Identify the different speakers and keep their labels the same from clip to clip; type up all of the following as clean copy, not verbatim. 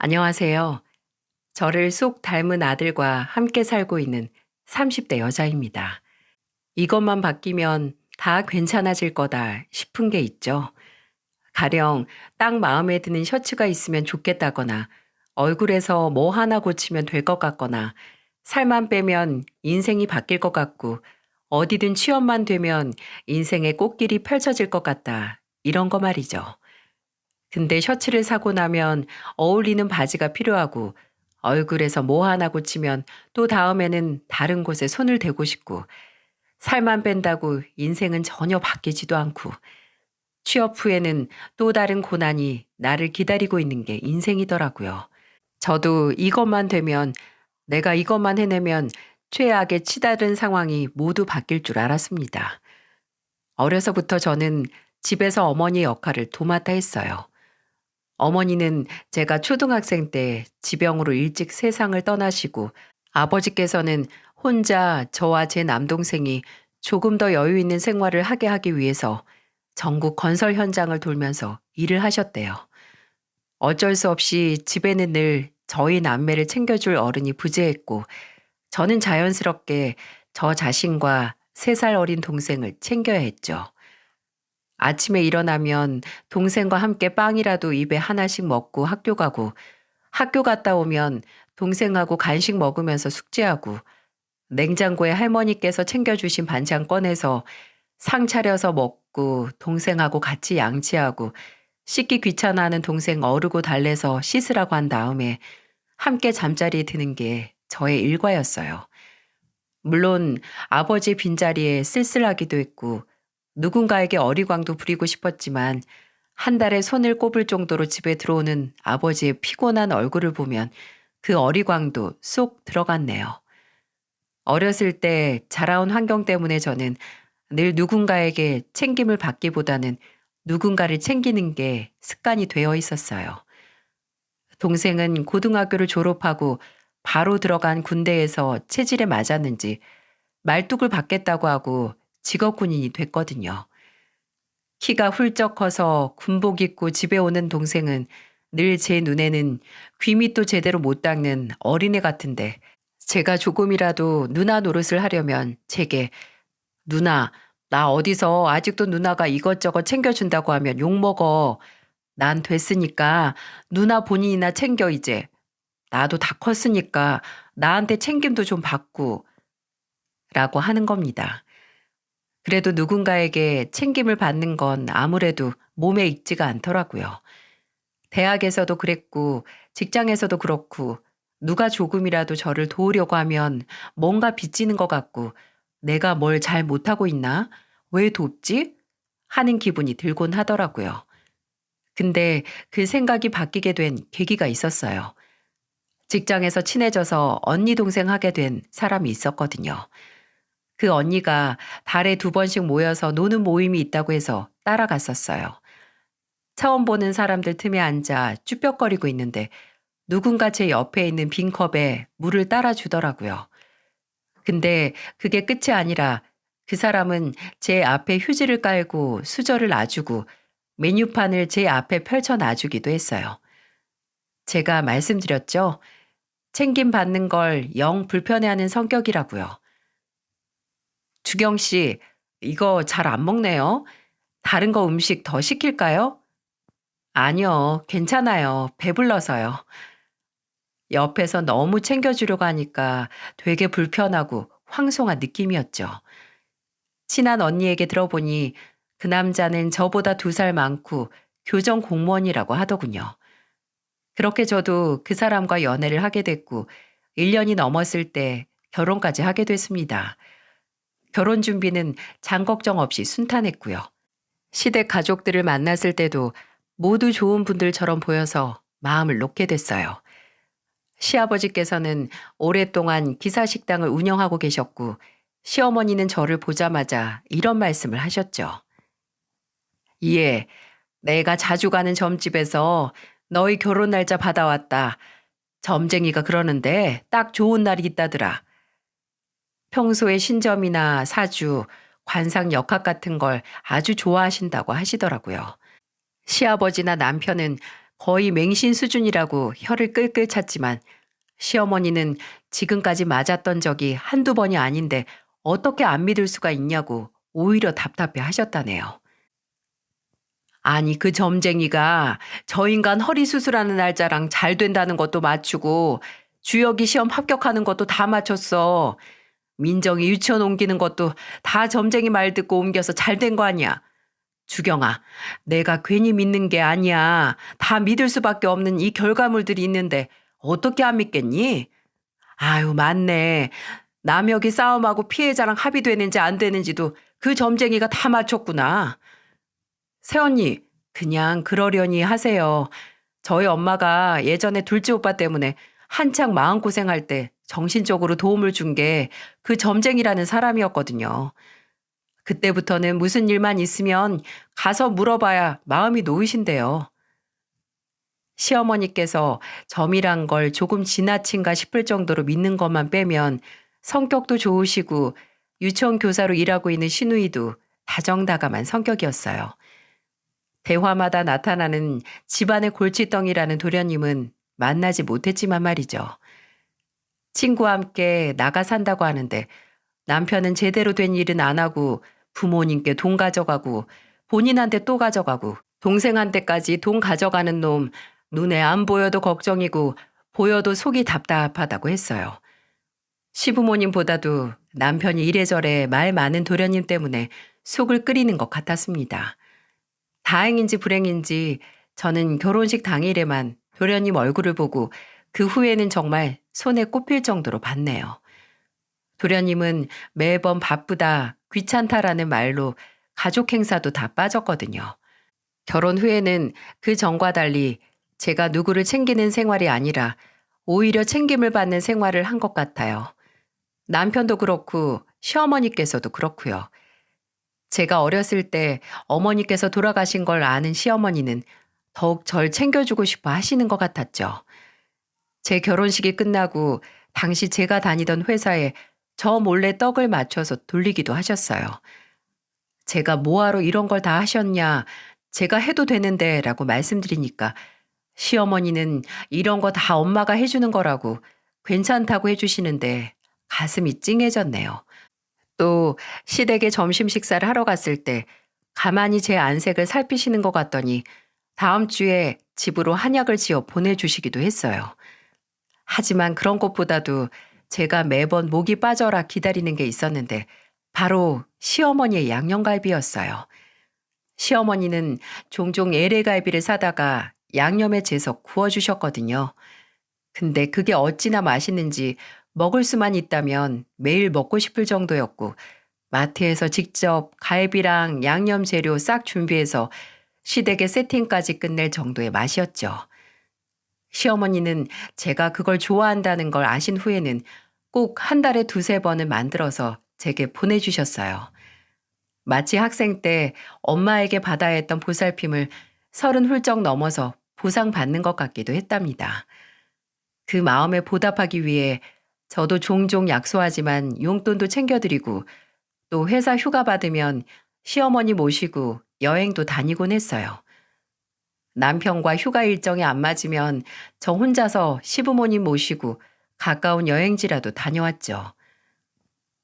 Speaker 1: 안녕하세요. 저를 쏙 닮은 아들과 함께 살고 있는 30대 여자입니다. 이것만 바뀌면 다 괜찮아질 거다 싶은 게 있죠. 가령 딱 마음에 드는 셔츠가 있으면 좋겠다거나 얼굴에서 뭐 하나 고치면 될 것 같거나 살만 빼면 인생이 바뀔 것 같고 어디든 취업만 되면 인생의 꽃길이 펼쳐질 것 같다. 이런 거 말이죠. 근데 셔츠를 사고 나면 어울리는 바지가 필요하고 얼굴에서 뭐 하나 고치면 또 다음에는 다른 곳에 손을 대고 싶고 살만 뺀다고 인생은 전혀 바뀌지도 않고 취업 후에는 또 다른 고난이 나를 기다리고 있는 게 인생이더라고요. 저도 이것만 되면 내가 이것만 해내면 최악의 치달은 상황이 모두 바뀔 줄 알았습니다. 어려서부터 저는 집에서 어머니 역할을 도맡아 했어요. 어머니는 제가 초등학생 때 지병으로 일찍 세상을 떠나시고 아버지께서는 혼자 저와 제 남동생이 조금 더 여유 있는 생활을 하게 하기 위해서 전국 건설 현장을 돌면서 일을 하셨대요. 어쩔 수 없이 집에는 늘 저희 남매를 챙겨줄 어른이 부재했고 저는 자연스럽게 저 자신과 3살 어린 동생을 챙겨야 했죠. 아침에 일어나면 동생과 함께 빵이라도 입에 하나씩 먹고 학교 가고 학교 갔다 오면 동생하고 간식 먹으면서 숙제하고 냉장고에 할머니께서 챙겨주신 반찬 꺼내서 상 차려서 먹고 동생하고 같이 양치하고 씻기 귀찮아하는 동생 어르고 달래서 씻으라고 한 다음에 함께 잠자리에 드는 게 저의 일과였어요. 물론 아버지의 빈자리에 쓸쓸하기도 했고 누군가에게 어리광도 부리고 싶었지만 한 달에 손을 꼽을 정도로 집에 들어오는 아버지의 피곤한 얼굴을 보면 그 어리광도 쏙 들어갔네요. 어렸을 때 자라온 환경 때문에 저는 늘 누군가에게 챙김을 받기보다는 누군가를 챙기는 게 습관이 되어 있었어요. 동생은 고등학교를 졸업하고 바로 들어간 군대에서 체질에 맞았는지 말뚝을 받겠다고 하고 직업군인이 됐거든요. 키가 훌쩍 커서 군복 입고 집에 오는 동생은 늘 제 눈에는 귀밑도 제대로 못 닦는 어린애 같은데 제가 조금이라도 누나 노릇을 하려면 제게 누나, 나 어디서 아직도 누나가 이것저것 챙겨준다고 하면 욕먹어. 난 됐으니까 누나 본인이나 챙겨 이제. 나도 다 컸으니까 나한테 챙김도 좀 받고 라고 하는 겁니다. 그래도 누군가에게 챙김을 받는 건 아무래도 몸에 익지가 않더라고요. 대학에서도 그랬고 직장에서도 그렇고 누가 조금이라도 저를 도우려고 하면 뭔가 빚지는 것 같고 내가 뭘 잘 못하고 있나? 왜 돕지? 하는 기분이 들곤 하더라고요. 근데 그 생각이 바뀌게 된 계기가 있었어요. 직장에서 친해져서 언니 동생 하게 된 사람이 있었거든요. 그 언니가 달에 2번씩 모여서 노는 모임이 있다고 해서 따라갔었어요. 처음 보는 사람들 틈에 앉아 쭈뼛거리고 있는데 누군가 제 옆에 있는 빈 컵에 물을 따라 주더라고요. 근데 그게 끝이 아니라 그 사람은 제 앞에 휴지를 깔고 수저를 놔주고 메뉴판을 제 앞에 펼쳐 놔주기도 했어요. 제가 말씀드렸죠. 챙김 받는 걸 영 불편해하는 성격이라고요. 주경 씨, 이거 잘 안 먹네요. 다른 거 음식 더 시킬까요? 아니요, 괜찮아요. 배불러서요. 옆에서 너무 챙겨주려고 하니까 되게 불편하고 황송한 느낌이었죠. 친한 언니에게 들어보니 그 남자는 저보다 2살 많고 교정 공무원이라고 하더군요. 그렇게 저도 그 사람과 연애를 하게 됐고 1년이 넘었을 때 결혼까지 하게 됐습니다. 결혼 준비는 장 걱정 없이 순탄했고요. 시댁 가족들을 만났을 때도 모두 좋은 분들처럼 보여서 마음을 놓게 됐어요. 시아버지께서는 오랫동안 기사식당을 운영하고 계셨고 시어머니는 저를 보자마자 이런 말씀을 하셨죠. 예, 내가 자주 가는 점집에서 너희 결혼 날짜 받아왔다. 점쟁이가 그러는데 딱 좋은 날이 있다더라. 평소에 신점이나 사주, 관상 역학 같은 걸 아주 좋아하신다고 하시더라고요. 시아버지나 남편은 거의 맹신 수준이라고 혀를 끌끌 찼지만 시어머니는 지금까지 맞았던 적이 한두 번이 아닌데 어떻게 안 믿을 수가 있냐고 오히려 답답해 하셨다네요. 아니, 그 점쟁이가 저 인간 허리 수술하는 날짜랑 잘 된다는 것도 맞추고 주역이 시험 합격하는 것도 다 맞췄어. 민정이 유치원 옮기는 것도 다 점쟁이 말 듣고 옮겨서 잘 된 거 아니야. 주경아, 내가 괜히 믿는 게 아니야. 다 믿을 수밖에 없는 이 결과물들이 있는데 어떻게 안 믿겠니? 아유, 맞네. 남역이 싸움하고 피해자랑 합의되는지 안 되는지도 그 점쟁이가 다 맞췄구나. 새언니, 그냥 그러려니 하세요. 저희 엄마가 예전에 둘째 오빠 때문에 한창 마음고생할 때 정신적으로 도움을 준 게 그 점쟁이라는 사람이었거든요. 그때부터는 무슨 일만 있으면 가서 물어봐야 마음이 놓이신대요. 시어머니께서 점이란 걸 조금 지나친가 싶을 정도로 믿는 것만 빼면 성격도 좋으시고 유치원 교사로 일하고 있는 시누이도 다정다감한 성격이었어요. 대화마다 나타나는 집안의 골칫덩이라는 도련님은 만나지 못했지만 말이죠. 친구와 함께 나가 산다고 하는데 남편은 제대로 된 일은 안 하고 부모님께 돈 가져가고 본인한테 또 가져가고 동생한테까지 돈 가져가는 놈 눈에 안 보여도 걱정이고 보여도 속이 답답하다고 했어요. 시부모님보다도 남편이 이래저래 말 많은 도련님 때문에 속을 끓이는 것 같았습니다. 다행인지 불행인지 저는 결혼식 당일에만 도련님 얼굴을 보고 그 후에는 정말 손에 꼽힐 정도로 봤네요. 도련님은 매번 바쁘다, 귀찮다라는 말로 가족 행사도 다 빠졌거든요. 결혼 후에는 그 전과 달리 제가 누구를 챙기는 생활이 아니라 오히려 챙김을 받는 생활을 한 것 같아요. 남편도 그렇고 시어머니께서도 그렇고요. 제가 어렸을 때 어머니께서 돌아가신 걸 아는 시어머니는 더욱 절 챙겨주고 싶어 하시는 것 같았죠. 제 결혼식이 끝나고 당시 제가 다니던 회사에 저 몰래 떡을 맞춰서 돌리기도 하셨어요. 제가 뭐하러 이런 걸 다 하셨냐, 제가 해도 되는데 라고 말씀드리니까 시어머니는 이런 거 다 엄마가 해주는 거라고 괜찮다고 해주시는데 가슴이 찡해졌네요. 또 시댁에 점심 식사를 하러 갔을 때 가만히 제 안색을 살피시는 것 같더니 다음 주에 집으로 한약을 지어 보내주시기도 했어요. 하지만 그런 것보다도 제가 매번 목이 빠져라 기다리는 게 있었는데 바로 시어머니의 양념갈비였어요. 시어머니는 종종 LA갈비를 사다가 양념에 재서 구워주셨거든요. 근데 그게 어찌나 맛있는지 먹을 수만 있다면 매일 먹고 싶을 정도였고 마트에서 직접 갈비랑 양념 재료 싹 준비해서 시댁에 세팅까지 끝낼 정도의 맛이었죠. 시어머니는 제가 그걸 좋아한다는 걸 아신 후에는 꼭 한 달에 두세 번은 만들어서 제게 보내주셨어요. 마치 학생 때 엄마에게 받아야 했던 보살핌을 30 훌쩍 넘어서 보상받는 것 같기도 했답니다. 그 마음에 보답하기 위해 저도 종종 약소하지만 용돈도 챙겨드리고 또 회사 휴가 받으면 시어머니 모시고 여행도 다니곤 했어요. 남편과 휴가 일정이 안 맞으면 저 혼자서 시부모님 모시고 가까운 여행지라도 다녀왔죠.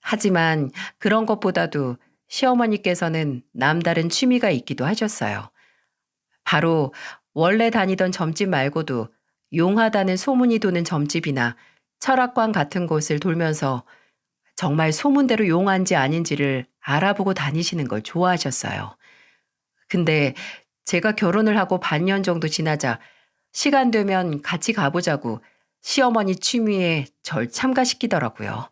Speaker 1: 하지만 그런 것보다도 시어머니께서는 남다른 취미가 있기도 하셨어요. 바로 원래 다니던 점집 말고도 용하다는 소문이 도는 점집이나 철학관 같은 곳을 돌면서 정말 소문대로 용한지 아닌지를 알아보고 다니시는 걸 좋아하셨어요. 근데 제가 결혼을 하고 반년 정도 지나자 시간 되면 같이 가보자고 시어머니 취미에 절 참가시키더라고요.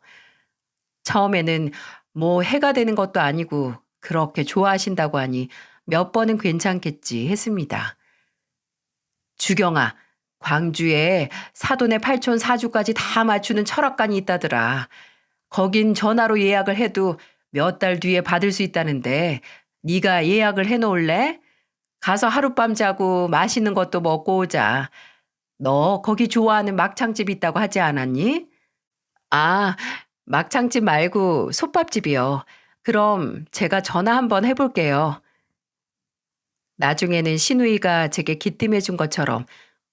Speaker 1: 처음에는 뭐 해가 되는 것도 아니고 그렇게 좋아하신다고 하니 몇 번은 괜찮겠지 했습니다. 주경아, 광주에 사돈의 팔촌 사주까지 다 맞추는 철학관이 있다더라. 거긴 전화로 예약을 해도 몇 달 뒤에 받을 수 있다는데 네가 예약을 해놓을래? 가서 하룻밤 자고 맛있는 것도 먹고 오자. 너 거기 좋아하는 막창집 있다고 하지 않았니? 아, 막창집 말고 솥밥집이요. 그럼 제가 전화 한번 해볼게요. 나중에는 신우이가 제게 기뜸해 준 것처럼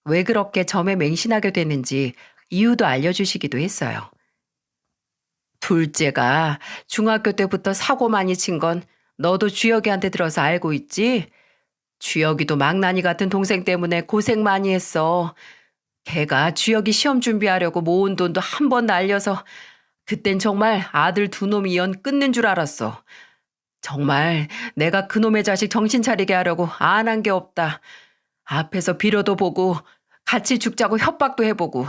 Speaker 1: 왜 그렇게 점에 맹신하게 됐는지 이유도 알려주시기도 했어요. 둘째가 중학교 때부터 사고 많이 친 건 너도 주혁이한테 들어서 알고 있지? 주혁이도 망나니 같은 동생 때문에 고생 많이 했어. 걔가 주혁이 시험 준비하려고 모은 돈도 한 번 날려서 그땐 정말 아들 두 놈이 연 끊는 줄 알았어. 정말 내가 그놈의 자식 정신 차리게 하려고 안 한 게 없다. 앞에서 빌어도 보고 같이 죽자고 협박도 해보고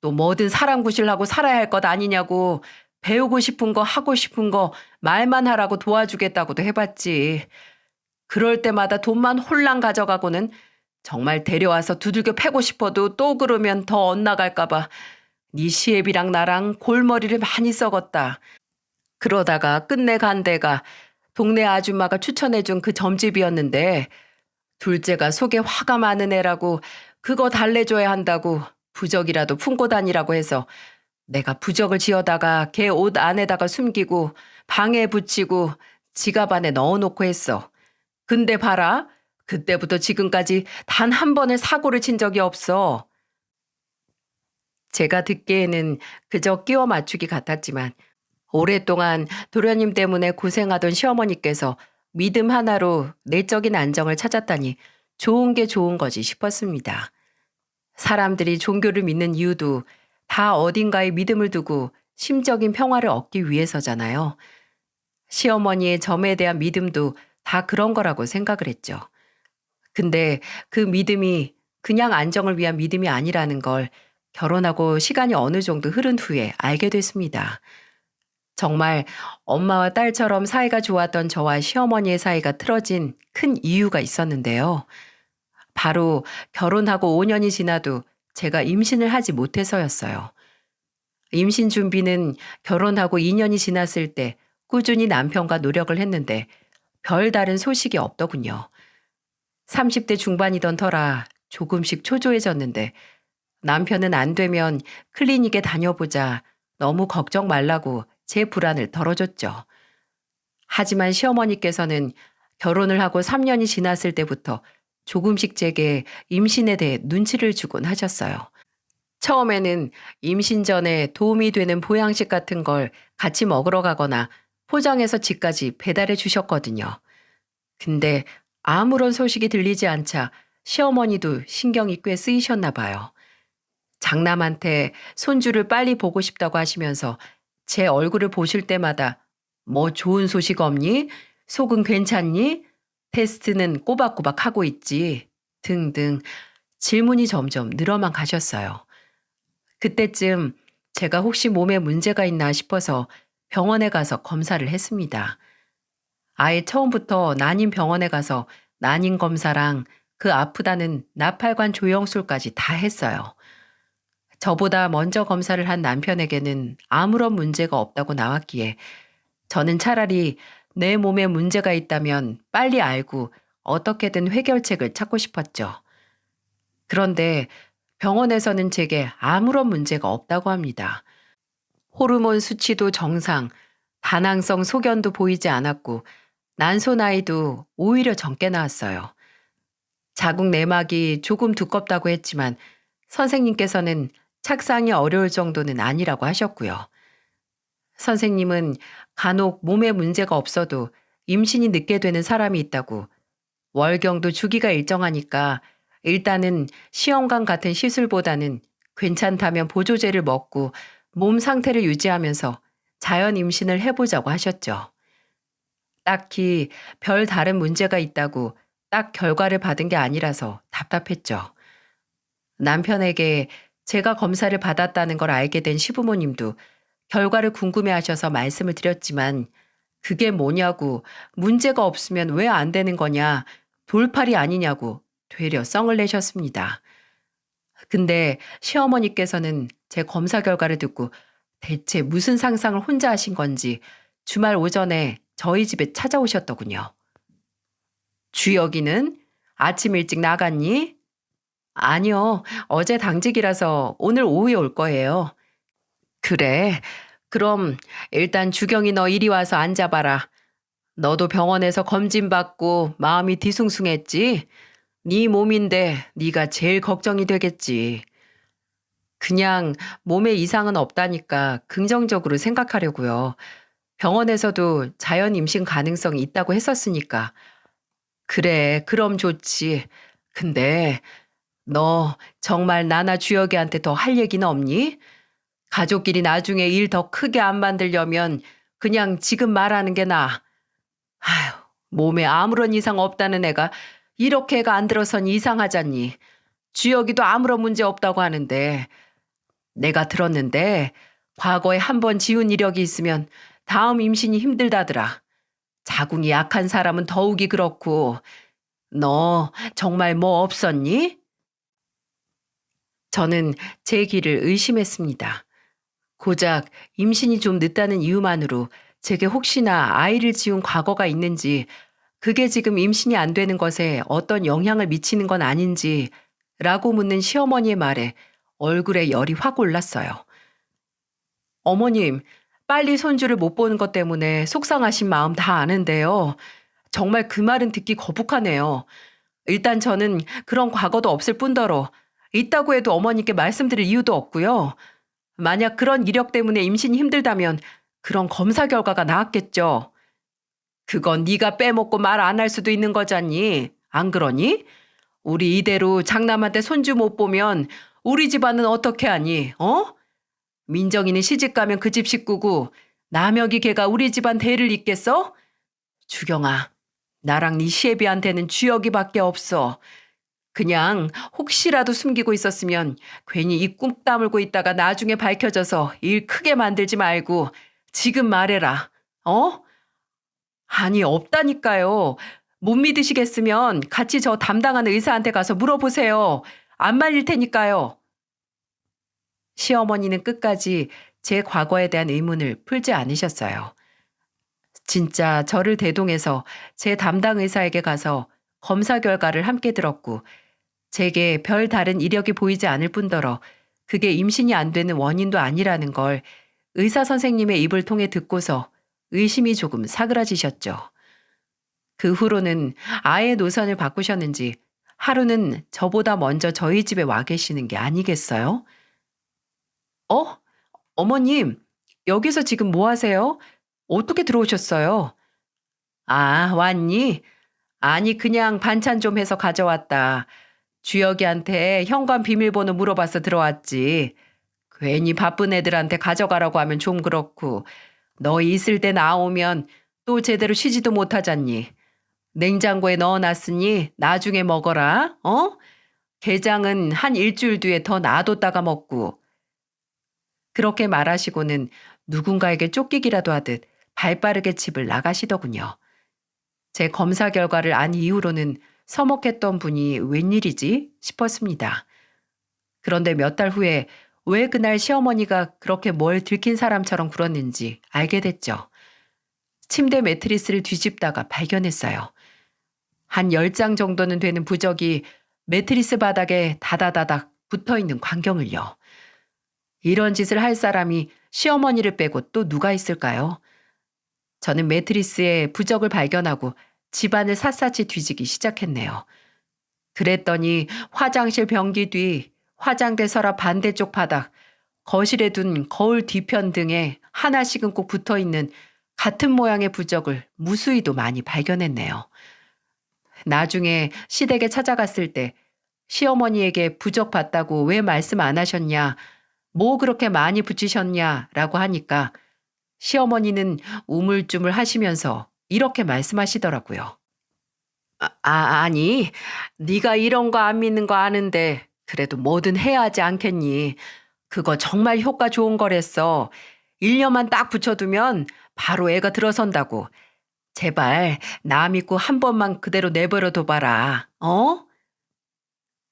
Speaker 1: 또 뭐든 사람 구실하고 살아야 할 것 아니냐고 배우고 싶은 거 하고 싶은 거 말만 하라고 도와주겠다고도 해봤지. 그럴 때마다 돈만 홀랑 가져가고는 정말 데려와서 두들겨 패고 싶어도 또 그러면 더 엇나갈까 봐 네 시애비랑 나랑 골머리를 많이 썩었다. 그러다가 끝내 간 데가 동네 아줌마가 추천해준 그 점집이었는데 둘째가 속에 화가 많은 애라고 그거 달래줘야 한다고 부적이라도 품고 다니라고 해서 내가 부적을 지어다가 걔 옷 안에다가 숨기고 방에 붙이고 지갑 안에 넣어놓고 했어. 근데 봐라. 그때부터 지금까지 단 한 번의 사고를 친 적이 없어. 제가 듣기에는 그저 끼워 맞추기 같았지만 오랫동안 도련님 때문에 고생하던 시어머니께서 믿음 하나로 내적인 안정을 찾았다니 좋은 게 좋은 거지 싶었습니다. 사람들이 종교를 믿는 이유도 다 어딘가에 믿음을 두고 심적인 평화를 얻기 위해서잖아요. 시어머니의 점에 대한 믿음도 다 그런 거라고 생각을 했죠. 근데 그 믿음이 그냥 안정을 위한 믿음이 아니라는 걸 결혼하고 시간이 어느 정도 흐른 후에 알게 됐습니다. 정말 엄마와 딸처럼 사이가 좋았던 저와 시어머니의 사이가 틀어진 큰 이유가 있었는데요. 바로 결혼하고 5년이 지나도 제가 임신을 하지 못해서였어요. 임신 준비는 결혼하고 2년이 지났을 때 꾸준히 남편과 노력을 했는데 별다른 소식이 없더군요. 30대 중반이던 터라 조금씩 초조해졌는데 남편은 안 되면 클리닉에 다녀보자 너무 걱정 말라고 제 불안을 덜어줬죠. 하지만 시어머니께서는 결혼을 하고 3년이 지났을 때부터 조금씩 제게 임신에 대해 눈치를 주곤 하셨어요. 처음에는 임신 전에 도움이 되는 보양식 같은 걸 같이 먹으러 가거나 포장해서 집까지 배달해 주셨거든요. 근데 아무런 소식이 들리지 않자 시어머니도 신경이 꽤 쓰이셨나 봐요. 장남한테 손주를 빨리 보고 싶다고 하시면서 제 얼굴을 보실 때마다 뭐 좋은 소식 없니? 속은 괜찮니? 테스트는 꼬박꼬박 하고 있지. 등등 질문이 점점 늘어만 가셨어요. 그때쯤 제가 혹시 몸에 문제가 있나 싶어서 병원에 가서 검사를 했습니다. 아예 처음부터 난임 병원에 가서 난임 검사랑 그 아프다는 나팔관 조영술까지 다 했어요. 저보다 먼저 검사를 한 남편에게는 아무런 문제가 없다고 나왔기에 저는 차라리 내 몸에 문제가 있다면 빨리 알고 어떻게든 해결책을 찾고 싶었죠. 그런데 병원에서는 제게 아무런 문제가 없다고 합니다. 호르몬 수치도 정상, 다낭성 소견도 보이지 않았고 난소 나이도 오히려 적게 나왔어요. 자궁 내막이 조금 두껍다고 했지만 선생님께서는 착상이 어려울 정도는 아니라고 하셨고요. 선생님은 간혹 몸에 문제가 없어도 임신이 늦게 되는 사람이 있다고 월경도 주기가 일정하니까 일단은 시험관 같은 시술보다는 괜찮다면 보조제를 먹고 몸 상태를 유지하면서 자연 임신을 해보자고 하셨죠. 딱히 별 다른 문제가 있다고 딱 결과를 받은 게 아니라서 답답했죠. 남편에게 제가 검사를 받았다는 걸 알게 된 시부모님도 결과를 궁금해하셔서 말씀을 드렸지만 그게 뭐냐고 문제가 없으면 왜 안 되는 거냐 돌팔이 아니냐고 되려 썽을 내셨습니다. 근데 시어머니께서는 제 검사 결과를 듣고 대체 무슨 상상을 혼자 하신 건지 주말 오전에 저희 집에 찾아오셨더군요. 주혁이는 아침 일찍 나갔니? 아니요. 어제 당직이라서 오늘 오후에 올 거예요. 그래. 그럼 일단 주경이 너 이리 와서 앉아봐라. 너도 병원에서 검진 받고 마음이 뒤숭숭했지? 네 몸인데 네가 제일 걱정이 되겠지. 그냥 몸에 이상은 없다니까 긍정적으로 생각하려고요. 병원에서도 자연 임신 가능성이 있다고 했었으니까. 그래, 그럼 좋지. 근데 너 정말 나나 주혁이한테 더 할 얘기는 없니? 가족끼리 나중에 일 더 크게 안 만들려면 그냥 지금 말하는 게 나아. 아휴, 몸에 아무런 이상 없다는 애가 이렇게 애가 안 들어선 이상하잖니. 주혁이도 아무런 문제 없다고 하는데 내가 들었는데 과거에 한 번 지운 이력이 있으면 다음 임신이 힘들다더라. 자궁이 약한 사람은 더욱이 그렇고 너 정말 뭐 없었니? 저는 제 길을 의심했습니다. 고작 임신이 좀 늦다는 이유만으로 제게 혹시나 아이를 지운 과거가 있는지 그게 지금 임신이 안 되는 것에 어떤 영향을 미치는 건 아닌지 라고 묻는 시어머니의 말에 얼굴에 열이 확 올랐어요. 어머님, 빨리 손주를 못 보는 것 때문에 속상하신 마음 다 아는데요. 정말 그 말은 듣기 거북하네요. 일단 저는 그런 과거도 없을 뿐더러 있다고 해도 어머니께 말씀드릴 이유도 없고요. 만약 그런 이력 때문에 임신이 힘들다면 그런 검사 결과가 나왔겠죠. 그건 네가 빼먹고 말 안 할 수도 있는 거잖니. 안 그러니? 우리 이대로 장남한테 손주 못 보면 우리 집안은 어떻게 하니? 어? 민정이는 시집 가면 그 집 식구고 남혁이 걔가 우리 집안 대를 잇겠어? 주경아, 나랑 네 시애비한테는 주혁이밖에 없어. 그냥 혹시라도 숨기고 있었으면 괜히 입 꾹 다물고 있다가 나중에 밝혀져서 일 크게 만들지 말고 지금 말해라. 어? 아니, 없다니까요. 못 믿으시겠으면 같이 저 담당하는 의사한테 가서 물어보세요. 안 말릴 테니까요. 시어머니는 끝까지 제 과거에 대한 의문을 풀지 않으셨어요. 진짜 저를 대동해서 제 담당 의사에게 가서 검사 결과를 함께 들었고 제게 별 다른 이력이 보이지 않을 뿐더러 그게 임신이 안 되는 원인도 아니라는 걸 의사 선생님의 입을 통해 듣고서 의심이 조금 사그라지셨죠. 그 후로는 아예 노선을 바꾸셨는지 하루는 저보다 먼저 저희 집에 와 계시는 게 아니겠어요? 어? 어머님, 여기서 지금 뭐 하세요? 어떻게 들어오셨어요? 아, 왔니? 아니, 그냥 반찬 좀 해서 가져왔다. 주혁이한테 현관 비밀번호 물어봐서 들어왔지. 괜히 바쁜 애들한테 가져가라고 하면 좀 그렇고, 너 있을 때 나오면 또 제대로 쉬지도 못하잖니. 냉장고에 넣어놨으니 나중에 먹어라, 어? 게장은 한 일주일 뒤에 더 놔뒀다가 먹고. 그렇게 말하시고는 누군가에게 쫓기기라도 하듯 발빠르게 집을 나가시더군요. 제 검사 결과를 안 이후로는 서먹했던 분이 웬일이지 싶었습니다. 그런데 몇 달 후에 왜 그날 시어머니가 그렇게 뭘 들킨 사람처럼 굴었는지 알게 됐죠. 침대 매트리스를 뒤집다가 발견했어요. 한 10장 정도는 되는 부적이 매트리스 바닥에 다다다닥 붙어있는 광경을요. 이런 짓을 할 사람이 시어머니를 빼고 또 누가 있을까요? 저는 매트리스에 부적을 발견하고 집안을 샅샅이 뒤지기 시작했네요. 그랬더니 화장실 변기 뒤, 화장대 서랍 반대쪽 바닥, 거실에 둔 거울 뒤편 등에 하나씩은 꼭 붙어있는 같은 모양의 부적을 무수히도 많이 발견했네요. 나중에 시댁에 찾아갔을 때 시어머니에게 부적 봤다고 왜 말씀 안 하셨냐, 뭐 그렇게 많이 붙이셨냐 라고 하니까 시어머니는 우물쭈물 하시면서 이렇게 말씀하시더라고요. 아니, 네가 이런 거 안 믿는 거 아는데 그래도 뭐든 해야 하지 않겠니? 그거 정말 효과 좋은 거랬어. 1년만 딱 붙여두면 바로 애가 들어선다고. 제발 나 믿고 한 번만 그대로 내버려 둬봐라. 어?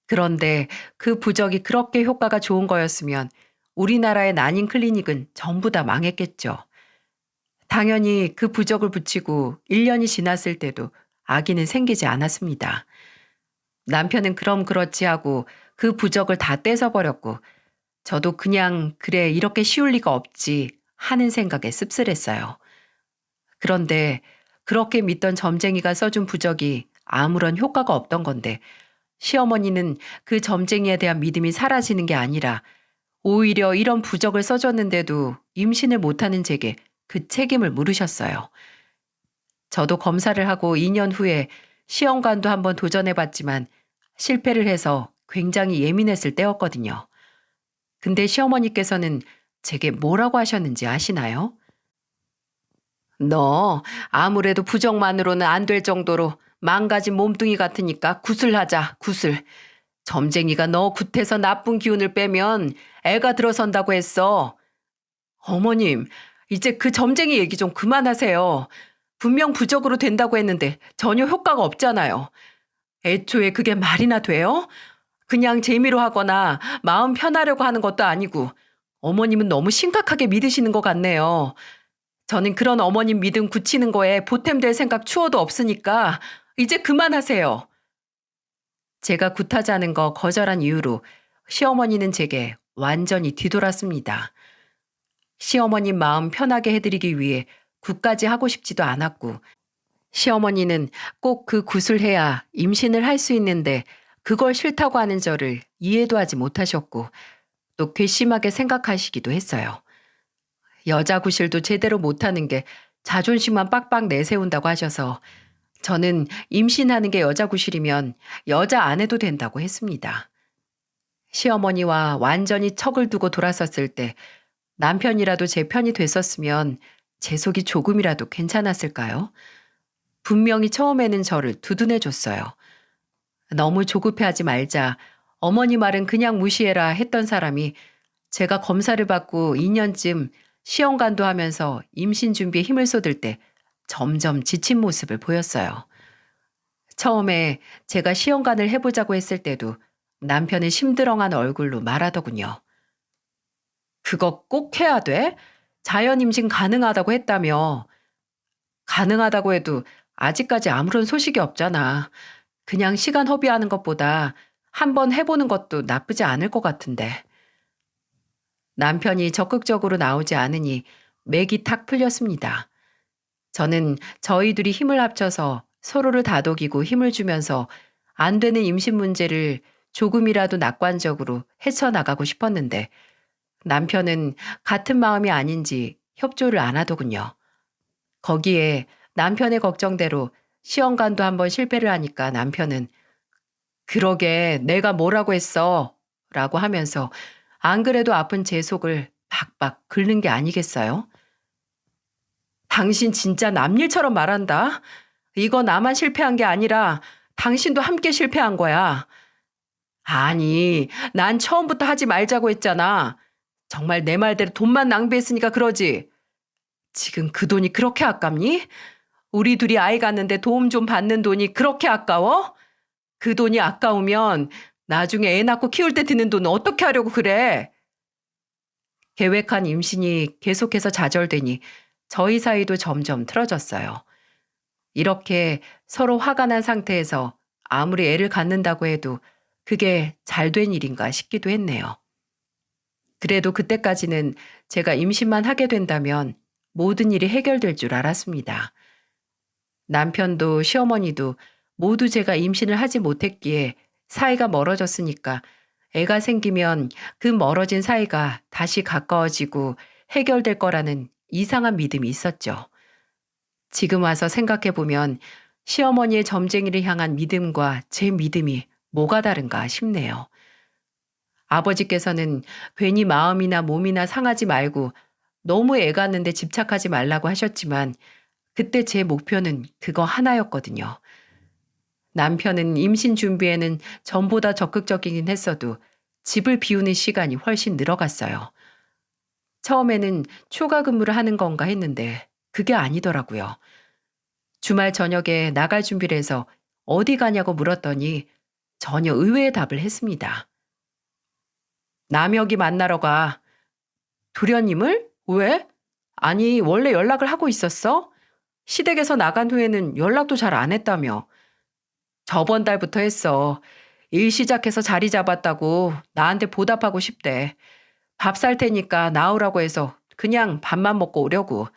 Speaker 1: 그런데 그 부적이 그렇게 효과가 좋은 거였으면 우리나라의 난임 클리닉은 전부 다 망했겠죠. 당연히 그 부적을 붙이고 1년이 지났을 때도 아기는 생기지 않았습니다. 남편은 그럼 그렇지 하고 그 부적을 다 떼서버렸고 저도 그냥 그래 이렇게 쉬울 리가 없지 하는 생각에 씁쓸했어요. 그런데 그렇게 믿던 점쟁이가 써준 부적이 아무런 효과가 없던 건데 시어머니는 그 점쟁이에 대한 믿음이 사라지는 게 아니라 오히려 이런 부적을 써줬는데도 임신을 못하는 제게 그 책임을 물으셨어요. 저도 검사를 하고 2년 후에 시험관도 한번 도전해봤지만 실패를 해서 굉장히 예민했을 때였거든요. 근데 시어머니께서는 제게 뭐라고 하셨는지 아시나요? 너 아무래도 부적만으로는 안 될 정도로 망가진 몸뚱이 같으니까 구슬하자, 구슬. 점쟁이가 너 굿해서 나쁜 기운을 빼면 애가 들어선다고 했어. 어머님, 이제 그 점쟁이 얘기 좀 그만하세요. 분명 부적으로 된다고 했는데 전혀 효과가 없잖아요. 애초에 그게 말이나 돼요? 그냥 재미로 하거나 마음 편하려고 하는 것도 아니고 어머님은 너무 심각하게 믿으시는 것 같네요. 저는 그런 어머님 믿음 굳히는 거에 보탬될 생각 추워도 없으니까 이제 그만하세요. 제가 굿하자는 거 거절한 이유로 시어머니는 제게 완전히 뒤돌았습니다. 시어머님 마음 편하게 해드리기 위해 굿까지 하고 싶지도 않았고 시어머니는 꼭 그 굿을 해야 임신을 할 수 있는데 그걸 싫다고 하는 저를 이해도 하지 못하셨고 또 괘씸하게 생각하시기도 했어요. 여자 구실도 제대로 못하는 게 자존심만 빡빡 내세운다고 하셔서 저는 임신하는 게 여자 구실이면 여자 안 해도 된다고 했습니다. 시어머니와 완전히 척을 두고 돌아섰을 때 남편이라도 제 편이 됐었으면 제 속이 조금이라도 괜찮았을까요? 분명히 처음에는 저를 두둔해 줬어요. 너무 조급해하지 말자. 어머니 말은 그냥 무시해라 했던 사람이 제가 검사를 받고 2년쯤 시험관도 하면서 임신 준비에 힘을 쏟을 때 점점 지친 모습을 보였어요. 처음에 제가 시험관을 해보자고 했을 때도 남편은 심드렁한 얼굴로 말하더군요. 그거 꼭 해야 돼? 자연 임신 가능하다고 했다며. 가능하다고 해도 아직까지 아무런 소식이 없잖아. 그냥 시간 허비하는 것보다 한번 해보는 것도 나쁘지 않을 것 같은데. 남편이 적극적으로 나오지 않으니 맥이 탁 풀렸습니다. 저는 저희 둘이 힘을 합쳐서 서로를 다독이고 힘을 주면서 안 되는 임신 문제를 조금이라도 낙관적으로 헤쳐나가고 싶었는데 남편은 같은 마음이 아닌지 협조를 안 하더군요. 거기에 남편의 걱정대로 시험관도 한번 실패를 하니까 남편은 그러게 내가 뭐라고 했어 라고 하면서 안 그래도 아픈 제 속을 박박 긁는 게 아니겠어요? 당신 진짜 남일처럼 말한다. 이거 나만 실패한 게 아니라 당신도 함께 실패한 거야. 아니, 난 처음부터 하지 말자고 했잖아. 정말 내 말대로 돈만 낭비했으니까 그러지. 지금 그 돈이 그렇게 아깝니? 우리 둘이 아이 갖는데 도움 좀 받는 돈이 그렇게 아까워? 그 돈이 아까우면 나중에 애 낳고 키울 때 드는 돈은 어떻게 하려고 그래? 계획한 임신이 계속해서 좌절되니 저희 사이도 점점 틀어졌어요. 이렇게 서로 화가 난 상태에서 아무리 애를 갖는다고 해도 그게 잘 된 일인가 싶기도 했네요. 그래도 그때까지는 제가 임신만 하게 된다면 모든 일이 해결될 줄 알았습니다. 남편도 시어머니도 모두 제가 임신을 하지 못했기에 사이가 멀어졌으니까 애가 생기면 그 멀어진 사이가 다시 가까워지고 해결될 거라는 이상한 믿음이 있었죠. 지금 와서 생각해보면 시어머니의 점쟁이를 향한 믿음과 제 믿음이 뭐가 다른가 싶네요. 아버지께서는 괜히 마음이나 몸이나 상하지 말고 너무 애 갖는데 집착하지 말라고 하셨지만 그때 제 목표는 그거 하나였거든요. 남편은 임신 준비에는 전보다 적극적이긴 했어도 집을 비우는 시간이 훨씬 늘어갔어요. 처음에는 초과 근무를 하는 건가 했는데 그게 아니더라고요. 주말 저녁에 나갈 준비를 해서 어디 가냐고 물었더니 전혀 의외의 답을 했습니다. 남혁이 만나러 가. 도련님을? 왜? 아니, 원래 연락을 하고 있었어? 시댁에서 나간 후에는 연락도 잘 안 했다며. 저번 달부터 했어. 일 시작해서 자리 잡았다고 나한테 보답하고 싶대. 밥 살 테니까 나오라고 해서 그냥 밥만 먹고 오려고.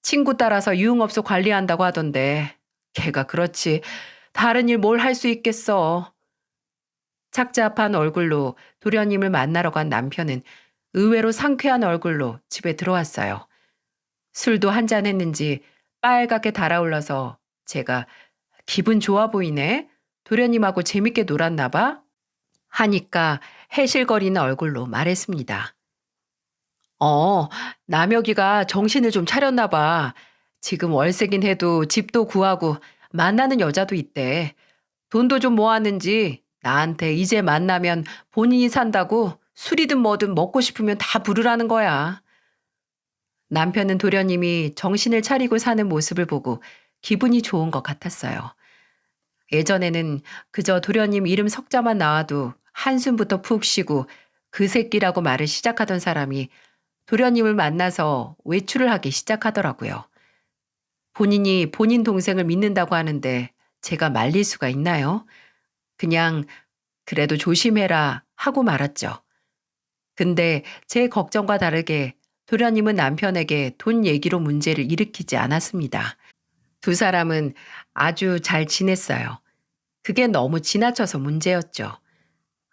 Speaker 1: 친구 따라서 유흥업소 관리한다고 하던데 걔가 그렇지 다른 일 뭘 할 수 있겠어. 착잡한 얼굴로 도련님을 만나러 간 남편은 의외로 상쾌한 얼굴로 집에 들어왔어요. 술도 한잔 했는지 빨갛게 달아올라서 제가 기분 좋아 보이네. 도련님하고 재밌게 놀았나 봐. 하니까 해실거리는 얼굴로 말했습니다. 어, 남혁이가 정신을 좀 차렸나 봐. 지금 월세긴 해도 집도 구하고 만나는 여자도 있대. 돈도 좀 모았는지 나한테 이제 만나면 본인이 산다고 술이든 뭐든 먹고 싶으면 다 부르라는 거야. 남편은 도련님이 정신을 차리고 사는 모습을 보고 기분이 좋은 것 같았어요. 예전에는 그저 도련님 이름 석자만 나와도 한숨부터 푹 쉬고 그 새끼라고 말을 시작하던 사람이 도련님을 만나서 외출을 하기 시작하더라고요. 본인이 본인 동생을 믿는다고 하는데 제가 말릴 수가 있나요? 그냥 그래도 조심해라 하고 말았죠. 근데 제 걱정과 다르게 도련님은 남편에게 돈 얘기로 문제를 일으키지 않았습니다. 두 사람은 아주 잘 지냈어요. 그게 너무 지나쳐서 문제였죠.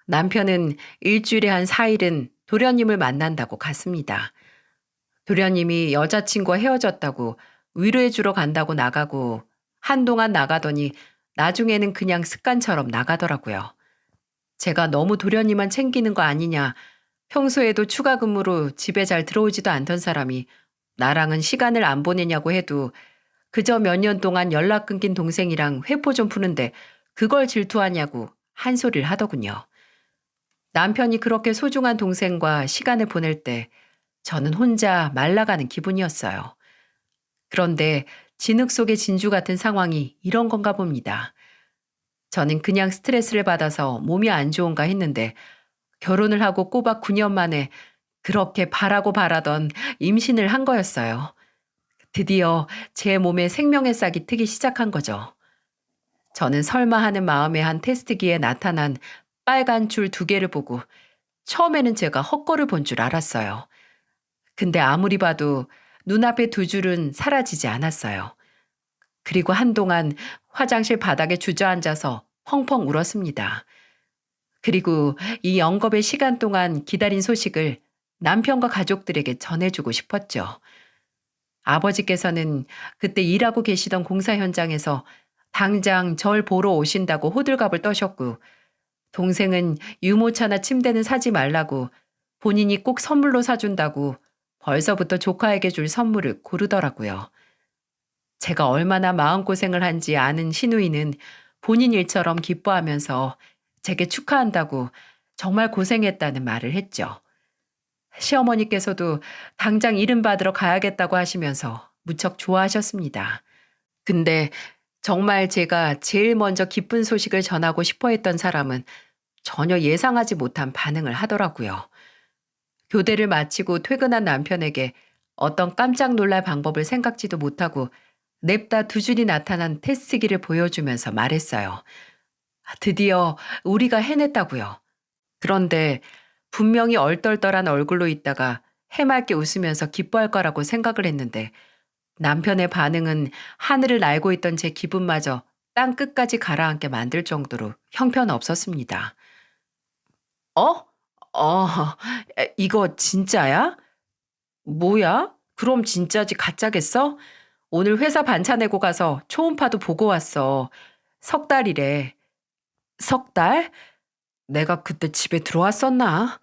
Speaker 1: 남편은 일주일에 한 4일은 도련님을 만난다고 갔습니다. 도련님이 여자친구와 헤어졌다고 위로해주러 간다고 나가고 한동안 나가더니 나중에는 그냥 습관처럼 나가더라고요. 제가 너무 도련님만 챙기는 거 아니냐. 평소에도 추가 근무로 집에 잘 들어오지도 않던 사람이 나랑은 시간을 안 보내냐고 해도 그저 몇 년 동안 연락 끊긴 동생이랑 회포 좀 푸는데 그걸 질투하냐고 한 소리를 하더군요. 남편이 그렇게 소중한 동생과 시간을 보낼 때 저는 혼자 말라가는 기분이었어요. 그런데 진흙 속의 진주 같은 상황이 이런 건가 봅니다. 저는 그냥 스트레스를 받아서 몸이 안 좋은가 했는데 결혼을 하고 꼬박 9년 만에 그렇게 바라고 바라던 임신을 한 거였어요. 드디어 제 몸에 생명의 싹이 트기 시작한 거죠. 저는 설마 하는 마음에 한 테스트기에 나타난 빨간 줄 2개를 보고 처음에는 제가 헛거를 본 줄 알았어요. 근데 아무리 봐도 눈앞에 2줄은 사라지지 않았어요. 그리고 한동안 화장실 바닥에 주저앉아서 펑펑 울었습니다. 그리고 이 영겁의 시간 동안 기다린 소식을 남편과 가족들에게 전해주고 싶었죠. 아버지께서는 그때 일하고 계시던 공사 현장에서 당장 절 보러 오신다고 호들갑을 떠셨고, 동생은 유모차나 침대는 사지 말라고 본인이 꼭 선물로 사준다고 벌써부터 조카에게 줄 선물을 고르더라고요. 제가 얼마나 마음고생을 한지 아는 시누이는 본인 일처럼 기뻐하면서 제게 축하한다고 정말 고생했다는 말을 했죠. 시어머니께서도 당장 이름 받으러 가야겠다고 하시면서 무척 좋아하셨습니다. 근데 정말 제가 제일 먼저 기쁜 소식을 전하고 싶어 했던 사람은 전혀 예상하지 못한 반응을 하더라고요. 교대를 마치고 퇴근한 남편에게 어떤 깜짝 놀랄 방법을 생각지도 못하고 냅다 2줄이 나타난 테스트기를 보여주면서 말했어요. 드디어 우리가 해냈다고요. 그런데 분명히 얼떨떨한 얼굴로 있다가 해맑게 웃으면서 기뻐할 거라고 생각을 했는데 남편의 반응은 하늘을 날고 있던 제 기분마저 땅 끝까지 가라앉게 만들 정도로 형편없었습니다. 어? 어, 이거 진짜야? 뭐야? 그럼 진짜지 가짜겠어? 오늘 회사 반차 내고 가서 초음파도 보고 왔어. 3달이래. 3달? 내가 그때 집에 들어왔었나?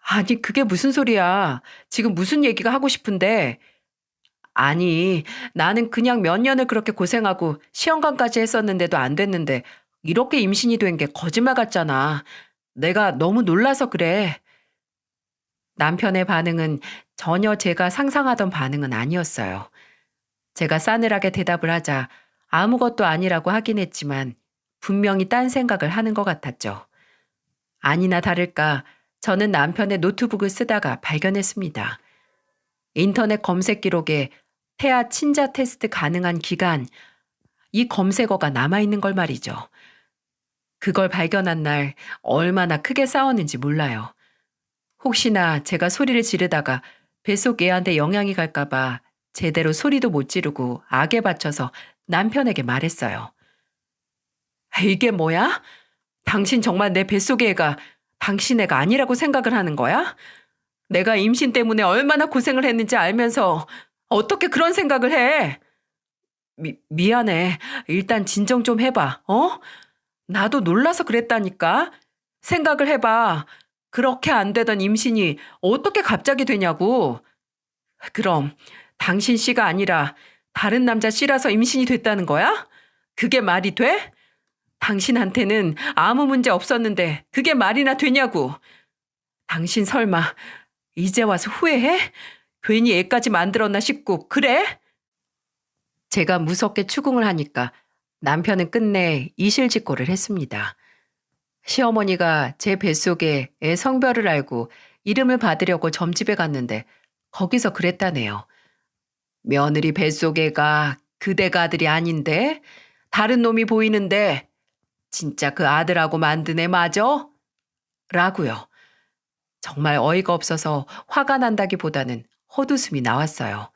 Speaker 1: 아니, 그게 무슨 소리야. 지금 무슨 얘기가 하고 싶은데. 아니, 나는 그냥 몇 년을 그렇게 고생하고 시험관까지 했었는데도 안 됐는데 이렇게 임신이 된 게 거짓말 같잖아. 내가 너무 놀라서 그래. 남편의 반응은 전혀 제가 상상하던 반응은 아니었어요. 제가 싸늘하게 대답을 하자 아무것도 아니라고 하긴 했지만 분명히 딴 생각을 하는 것 같았죠. 아니나 다를까 저는 남편의 노트북을 쓰다가 발견했습니다. 인터넷 검색 기록에 태아 친자 테스트 가능한 기간, 이 검색어가 남아있는 걸 말이죠. 그걸 발견한 날 얼마나 크게 싸웠는지 몰라요. 혹시나 제가 소리를 지르다가 뱃속 애한테 영향이 갈까봐 제대로 소리도 못 지르고 악에 받쳐서 남편에게 말했어요. 이게 뭐야? 당신 정말 내 뱃속의 애가 당신 애가 아니라고 생각을 하는 거야? 내가 임신 때문에 얼마나 고생을 했는지 알면서 어떻게 그런 생각을 해? 미안해. 일단 진정 좀 해봐. 어? 나도 놀라서 그랬다니까. 생각을 해봐. 그렇게 안 되던 임신이 어떻게 갑자기 되냐고. 그럼 당신 씨가 아니라 다른 남자 씨라서 임신이 됐다는 거야? 그게 말이 돼? 당신한테는 아무 문제 없었는데 그게 말이나 되냐고. 당신 설마 이제 와서 후회해? 괜히 애까지 만들었나 싶고 그래? 제가 무섭게 추궁을 하니까 남편은 끝내 이실직고를 했습니다. 시어머니가 제 뱃속에 애 성별을 알고 이름을 받으려고 점집에 갔는데 거기서 그랬다네요. 며느리 뱃속애가 그대가 아들이 아닌데 다른 놈이 보이는데 진짜 그 아들하고 만든 애 맞어? 라고요. 정말 어이가 없어서 화가 난다기보다는 헛웃음이 나왔어요.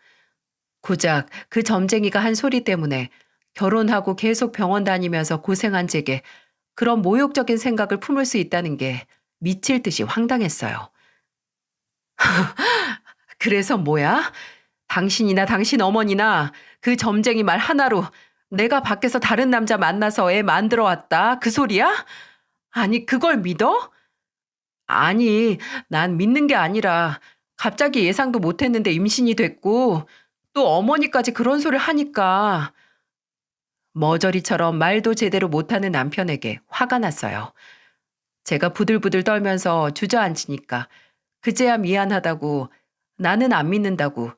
Speaker 1: 고작 그 점쟁이가 한 소리 때문에 결혼하고 계속 병원 다니면서 고생한 제게 그런 모욕적인 생각을 품을 수 있다는 게 미칠 듯이 황당했어요. 그래서 뭐야? 당신이나 당신 어머니나 그 점쟁이 말 하나로 내가 밖에서 다른 남자 만나서 애 만들어 왔다. 그 소리야? 아니, 그걸 믿어? 아니, 난 믿는 게 아니라 갑자기 예상도 못했는데 임신이 됐고 또 어머니까지 그런 소리를 하니까 머저리처럼 말도 제대로 못하는 남편에게 화가 났어요. 제가 부들부들 떨면서 주저앉히니까 그제야 미안하다고 나는 안 믿는다고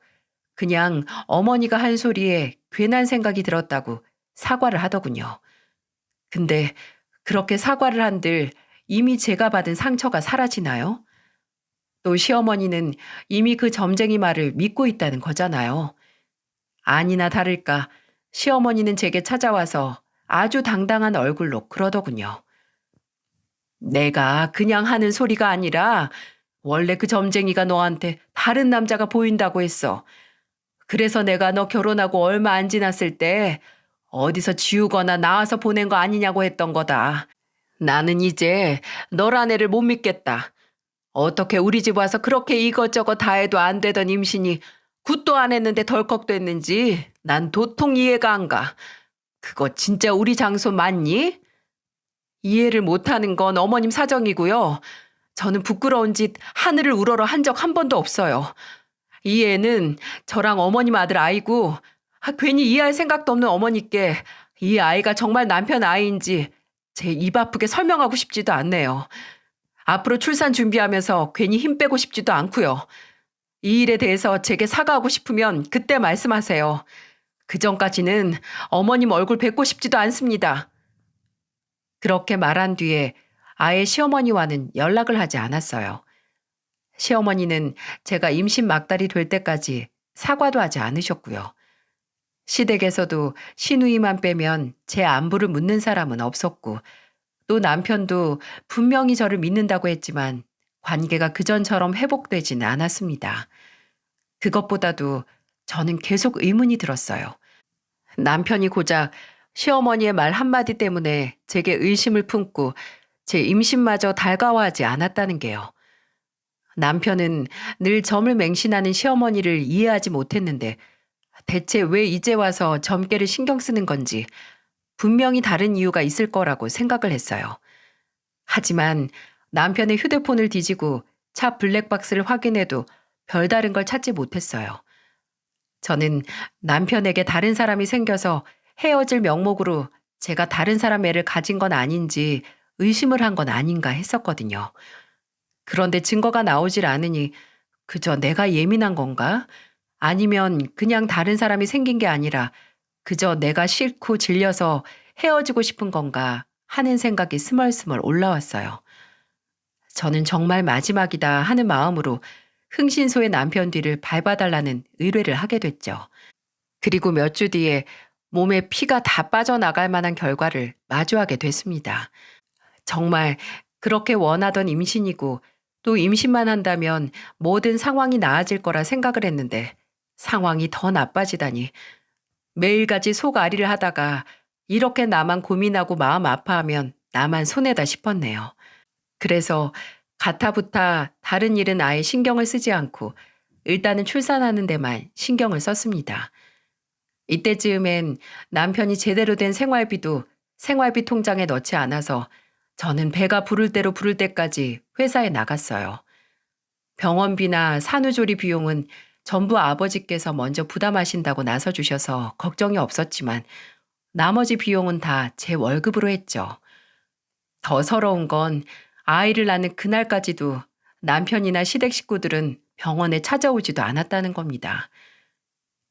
Speaker 1: 그냥 어머니가 한 소리에 괜한 생각이 들었다고 사과를 하더군요. 근데 그렇게 사과를 한들 이미 제가 받은 상처가 사라지나요? 또 시어머니는 이미 그 점쟁이 말을 믿고 있다는 거잖아요. 아니나 다를까 시어머니는 제게 찾아와서 아주 당당한 얼굴로 그러더군요. 내가 그냥 하는 소리가 아니라 원래 그 점쟁이가 너한테 다른 남자가 보인다고 했어. 그래서 내가 너 결혼하고 얼마 안 지났을 때 어디서 지우거나 나와서 보낸 거 아니냐고 했던 거다. 나는 이제 너란 애를 못 믿겠다. 어떻게 우리 집 와서 그렇게 이것저것 다 해도 안 되던 임신이 굿도 안 했는데 덜컥 됐는지 난 도통 이해가 안 가. 그거 진짜 우리 장소 맞니? 이해를 못하는 건 어머님 사정이고요. 저는 부끄러운 짓 하늘을 우러러 한 적 한 번도 없어요. 이 애는 저랑 어머님 아들 아이고 괜히 이해할 생각도 없는 어머니께 이 아이가 정말 남편 아이인지 제 입 아프게 설명하고 싶지도 않네요. 앞으로 출산 준비하면서 괜히 힘 빼고 싶지도 않고요. 이 일에 대해서 제게 사과하고 싶으면 그때 말씀하세요. 그 전까지는 어머님 얼굴 뵙고 싶지도 않습니다. 그렇게 말한 뒤에 아예 시어머니와는 연락을 하지 않았어요. 시어머니는 제가 임신 막달이 될 때까지 사과도 하지 않으셨고요. 시댁에서도 시누이만 빼면 제 안부를 묻는 사람은 없었고 또 남편도 분명히 저를 믿는다고 했지만 관계가 그전처럼 회복되지는 않았습니다. 그것보다도 저는 계속 의문이 들었어요. 남편이 고작 시어머니의 말 한마디 때문에 제게 의심을 품고 제 임신마저 달가워하지 않았다는 게요. 남편은 늘 점을 맹신하는 시어머니를 이해하지 못했는데 대체 왜 이제 와서 점괘를 신경 쓰는 건지 분명히 다른 이유가 있을 거라고 생각을 했어요. 하지만 남편의 휴대폰을 뒤지고 차 블랙박스를 확인해도 별다른 걸 찾지 못했어요. 저는 남편에게 다른 사람이 생겨서 헤어질 명목으로 제가 다른 사람 애를 가진 건 아닌지 의심을 한 건 아닌가 했었거든요. 그런데 증거가 나오질 않으니 그저 내가 예민한 건가? 아니면 그냥 다른 사람이 생긴 게 아니라 그저 내가 싫고 질려서 헤어지고 싶은 건가 하는 생각이 스멀스멀 올라왔어요. 저는 정말 마지막이다 하는 마음으로 흥신소의 남편 뒤를 밟아달라는 의뢰를 하게 됐죠. 그리고 몇 주 뒤에 몸에 피가 다 빠져나갈 만한 결과를 마주하게 됐습니다. 정말 그렇게 원하던 임신이고 또 임신만 한다면 모든 상황이 나아질 거라 생각을 했는데 상황이 더 나빠지다니. 매일같이 속앓이를 하다가 이렇게 나만 고민하고 마음 아파하면 나만 손해다 싶었네요. 그래서 가타부타 다른 일은 아예 신경을 쓰지 않고 일단은 출산하는 데만 신경을 썼습니다. 이때쯤엔 남편이 제대로 된 생활비도 생활비 통장에 넣지 않아서 저는 배가 부를 대로 부를 때까지 회사에 나갔어요. 병원비나 산후조리 비용은 전부 아버지께서 먼저 부담하신다고 나서주셔서 걱정이 없었지만 나머지 비용은 다 제 월급으로 했죠. 더 서러운 건 아이를 낳는 그날까지도 남편이나 시댁 식구들은 병원에 찾아오지도 않았다는 겁니다.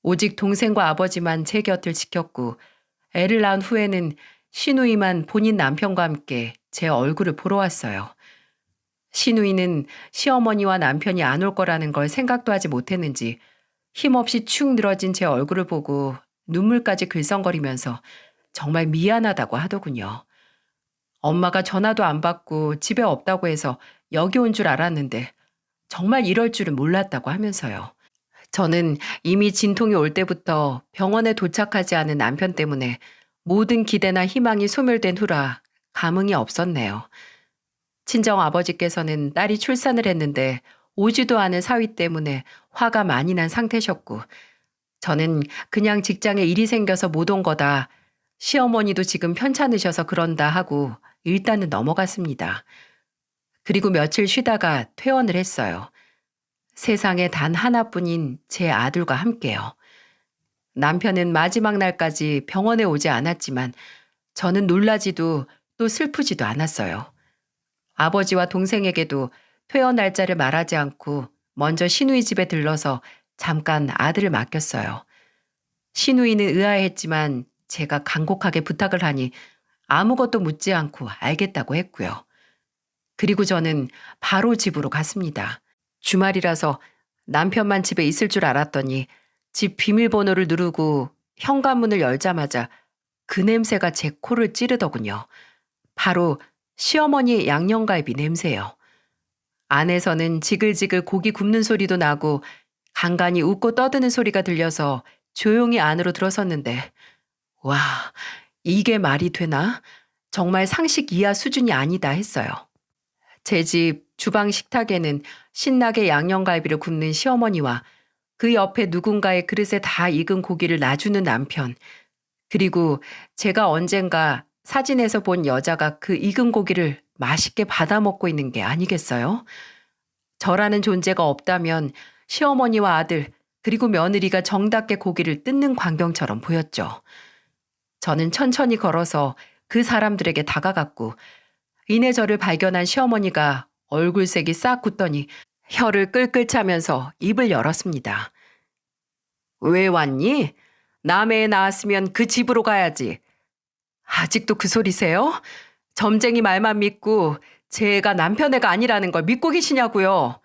Speaker 1: 오직 동생과 아버지만 제 곁을 지켰고 애를 낳은 후에는 시누이만 본인 남편과 함께 제 얼굴을 보러 왔어요. 시누이는 시어머니와 남편이 안 올 거라는 걸 생각도 하지 못했는지 힘없이 축 늘어진 제 얼굴을 보고 눈물까지 글썽거리면서 정말 미안하다고 하더군요. 엄마가 전화도 안 받고 집에 없다고 해서 여기 온 줄 알았는데 정말 이럴 줄은 몰랐다고 하면서요. 저는 이미 진통이 올 때부터 병원에 도착하지 않은 남편 때문에 모든 기대나 희망이 소멸된 후라 감흥이 없었네요. 친정 아버지께서는 딸이 출산을 했는데 오지도 않은 사위 때문에 화가 많이 난 상태셨고 저는 그냥 직장에 일이 생겨서 못 온 거다. 시어머니도 지금 편찮으셔서 그런다 하고 일단은 넘어갔습니다. 그리고 며칠 쉬다가 퇴원을 했어요. 세상에 단 하나뿐인 제 아들과 함께요. 남편은 마지막 날까지 병원에 오지 않았지만 저는 놀라지도 또 슬프지도 않았어요. 아버지와 동생에게도 퇴원 날짜를 말하지 않고 먼저 시누이 집에 들러서 잠깐 아들을 맡겼어요. 시누이는 의아해했지만 제가 간곡하게 부탁을 하니 아무것도 묻지 않고 알겠다고 했고요. 그리고 저는 바로 집으로 갔습니다. 주말이라서 남편만 집에 있을 줄 알았더니 집 비밀번호를 누르고 현관문을 열자마자 그 냄새가 제 코를 찌르더군요. 바로 시어머니의 양념갈비 냄새요. 안에서는 지글지글 고기 굽는 소리도 나고 간간히 웃고 떠드는 소리가 들려서 조용히 안으로 들어섰는데 와, 이게 말이 되나? 정말 상식 이하 수준이 아니다 했어요. 제 집 주방 식탁에는 신나게 양념갈비를 굽는 시어머니와 그 옆에 누군가의 그릇에 다 익은 고기를 놔주는 남편, 그리고 제가 언젠가 사진에서 본 여자가 그 익은 고기를 맛있게 받아먹고 있는 게 아니겠어요? 저라는 존재가 없다면 시어머니와 아들, 그리고 며느리가 정답게 고기를 뜯는 광경처럼 보였죠. 저는 천천히 걸어서 그 사람들에게 다가갔고 이내 저를 발견한 시어머니가 얼굴색이 싹 굳더니 혀를 끌끌 차면서 입을 열었습니다. 왜 왔니? 남해 나왔으면 그 집으로 가야지. 아직도 그 소리세요? 점쟁이 말만 믿고 제 애가 남편 애가 아니라는 걸 믿고 계시냐고요?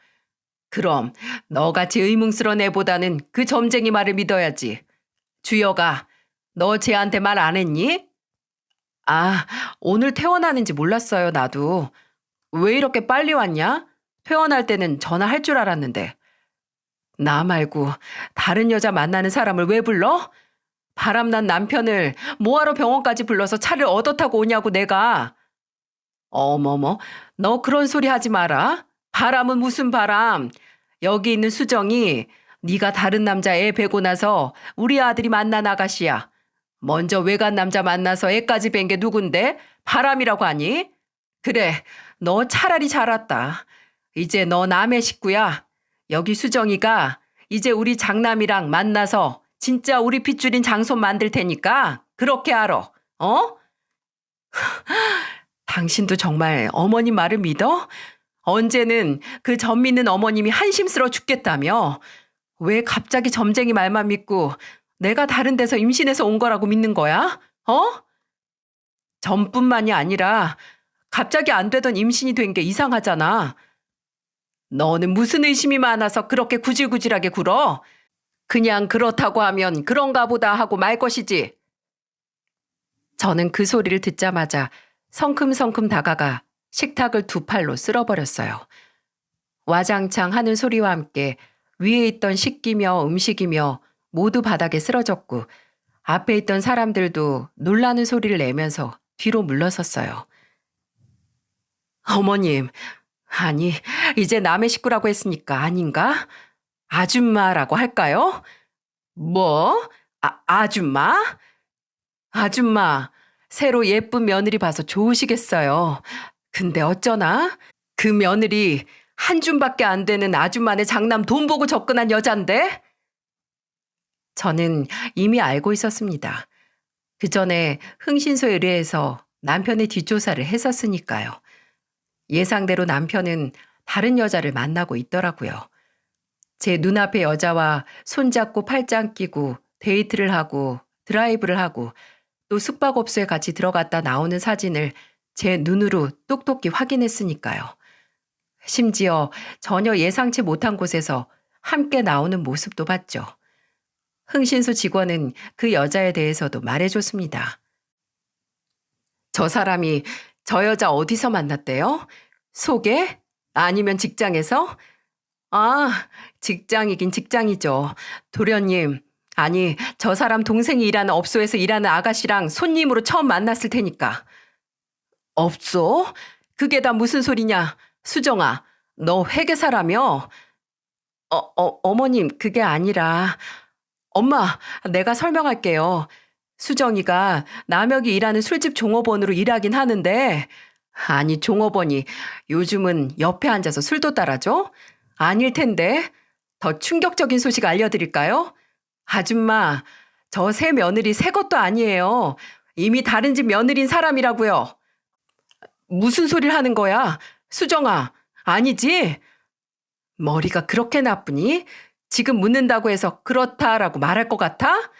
Speaker 1: 그럼 너같이 의문스러운 애보다는 그 점쟁이 말을 믿어야지. 주여가 너 쟤한테 말 안 했니? 아, 오늘 퇴원하는지 몰랐어요, 나도. 왜 이렇게 빨리 왔냐? 퇴원할 때는 전화할 줄 알았는데. 나 말고 다른 여자 만나는 사람을 왜 불러? 바람난 남편을 뭐하러 병원까지 불러서 차를 얻어 타고 오냐고 내가. 어머머, 너 그런 소리 하지 마라. 바람은 무슨 바람. 여기 있는 수정이 네가 다른 남자 애 베고 나서 우리 아들이 만난 아가씨야. 먼저 외간 남자 만나서 애까지 뵌 게 누군데? 바람이라고 하니? 그래, 너 차라리 잘 왔다. 이제 너 남의 식구야. 여기 수정이가 이제 우리 장남이랑 만나서 진짜 우리 핏줄인 장손 만들 테니까 그렇게 알아. 어? 당신도 정말 어머님 말을 믿어? 언제는 그 점 믿는 어머님이 한심스러워 죽겠다며. 왜 갑자기 점쟁이 말만 믿고 내가 다른 데서 임신해서 온 거라고 믿는 거야? 어? 점뿐만이 아니라 갑자기 안 되던 임신이 된 게 이상하잖아. 너는 무슨 의심이 많아서 그렇게 구질구질하게 굴어? 그냥 그렇다고 하면 그런가 보다 하고 말 것이지. 저는 그 소리를 듣자마자 성큼성큼 다가가 식탁을 두 팔로 쓸어버렸어요. 와장창 하는 소리와 함께 위에 있던 식기며 음식이며 모두 바닥에 쓰러졌고 앞에 있던 사람들도 놀라는 소리를 내면서 뒤로 물러섰어요. 어머님, 아니, 이제 남의 식구라고 했으니까 아닌가? 아줌마라고 할까요? 뭐? 아줌마? 아줌마, 새로 예쁜 며느리 봐서 좋으시겠어요. 근데 어쩌나? 그 며느리 한 줌밖에 안 되는 아줌마네 장남 돈 보고 접근한 여잔데? 저는 이미 알고 있었습니다. 그 전에 흥신소에 의뢰해서 남편의 뒷조사를 했었으니까요. 예상대로 남편은 다른 여자를 만나고 있더라고요. 제 눈앞의 여자와 손잡고 팔짱 끼고 데이트를 하고 드라이브를 하고 또 숙박업소에 같이 들어갔다 나오는 사진을 제 눈으로 똑똑히 확인했으니까요. 심지어 전혀 예상치 못한 곳에서 함께 나오는 모습도 봤죠. 흥신소 직원은 그 여자에 대해서도 말해줬습니다. 저 사람이 저 여자 어디서 만났대요? 소개? 아니면 직장에서? 아, 직장이긴 직장이죠. 도련님, 아니, 저 사람 동생이 일하는 업소에서 일하는 아가씨랑 손님으로 처음 만났을 테니까. 업소? 그게 다 무슨 소리냐? 수정아, 너 회계사라며? 어머님, 그게 아니라. 엄마, 내가 설명할게요. 수정이가 남혁이 일하는 술집 종업원으로 일하긴 하는데, 아니, 종업원이 요즘은 옆에 앉아서 술도 따라줘? 아닐 텐데. 더 충격적인 소식 알려드릴까요? 아줌마, 저 새 며느리 새 것도 아니에요. 이미 다른 집 며느리인 사람이라고요. 무슨 소리를 하는 거야? 수정아, 아니지? 머리가 그렇게 나쁘니? 지금 묻는다고 해서 그렇다라고 말할 것 같아?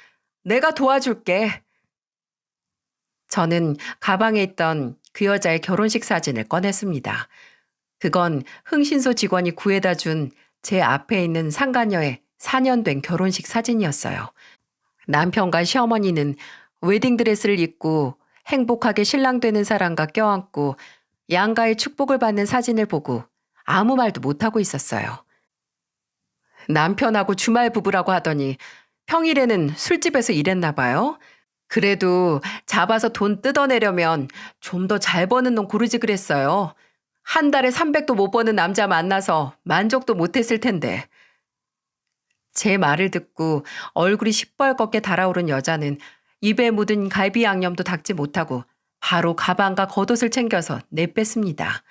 Speaker 1: 내가 도와줄게. 저는 가방에 있던 그 여자의 결혼식 사진을 꺼냈습니다. 그건 흥신소 직원이 구해다 준 제 앞에 있는 상가녀의 4년 된 결혼식 사진이었어요. 남편과 시어머니는 웨딩드레스를 입고 행복하게 신랑 되는 사람과 껴안고 양가의 축복을 받는 사진을 보고 아무 말도 못하고 있었어요. 남편하고 주말 부부라고 하더니 평일에는 술집에서 일했나 봐요. 그래도 잡아서 돈 뜯어내려면 좀 더 잘 버는 놈 고르지 그랬어요. 한 달에 300도 못 버는 남자 만나서 만족도 못했을 텐데. 제 말을 듣고 얼굴이 시뻘겋게 달아오른 여자는 입에 묻은 갈비 양념도 닦지 못하고 바로 가방과 겉옷을 챙겨서 내뺐습니다.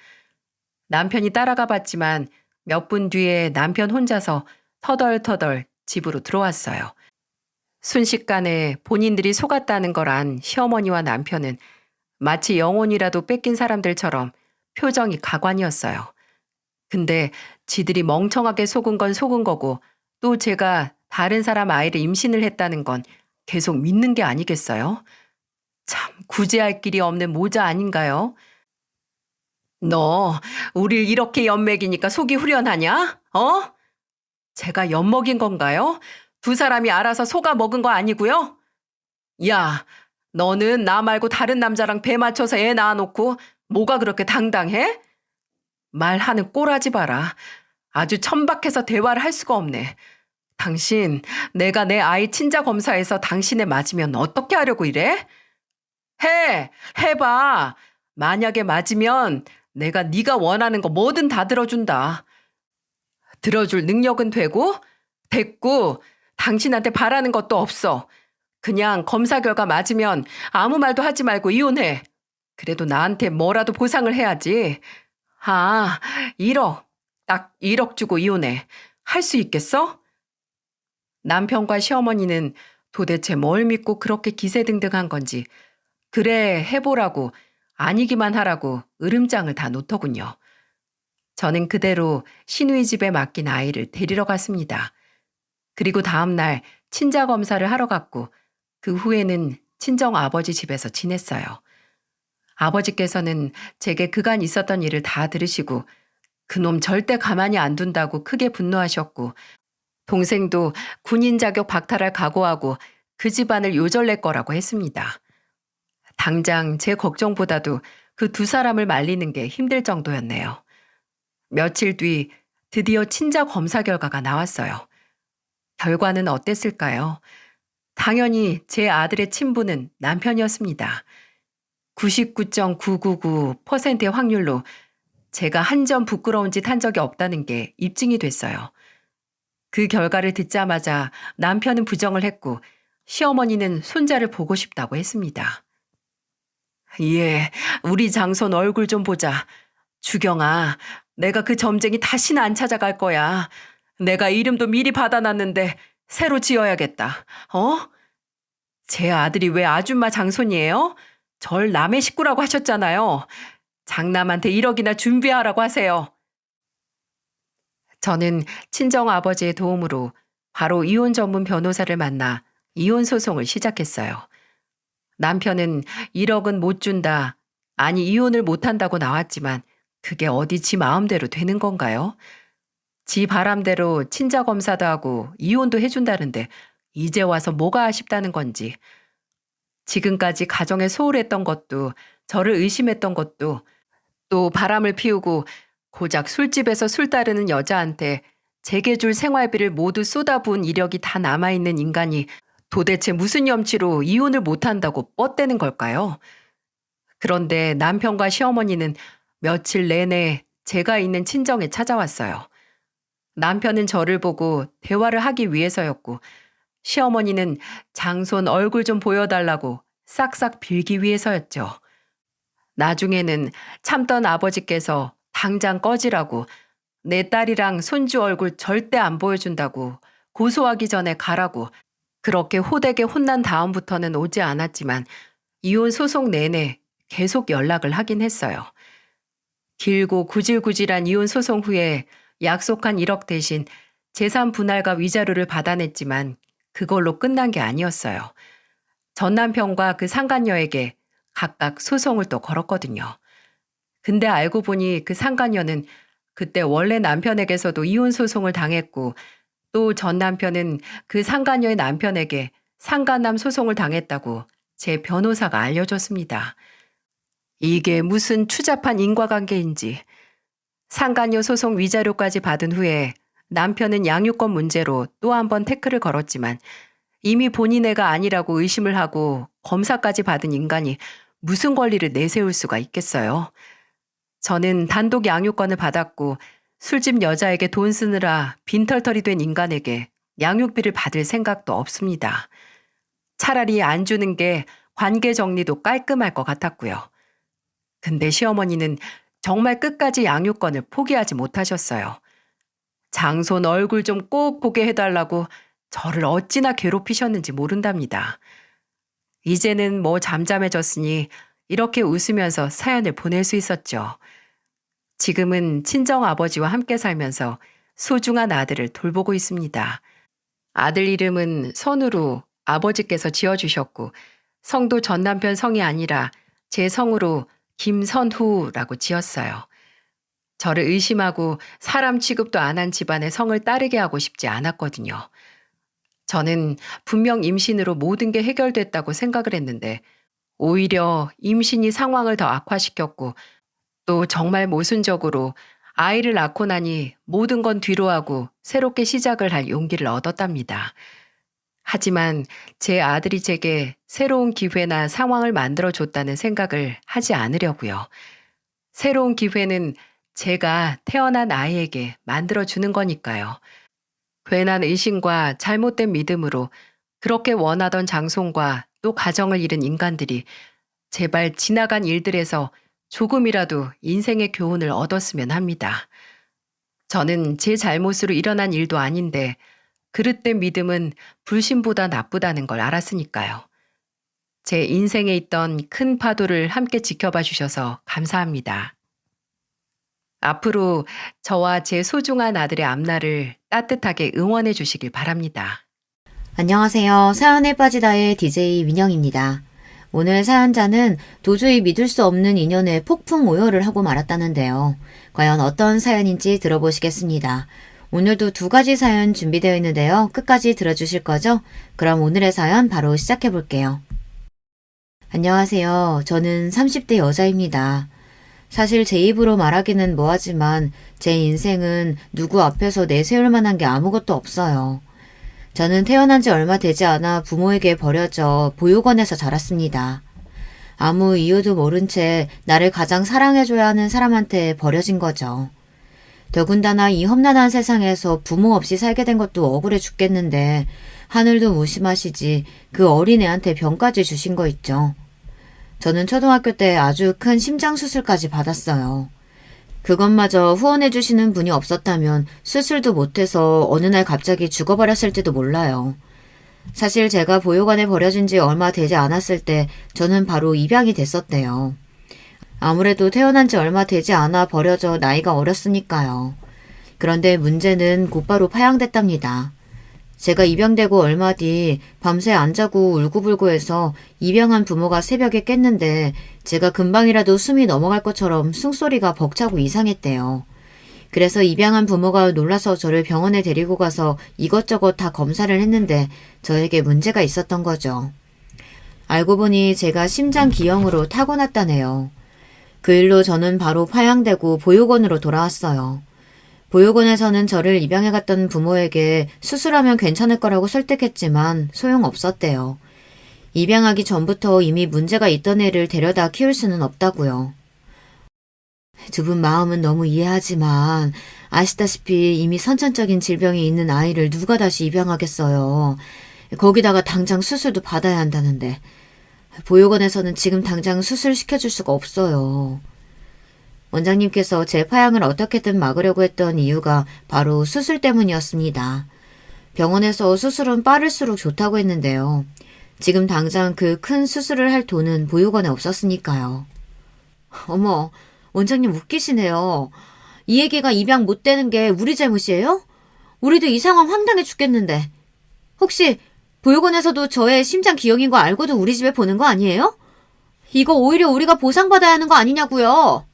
Speaker 1: 남편이 따라가 봤지만 몇 분 뒤에 남편 혼자서 터덜터덜 집으로 들어왔어요. 순식간에 본인들이 속았다는 걸 안 시어머니와 남편은 마치 영혼이라도 뺏긴 사람들처럼 표정이 가관이었어요. 근데 지들이 멍청하게 속은 건 속은 거고 또 제가 다른 사람 아이를 임신을 했다는 건 계속 믿는 게 아니겠어요? 참 구제할 길이 없는 모자 아닌가요? 너 우릴 이렇게 엿먹이니까 속이 후련하냐? 어? 제가 엿먹인 건가요? 두 사람이 알아서 속아 먹은 거 아니고요? 야, 너는 나 말고 다른 남자랑 배 맞춰서 애 낳아놓고 뭐가 그렇게 당당해? 말하는 꼬라지 봐라. 아주 천박해서 대화를 할 수가 없네. 당신, 내가 내 아이 친자 검사에서 당신에 맞으면 어떻게 하려고 이래? 해봐. 만약에 맞으면 내가 네가 원하는 거 뭐든 다 들어준다. 들어줄 능력은 되고, 됐고, 당신한테 바라는 것도 없어. 그냥 검사 결과 맞으면 아무 말도 하지 말고 이혼해. 그래도 나한테 뭐라도 보상을 해야지. 1억. 딱 1억 주고 이혼해. 할 수 있겠어? 남편과 시어머니는 도대체 뭘 믿고 그렇게 기세등등한 건지 그래 해보라고 아니기만 하라고 으름장을 다 놓더군요. 저는 그대로 시누이 집에 맡긴 아이를 데리러 갔습니다. 그리고 다음 날 친자 검사를 하러 갔고 그 후에는 친정 아버지 집에서 지냈어요. 아버지께서는 제게 그간 있었던 일을 다 들으시고 그놈 절대 가만히 안 둔다고 크게 분노하셨고 동생도 군인 자격 박탈할 각오하고 그 집안을 요절낼 거라고 했습니다. 당장 제 걱정보다도 그 두 사람을 말리는 게 힘들 정도였네요. 며칠 뒤 드디어 친자 검사 결과가 나왔어요. 결과는 어땠을까요? 당연히 제 아들의 친부는 남편이었습니다. 99.999%의 확률로 제가 한 점 부끄러운 짓 한 적이 없다는 게 입증이 됐어요. 그 결과를 듣자마자 남편은 부정을 했고 시어머니는 손자를 보고 싶다고 했습니다. 예, 우리 장손 얼굴 좀 보자. 주경아, 내가 그 점쟁이 다시는 안 찾아갈 거야. 내가 이름도 미리 받아놨는데 새로 지어야겠다. 어? 제 아들이 왜 아줌마 장손이에요? 절 남의 식구라고 하셨잖아요. 장남한테 1억이나 준비하라고 하세요. 저는 친정아버지의 도움으로 바로 이혼 전문 변호사를 만나 이혼 소송을 시작했어요. 남편은 1억은 못 준다, 아니 이혼을 못 한다고 나왔지만 그게 어디 지 마음대로 되는 건가요? 지 바람대로 친자 검사도 하고 이혼도 해준다는데 이제 와서 뭐가 아쉽다는 건지. 지금까지 가정에 소홀했던 것도 저를 의심했던 것도 또 바람을 피우고 고작 술집에서 술 따르는 여자한테 제게 줄 생활비를 모두 쏟아부은 이력이 다 남아있는 인간이 도대체 무슨 염치로 이혼을 못한다고 뻗대는 걸까요? 그런데 남편과 시어머니는 며칠 내내 제가 있는 친정에 찾아왔어요. 남편은 저를 보고 대화를 하기 위해서였고 시어머니는 장손 얼굴 좀 보여달라고 싹싹 빌기 위해서였죠. 나중에는 참던 아버지께서 당장 꺼지라고 내 딸이랑 손주 얼굴 절대 안 보여준다고 고소하기 전에 가라고 그렇게 호되게 혼난 다음부터는 오지 않았지만 이혼 소송 내내 계속 연락을 하긴 했어요. 길고 구질구질한 이혼 소송 후에 약속한 1억 대신 재산 분할과 위자료를 받아냈지만 그걸로 끝난 게 아니었어요. 전 남편과 그 상간녀에게 각각 소송을 또 걸었거든요. 근데 알고 보니 그 상간녀는 그때 원래 남편에게서도 이혼 소송을 당했고 또 전 남편은 그 상간녀의 남편에게 상간남 소송을 당했다고 제 변호사가 알려줬습니다. 이게 무슨 추잡한 인과관계인지. 상간녀 소송 위자료까지 받은 후에 남편은 양육권 문제로 또 한 번 태클을 걸었지만 이미 본인 애가 아니라고 의심을 하고 검사까지 받은 인간이 무슨 권리를 내세울 수가 있겠어요. 저는 단독 양육권을 받았고 술집 여자에게 돈 쓰느라 빈털털이 된 인간에게 양육비를 받을 생각도 없습니다. 차라리 안 주는 게 관계 정리도 깔끔할 것 같았고요. 근데 시어머니는 정말 끝까지 양육권을 포기하지 못하셨어요. 장손 얼굴 좀 꼭 보게 해달라고 저를 어찌나 괴롭히셨는지 모른답니다. 이제는 뭐 잠잠해졌으니 이렇게 웃으면서 사연을 보낼 수 있었죠. 지금은 친정아버지와 함께 살면서 소중한 아들을 돌보고 있습니다. 아들 이름은 선우로 아버지께서 지어주셨고 성도 전 남편 성이 아니라 제 성으로 김선후라고 지었어요. 저를 의심하고 사람 취급도 안 한 집안의 성을 따르게 하고 싶지 않았거든요. 저는 분명 임신으로 모든 게 해결됐다고 생각을 했는데 오히려 임신이 상황을 더 악화시켰고 또 정말 모순적으로 아이를 낳고 나니 모든 건 뒤로하고 새롭게 시작을 할 용기를 얻었답니다. 하지만 제 아들이 제게 새로운 기회나 상황을 만들어줬다는 생각을 하지 않으려고요. 새로운 기회는 제가 태어난 아이에게 만들어주는 거니까요. 괜한 의심과 잘못된 믿음으로 그렇게 원하던 장손과 또 가정을 잃은 인간들이 제발 지나간 일들에서 조금이라도 인생의 교훈을 얻었으면 합니다. 저는 제 잘못으로 일어난 일도 아닌데 그릇된 믿음은 불신보다 나쁘다는 걸 알았으니까요. 제 인생에 있던 큰 파도를 함께 지켜봐 주셔서 감사합니다. 앞으로 저와 제 소중한 아들의 앞날을 따뜻하게 응원해 주시길 바랍니다.
Speaker 2: 안녕하세요. 사연에 빠지다의 DJ 민영입니다. 오늘 사연자는 도저히 믿을 수 없는 인연에 폭풍 오열을 하고 말았다는데요. 과연 어떤 사연인지 들어보시겠습니다. 오늘도 2가지 사연 준비되어 있는데요. 끝까지 들어주실 거죠? 그럼 오늘의 사연 바로 시작해 볼게요. 안녕하세요. 저는 30대 여자입니다. 사실 제 입으로 말하기는 뭐하지만 제 인생은 누구 앞에서 내세울 만한 게 아무것도 없어요. 저는 태어난 지 얼마 되지 않아 부모에게 버려져 보육원에서 자랐습니다. 아무 이유도 모른 채 나를 가장 사랑해줘야 하는 사람한테 버려진 거죠. 더군다나 이 험난한 세상에서 부모 없이 살게 된 것도 억울해 죽겠는데 하늘도 무심하시지 그 어린애한테 병까지 주신 거 있죠. 저는 초등학교 때 아주 큰 심장 수술까지 받았어요. 그것마저 후원해 주시는 분이 없었다면 수술도 못해서 어느 날 갑자기 죽어버렸을지도 몰라요. 사실 제가 보육원에 버려진 지 얼마 되지 않았을 때 저는 바로 입양이 됐었대요. 아무래도 태어난 지 얼마 되지 않아 버려져 나이가 어렸으니까요. 그런데 문제는 곧바로 파양됐답니다. 제가 입양되고 얼마 뒤 밤새 안 자고 울고불고 해서 입양한 부모가 새벽에 깼는데 제가 금방이라도 숨이 넘어갈 것처럼 숨소리가 벅차고 이상했대요. 그래서 입양한 부모가 놀라서 저를 병원에 데리고 가서 이것저것 다 검사를 했는데 저에게 문제가 있었던 거죠. 알고 보니 제가 심장 기형으로 타고났다네요. 그 일로 저는 바로 파양되고 보육원으로 돌아왔어요. 보육원에서는 저를 입양해 갔던 부모에게 수술하면 괜찮을 거라고 설득했지만 소용없었대요. 입양하기 전부터 이미 문제가 있던 애를 데려다 키울 수는 없다고요. 두 분 마음은 너무 이해하지만 아시다시피 이미 선천적인 질병이 있는 아이를 누가 다시 입양하겠어요. 거기다가 당장 수술도 받아야 한다는데 보육원에서는 지금 당장 수술시켜줄 수가 없어요. 원장님께서 제 파양을 어떻게든 막으려고 했던 이유가 바로 수술 때문이었습니다. 병원에서 수술은 빠를수록 좋다고 했는데요. 지금 당장 그 큰 수술을 할 돈은 보육원에 없었으니까요. 어머, 원장님 웃기시네요. 이 애기가 입양 못 되는 게 우리 잘못이에요? 우리도 이 상황 황당해 죽겠는데. 혹시 보육원에서도 저의 심장 기형인 거 알고도 우리 집에 보는 거 아니에요? 이거 오히려 우리가 보상받아야 하는 거 아니냐고요.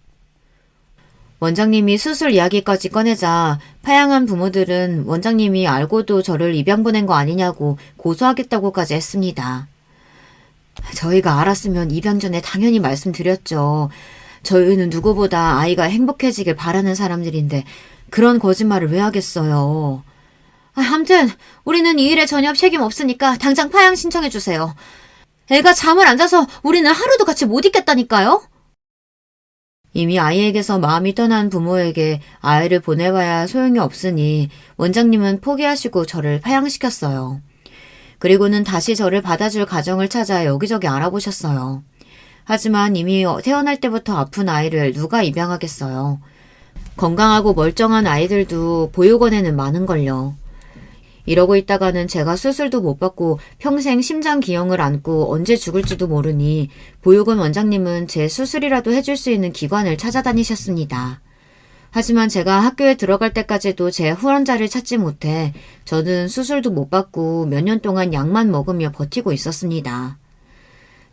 Speaker 2: 원장님이 수술 이야기까지 꺼내자 파양한 부모들은 원장님이 알고도 저를 입양 보낸 거 아니냐고 고소하겠다고까지 했습니다. 저희가 알았으면 입양 전에 당연히 말씀드렸죠. 저희는 누구보다 아이가 행복해지길 바라는 사람들인데 그런 거짓말을 왜 하겠어요. 아무튼 우리는 이 일에 전혀 책임 없으니까 당장 파양 신청해 주세요. 애가 잠을 안 자서 우리는 하루도 같이 못 있겠다니까요. 이미 아이에게서 마음이 떠난 부모에게 아이를 보내봐야 소용이 없으니 원장님은 포기하시고 저를 파양시켰어요. 그리고는 다시 저를 받아줄 가정을 찾아 여기저기 알아보셨어요. 하지만 이미 태어날 때부터 아픈 아이를 누가 입양하겠어요. 건강하고 멀쩡한 아이들도 보육원에는 많은걸요. 이러고 있다가는 제가 수술도 못 받고 평생 심장 기형을 안고 언제 죽을지도 모르니 보육원 원장님은 제 수술이라도 해줄 수 있는 기관을 찾아다니셨습니다. 하지만 제가 학교에 들어갈 때까지도 제 후원자를 찾지 못해 저는 수술도 못 받고 몇 년 동안 약만 먹으며 버티고 있었습니다.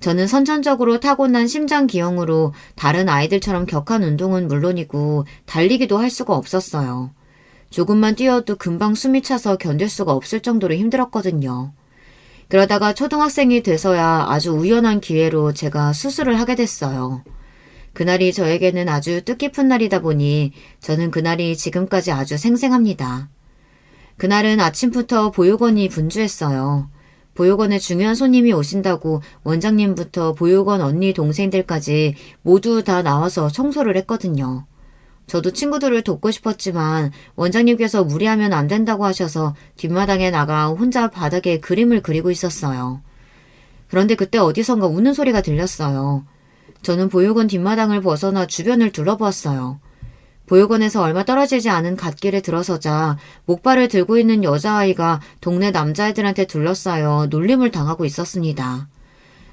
Speaker 2: 저는 선천적으로 타고난 심장 기형으로 다른 아이들처럼 격한 운동은 물론이고 달리기도 할 수가 없었어요. 조금만 뛰어도 금방 숨이 차서 견딜 수가 없을 정도로 힘들었거든요. 그러다가 초등학생이 돼서야 아주 우연한 기회로 제가 수술을 하게 됐어요. 그날이 저에게는 아주 뜻깊은 날이다 보니 저는 그날이 지금까지 아주 생생합니다. 그날은 아침부터 보육원이 분주했어요. 보육원에 중요한 손님이 오신다고 원장님부터 보육원 언니 동생들까지 모두 다 나와서 청소를 했거든요. 저도 친구들을 돕고 싶었지만 원장님께서 무리하면 안 된다고 하셔서 뒷마당에 나가 혼자 바닥에 그림을 그리고 있었어요. 그런데 그때 어디선가 우는 소리가 들렸어요. 저는 보육원 뒷마당을 벗어나 주변을 둘러보았어요. 보육원에서 얼마 떨어지지 않은 갓길에 들어서자 목발을 들고 있는 여자아이가 동네 남자애들한테 둘러싸여 놀림을 당하고 있었습니다.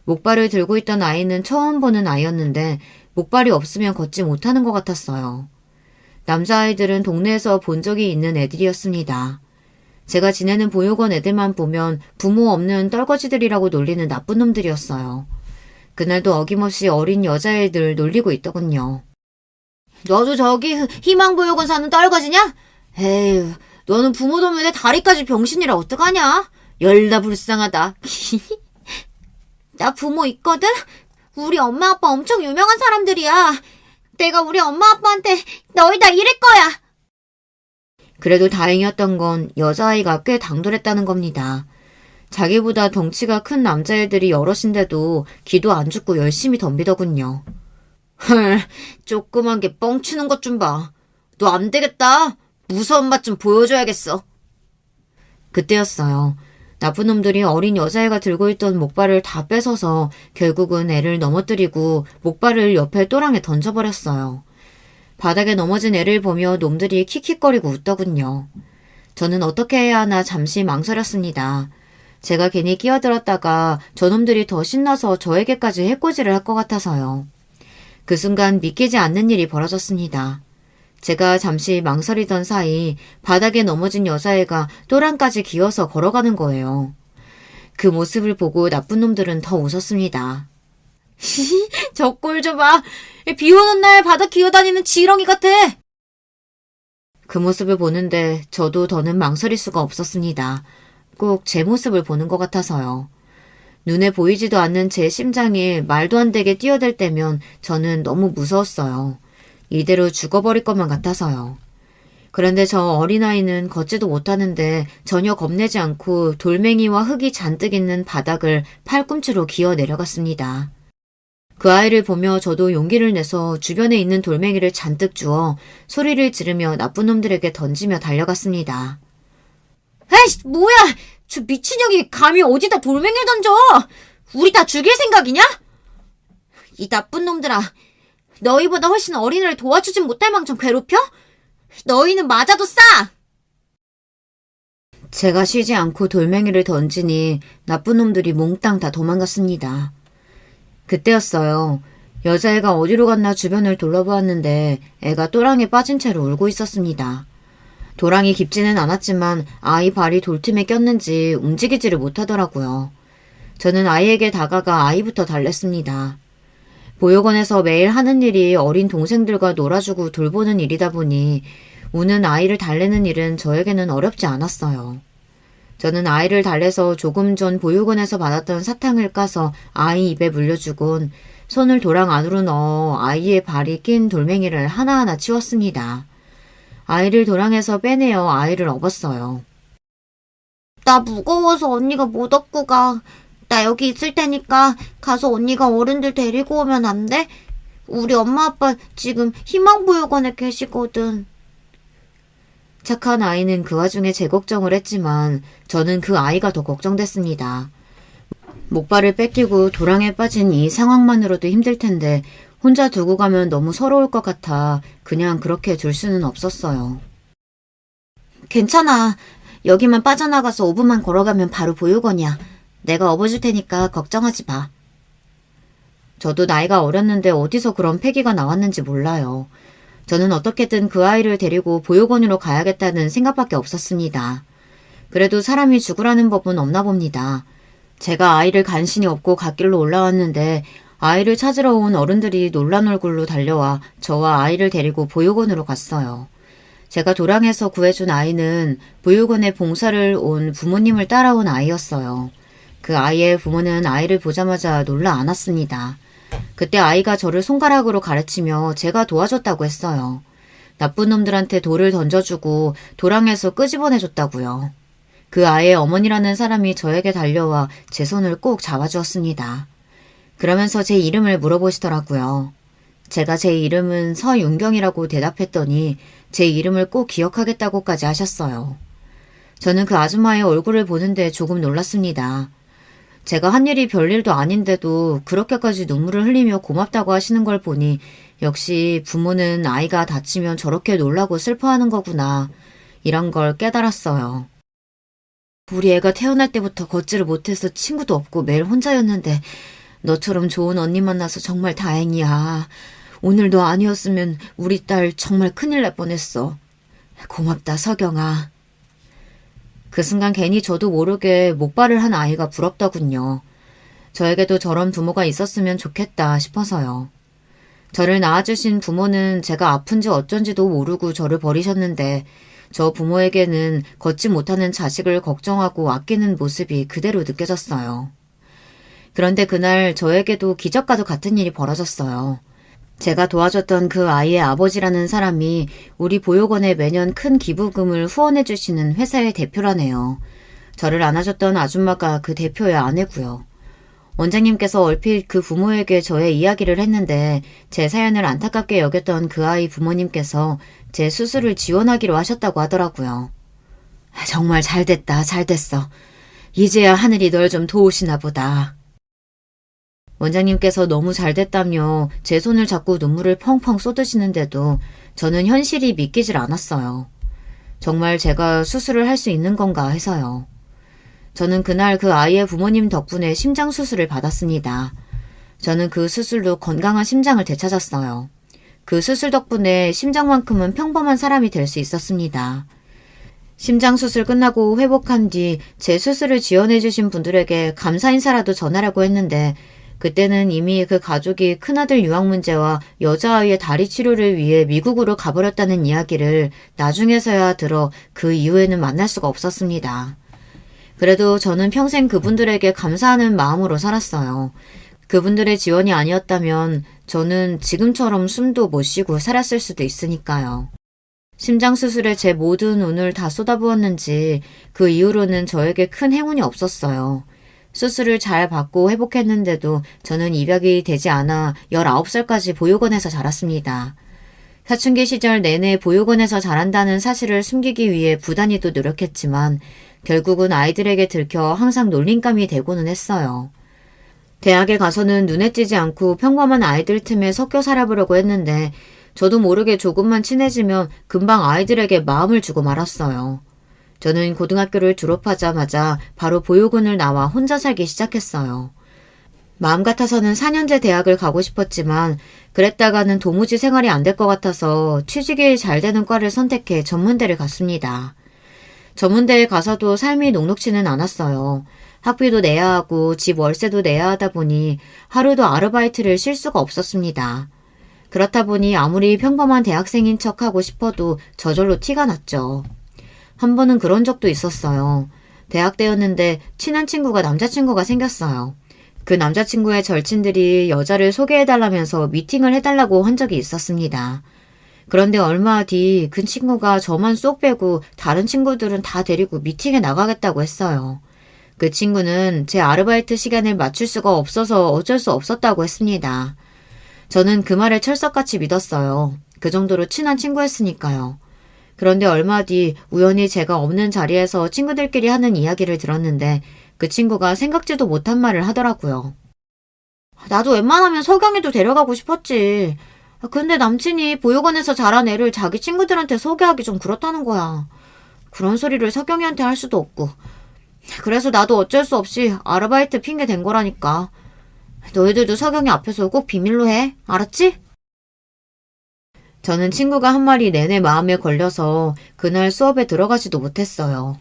Speaker 2: 목발을 들고 있던 아이는 처음 보는 아이였는데 목발이 없으면 걷지 못하는 것 같았어요. 남자아이들은 동네에서 본 적이 있는 애들이었습니다. 제가 지내는 보육원 애들만 보면 부모 없는 떨거지들이라고 놀리는 나쁜 놈들이었어요. 그날도 어김없이 어린 여자애들 놀리고 있더군요. 너도 저기 희망보육원 사는 떨거지냐? 에휴, 너는 부모 도면에 다리까지 병신이라 어떡하냐? 열나 불쌍하다. 나 부모 있거든? 우리 엄마 아빠 엄청 유명한 사람들이야. 내가 우리 엄마 아빠한테 너희 다 이럴 거야. 그래도 다행이었던 건 여자아이가 꽤 당돌했다는 겁니다. 자기보다 덩치가 큰 남자애들이 여럿인데도 기도 안 죽고 열심히 덤비더군요. 헐, 조그만 게 뻥치는 것 좀 봐. 너 안 되겠다. 무서운 맛 좀 보여줘야겠어. 그때였어요. 나쁜 놈들이 어린 여자애가 들고 있던 목발을 다 뺏어서 결국은 애를 넘어뜨리고 목발을 옆에 또랑에 던져버렸어요. 바닥에 넘어진 애를 보며 놈들이 킥킥거리고 웃더군요. 저는 어떻게 해야 하나 잠시 망설였습니다. 제가 괜히 끼어들었다가 저놈들이 더 신나서 저에게까지 해코지를 할 것 같아서요. 그 순간 믿기지 않는 일이 벌어졌습니다. 제가 잠시 망설이던 사이 바닥에 넘어진 여자애가 또랑까지 기어서 걸어가는 거예요. 그 모습을 보고 나쁜 놈들은 더 웃었습니다. 저 꼴 좀 봐. 비 오는 날 바닥 기어다니는 지렁이 같아. 그 모습을 보는데 저도 더는 망설일 수가 없었습니다. 꼭 제 모습을 보는 것 같아서요. 눈에 보이지도 않는 제 심장이 말도 안 되게 뛰어들 때면 저는 너무 무서웠어요. 이대로 죽어버릴 것만 같아서요. 그런데 저 어린아이는 걷지도 못하는데 전혀 겁내지 않고 돌멩이와 흙이 잔뜩 있는 바닥을 팔꿈치로 기어 내려갔습니다. 그 아이를 보며 저도 용기를 내서 주변에 있는 돌멩이를 잔뜩 주워 소리를 지르며 나쁜 놈들에게 던지며 달려갔습니다. 에이씨, 뭐야! 저 미친년이 감히 어디다 돌멩이를 던져! 우리 다 죽일 생각이냐? 이 나쁜 놈들아, 너희보다 훨씬 어린애를 도와주진 못할 망정 괴롭혀? 너희는 맞아도 싸! 제가 쉬지 않고 돌멩이를 던지니 나쁜 놈들이 몽땅 다 도망갔습니다. 그때였어요. 여자애가 어디로 갔나 주변을 둘러보았는데 애가 또랑에 빠진 채로 울고 있었습니다. 도랑이 깊지는 않았지만 아이 발이 돌틈에 꼈는지 움직이지를 못하더라고요. 저는 아이에게 다가가 아이부터 달랬습니다. 보육원에서 매일 하는 일이 어린 동생들과 놀아주고 돌보는 일이다 보니 우는 아이를 달래는 일은 저에게는 어렵지 않았어요. 저는 아이를 달래서 조금 전 보육원에서 받았던 사탕을 까서 아이 입에 물려주곤 손을 도랑 안으로 넣어 아이의 발이 낀 돌멩이를 하나하나 치웠습니다. 아이를 도랑에서 빼내어 아이를 업었어요. 나 무거워서 언니가 못 업고 가. 나 여기 있을 테니까 가서 언니가 어른들 데리고 오면 안 돼? 우리 엄마 아빠 지금 희망보육원에 계시거든. 착한 아이는 그 와중에 제 걱정을 했지만 저는 그 아이가 더 걱정됐습니다. 목발을 뺏기고 도랑에 빠진 이 상황만으로도 힘들 텐데 혼자 두고 가면 너무 서러울 것 같아 그냥 그렇게 둘 수는 없었어요. 괜찮아. 여기만 빠져나가서 5분만 걸어가면 바로 보육원이야. 내가 업어줄 테니까 걱정하지 마. 저도 나이가 어렸는데 어디서 그런 패기가 나왔는지 몰라요. 저는 어떻게든 그 아이를 데리고 보육원으로 가야겠다는 생각밖에 없었습니다. 그래도 사람이 죽으라는 법은 없나 봅니다. 제가 아이를 간신히 업고 갓길로 올라왔는데 아이를 찾으러 온 어른들이 놀란 얼굴로 달려와 저와 아이를 데리고 보육원으로 갔어요. 제가 도랑에서 구해준 아이는 보육원에 봉사를 온 부모님을 따라온 아이였어요. 그 아이의 부모는 아이를 보자마자 놀라 안았습니다. 그때 아이가 저를 손가락으로 가르치며 제가 도와줬다고 했어요. 나쁜 놈들한테 돌을 던져주고 도랑에서 끄집어내줬다고요. 그 아이의 어머니라는 사람이 저에게 달려와 제 손을 꼭 잡아주었습니다. 그러면서 제 이름을 물어보시더라고요. 제가 제 이름은 서윤경이라고 대답했더니 제 이름을 꼭 기억하겠다고까지 하셨어요. 저는 그 아줌마의 얼굴을 보는데 조금 놀랐습니다. 제가 한 일이 별일도 아닌데도 그렇게까지 눈물을 흘리며 고맙다고 하시는 걸 보니 역시 부모는 아이가 다치면 저렇게 놀라고 슬퍼하는 거구나 이런 걸 깨달았어요. 우리 애가 태어날 때부터 걷지를 못해서 친구도 없고 매일 혼자였는데 너처럼 좋은 언니 만나서 정말 다행이야. 오늘 너 아니었으면 우리 딸 정말 큰일 날 뻔했어. 고맙다 서경아. 그 순간 괜히 저도 모르게 목발을 한 아이가 부럽더군요. 저에게도 저런 부모가 있었으면 좋겠다 싶어서요. 저를 낳아주신 부모는 제가 아픈지 어쩐지도 모르고 저를 버리셨는데 저 부모에게는 걷지 못하는 자식을 걱정하고 아끼는 모습이 그대로 느껴졌어요. 그런데 그날 저에게도 기적과도 같은 일이 벌어졌어요. 제가 도와줬던 그 아이의 아버지라는 사람이 우리 보육원에 매년 큰 기부금을 후원해 주시는 회사의 대표라네요. 저를 안아줬던 아줌마가 그 대표의 아내고요. 원장님께서 얼핏 그 부모에게 저의 이야기를 했는데 제 사연을 안타깝게 여겼던 그 아이 부모님께서 제 수술을 지원하기로 하셨다고 하더라고요. 정말 잘됐다, 잘됐어. 이제야 하늘이 널 좀 도우시나 보다. 원장님께서 너무 잘됐다며 제 손을 잡고 눈물을 펑펑 쏟으시는데도 저는 현실이 믿기질 않았어요. 정말 제가 수술을 할 수 있는 건가 해서요. 저는 그날 그 아이의 부모님 덕분에 심장 수술을 받았습니다. 저는 그 수술로 건강한 심장을 되찾았어요. 그 수술 덕분에 심장만큼은 평범한 사람이 될 수 있었습니다. 심장 수술 끝나고 회복한 뒤 제 수술을 지원해주신 분들에게 감사 인사라도 전하려고 했는데 그때는 이미 그 가족이 큰아들 유학 문제와 여자아이의 다리 치료를 위해 미국으로 가버렸다는 이야기를 나중에서야 들어 그 이후에는 만날 수가 없었습니다. 그래도 저는 평생 그분들에게 감사하는 마음으로 살았어요. 그분들의 지원이 아니었다면 저는 지금처럼 숨도 못 쉬고 살았을 수도 있으니까요. 심장 수술에 제 모든 운을 다 쏟아부었는지 그 이후로는 저에게 큰 행운이 없었어요. 수술을 잘 받고 회복했는데도 저는 입양이 되지 않아 19살까지 보육원에서 자랐습니다. 사춘기 시절 내내 보육원에서 자란다는 사실을 숨기기 위해 부단히도 노력했지만 결국은 아이들에게 들켜 항상 놀림감이 되고는 했어요. 대학에 가서는 눈에 띄지 않고 평범한 아이들 틈에 섞여 살아보려고 했는데 저도 모르게 조금만 친해지면 금방 아이들에게 마음을 주고 말았어요. 저는 고등학교를 졸업하자마자 바로 보육원을 나와 혼자 살기 시작했어요. 마음 같아서는 4년제 대학을 가고 싶었지만 그랬다가는 도무지 생활이 안 될 것 같아서 취직이 잘 되는 과를 선택해 전문대를 갔습니다. 전문대에 가서도 삶이 녹록지는 않았어요. 학비도 내야 하고 집 월세도 내야 하다 보니 하루도 아르바이트를 쉴 수가 없었습니다. 그렇다 보니 아무리 평범한 대학생인 척하고 싶어도 저절로 티가 났죠. 한 번은 그런 적도 있었어요. 대학 때였는데 친한 친구가 남자친구가 생겼어요. 그 남자친구의 절친들이 여자를 소개해달라면서 미팅을 해달라고 한 적이 있었습니다. 그런데 얼마 뒤 그 친구가 저만 쏙 빼고 다른 친구들은 다 데리고 미팅에 나가겠다고 했어요. 그 친구는 제 아르바이트 시간을 맞출 수가 없어서 어쩔 수 없었다고 했습니다. 저는 그 말을 철석같이 믿었어요. 그 정도로 친한 친구였으니까요. 그런데 얼마 뒤 우연히 제가 없는 자리에서 친구들끼리 하는 이야기를 들었는데 그 친구가 생각지도 못한 말을 하더라고요. 나도 웬만하면 석영이도 데려가고 싶었지. 근데 남친이 보육원에서 자란 애를 자기 친구들한테 소개하기 좀 그렇다는 거야. 그런 소리를 석영이한테 할 수도 없고. 그래서 나도 어쩔 수 없이 아르바이트 핑계 댄 거라니까. 너희들도 석영이 앞에서 꼭 비밀로 해. 알았지? 저는 친구가 한 말이 내내 마음에 걸려서 그날 수업에 들어가지도 못했어요.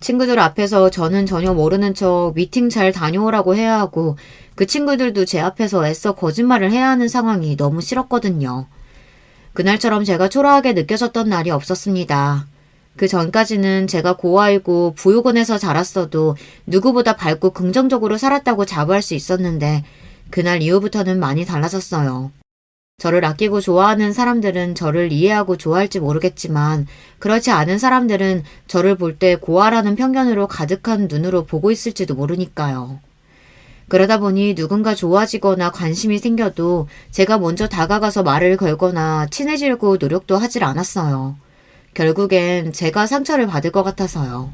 Speaker 2: 친구들 앞에서 저는 전혀 모르는 척 미팅 잘 다녀오라고 해야 하고 그 친구들도 제 앞에서 애써 거짓말을 해야 하는 상황이 너무 싫었거든요. 그날처럼 제가 초라하게 느껴졌던 날이 없었습니다. 그 전까지는 제가 고아이고 보육원에서 자랐어도 누구보다 밝고 긍정적으로 살았다고 자부할 수 있었는데 그날 이후부터는 많이 달라졌어요. 저를 아끼고 좋아하는 사람들은 저를 이해하고 좋아할지 모르겠지만 그렇지 않은 사람들은 저를 볼 때 고아라는 편견으로 가득한 눈으로 보고 있을지도 모르니까요. 그러다 보니 누군가 좋아지거나 관심이 생겨도 제가 먼저 다가가서 말을 걸거나 친해지려고 노력도 하질 않았어요. 결국엔 제가 상처를 받을 것 같아서요.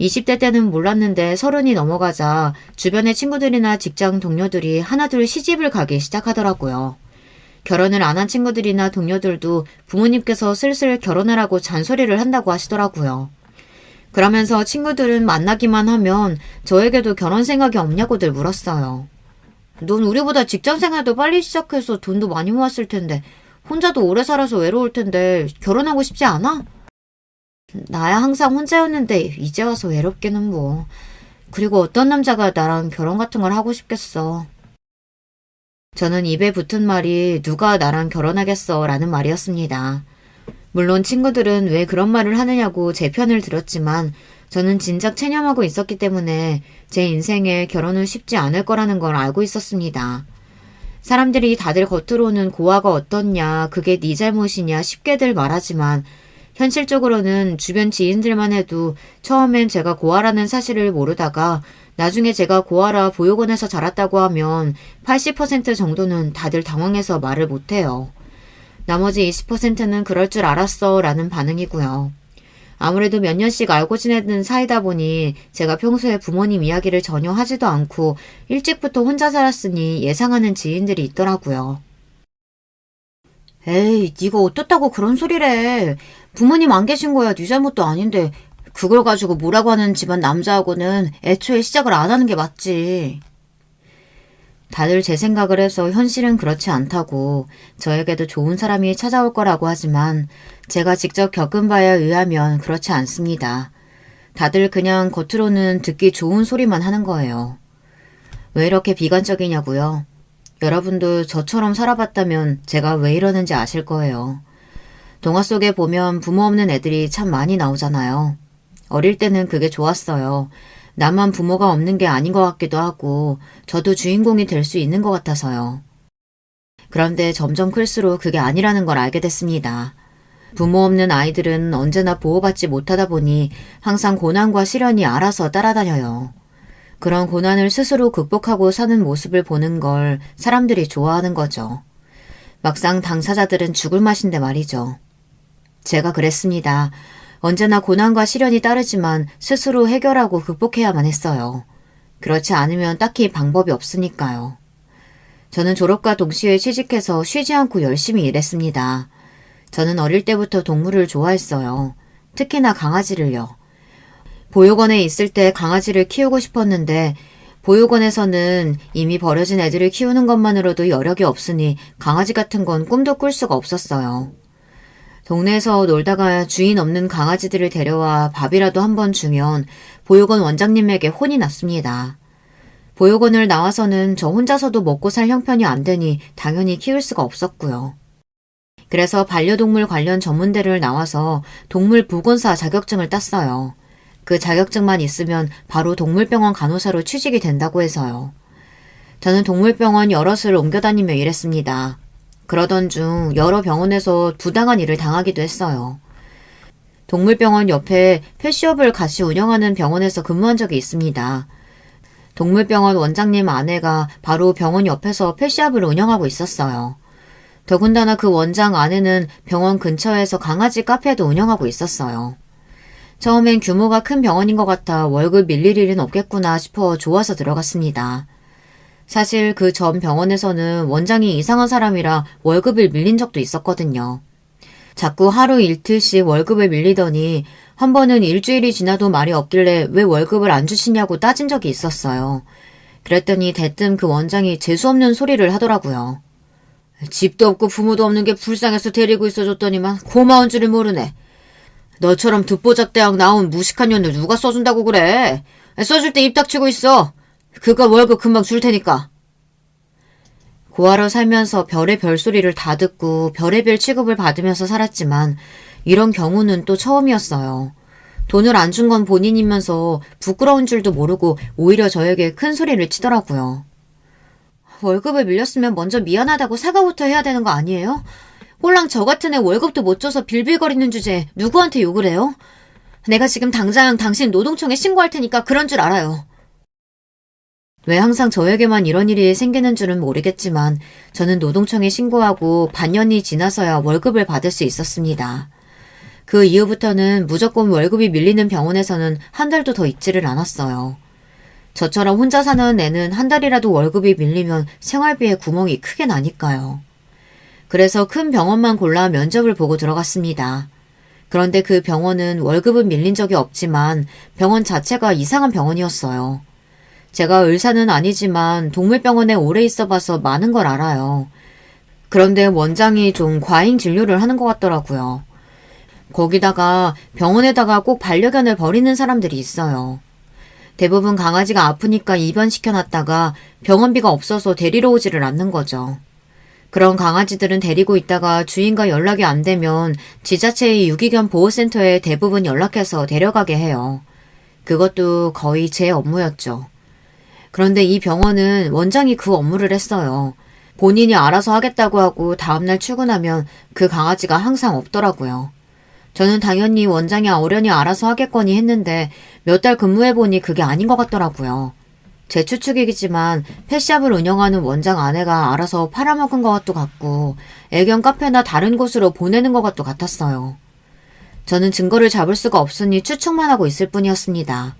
Speaker 2: 20대 때는 몰랐는데 30이 넘어가자 주변의 친구들이나 직장 동료들이 하나둘 시집을 가기 시작하더라고요. 결혼을 안 한 친구들이나 동료들도 부모님께서 슬슬 결혼하라고 잔소리를 한다고 하시더라고요. 그러면서 친구들은 만나기만 하면 저에게도 결혼 생각이 없냐고들 물었어요. 넌 우리보다 직장 생활도 빨리 시작해서 돈도 많이 모았을 텐데 혼자도 오래 살아서 외로울 텐데 결혼하고 싶지 않아? 나야 항상 혼자였는데 이제 와서 외롭기는 뭐. 그리고 어떤 남자가 나랑 결혼 같은 걸 하고 싶겠어. 저는 입에 붙은 말이 누가 나랑 결혼하겠어 라는 말이었습니다. 물론 친구들은 왜 그런 말을 하느냐고 제 편을 들었지만 저는 진작 체념하고 있었기 때문에 제 인생에 결혼은 쉽지 않을 거라는 걸 알고 있었습니다. 사람들이 다들 겉으로는 고아가 어떻냐, 그게 네 잘못이냐 쉽게들 말하지만 현실적으로는 주변 지인들만 해도 처음엔 제가 고아라는 사실을 모르다가 나중에 제가 고아라 보육원에서 자랐다고 하면 80% 정도는 다들 당황해서 말을 못해요. 나머지 20%는 그럴 줄 알았어 라는 반응이고요. 아무래도 몇 년씩 알고 지내는 사이다 보니 제가 평소에 부모님 이야기를 전혀 하지도 않고 일찍부터 혼자 살았으니 예상하는 지인들이 있더라고요. 에이, 네가 어떻다고 그런 소리래. 부모님 안 계신 거야 네 잘못도 아닌데 그걸 가지고 뭐라고 하는 집안 남자하고는 애초에 시작을 안 하는 게 맞지. 다들 제 생각을 해서 현실은 그렇지 않다고 저에게도 좋은 사람이 찾아올 거라고 하지만 제가 직접 겪은 바에 의하면 그렇지 않습니다. 다들 그냥 겉으로는 듣기 좋은 소리만 하는 거예요. 왜 이렇게 비관적이냐고요? 여러분도 저처럼 살아봤다면 제가 왜 이러는지 아실 거예요. 동화 속에 보면 부모 없는 애들이 참 많이 나오잖아요. 어릴 때는 그게 좋았어요. 나만 부모가 없는 게 아닌 것 같기도 하고 저도 주인공이 될 수 있는 것 같아서요. 그런데 점점 클수록 그게 아니라는 걸 알게 됐습니다. 부모 없는 아이들은 언제나 보호받지 못하다 보니 항상 고난과 시련이 알아서 따라다녀요. 그런 고난을 스스로 극복하고 사는 모습을 보는 걸 사람들이 좋아하는 거죠. 막상 당사자들은 죽을 맛인데 말이죠. 제가 그랬습니다. 언제나 고난과 시련이 따르지만 스스로 해결하고 극복해야만 했어요. 그렇지 않으면 딱히 방법이 없으니까요. 저는 졸업과 동시에 취직해서 쉬지 않고 열심히 일했습니다. 저는 어릴 때부터 동물을 좋아했어요. 특히나 강아지를요. 보육원에 있을 때 강아지를 키우고 싶었는데 보육원에서는 이미 버려진 애들을 키우는 것만으로도 여력이 없으니 강아지 같은 건 꿈도 꿀 수가 없었어요. 동네에서 놀다가 주인 없는 강아지들을 데려와 밥이라도 한번 주면 보육원 원장님에게 혼이 났습니다. 보육원을 나와서는 저 혼자서도 먹고 살 형편이 안 되니 당연히 키울 수가 없었고요. 그래서 반려동물 관련 전문대를 나와서 동물보건사 자격증을 땄어요. 그 자격증만 있으면 바로 동물병원 간호사로 취직이 된다고 해서요. 저는 동물병원 여럿을 옮겨다니며 일했습니다. 그러던 중 여러 병원에서 부당한 일을 당하기도 했어요. 동물병원 옆에 펫숍을 같이 운영하는 병원에서 근무한 적이 있습니다. 동물병원 원장님 아내가 바로 병원 옆에서 펫숍을 운영하고 있었어요. 더군다나 그 원장 아내는 병원 근처에서 강아지 카페도 운영하고 있었어요. 처음엔 규모가 큰 병원인 것 같아 월급 밀릴 일은 없겠구나 싶어 좋아서 들어갔습니다. 사실 그 전 병원에서는 원장이 이상한 사람이라 월급을 밀린 적도 있었거든요. 자꾸 하루 일틀씩 월급을 밀리더니 한 번은 일주일이 지나도 말이 없길래 왜 월급을 안 주시냐고 따진 적이 있었어요. 그랬더니 대뜸 그 원장이 재수없는 소리를 하더라고요. 집도 없고 부모도 없는 게 불쌍해서 데리고 있어줬더니만 고마운 줄을 모르네. 너처럼 듣보잡대학 나온 무식한 년을 누가 써준다고 그래. 써줄 때 입 닥치고 있어. 그가 월급 금방 줄 테니까. 고아로 살면서 별의 별소리를 다 듣고 별의별 취급을 받으면서 살았지만 이런 경우는 또 처음이었어요. 돈을 안 준 건 본인이면서 부끄러운 줄도 모르고 오히려 저에게 큰 소리를 치더라고요. 월급을 밀렸으면 먼저 미안하다고 사과부터 해야 되는 거 아니에요? 홀랑 저 같은 애 월급도 못 줘서 빌빌거리는 주제에 누구한테 욕을 해요? 내가 지금 당장 당신 노동청에 신고할 테니까 그런 줄 알아요. 왜 항상 저에게만 이런 일이 생기는 줄은 모르겠지만 저는 노동청에 신고하고 반년이 지나서야 월급을 받을 수 있었습니다. 그 이후부터는 무조건 월급이 밀리는 병원에서는 한 달도 더 있지를 않았어요. 저처럼 혼자 사는 애는 한 달이라도 월급이 밀리면 생활비에 구멍이 크게 나니까요. 그래서 큰 병원만 골라 면접을 보고 들어갔습니다. 그런데 그 병원은 월급은 밀린 적이 없지만 병원 자체가 이상한 병원이었어요. 제가 의사는 아니지만 동물병원에 오래 있어봐서 많은 걸 알아요. 그런데 원장이 좀 과잉 진료를 하는 것 같더라고요. 거기다가 병원에다가 꼭 반려견을 버리는 사람들이 있어요. 대부분 강아지가 아프니까 입원시켜놨다가 병원비가 없어서 데리러 오지를 않는 거죠. 그런 강아지들은 데리고 있다가 주인과 연락이 안 되면 지자체의 유기견 보호센터에 대부분 연락해서 데려가게 해요. 그것도 거의 제 업무였죠. 그런데 이 병원은 원장이 그 업무를 했어요. 본인이 알아서 하겠다고 하고 다음날 출근하면 그 강아지가 항상 없더라고요. 저는 당연히 원장이 어련히 알아서 하겠거니 했는데 몇 달 근무해보니 그게 아닌 것 같더라고요. 제 추측이겠지만 펫샵을 운영하는 원장 아내가 알아서 팔아먹은 것도 같고 애견 카페나 다른 곳으로 보내는 것도 같았어요. 저는 증거를 잡을 수가 없으니 추측만 하고 있을 뿐이었습니다.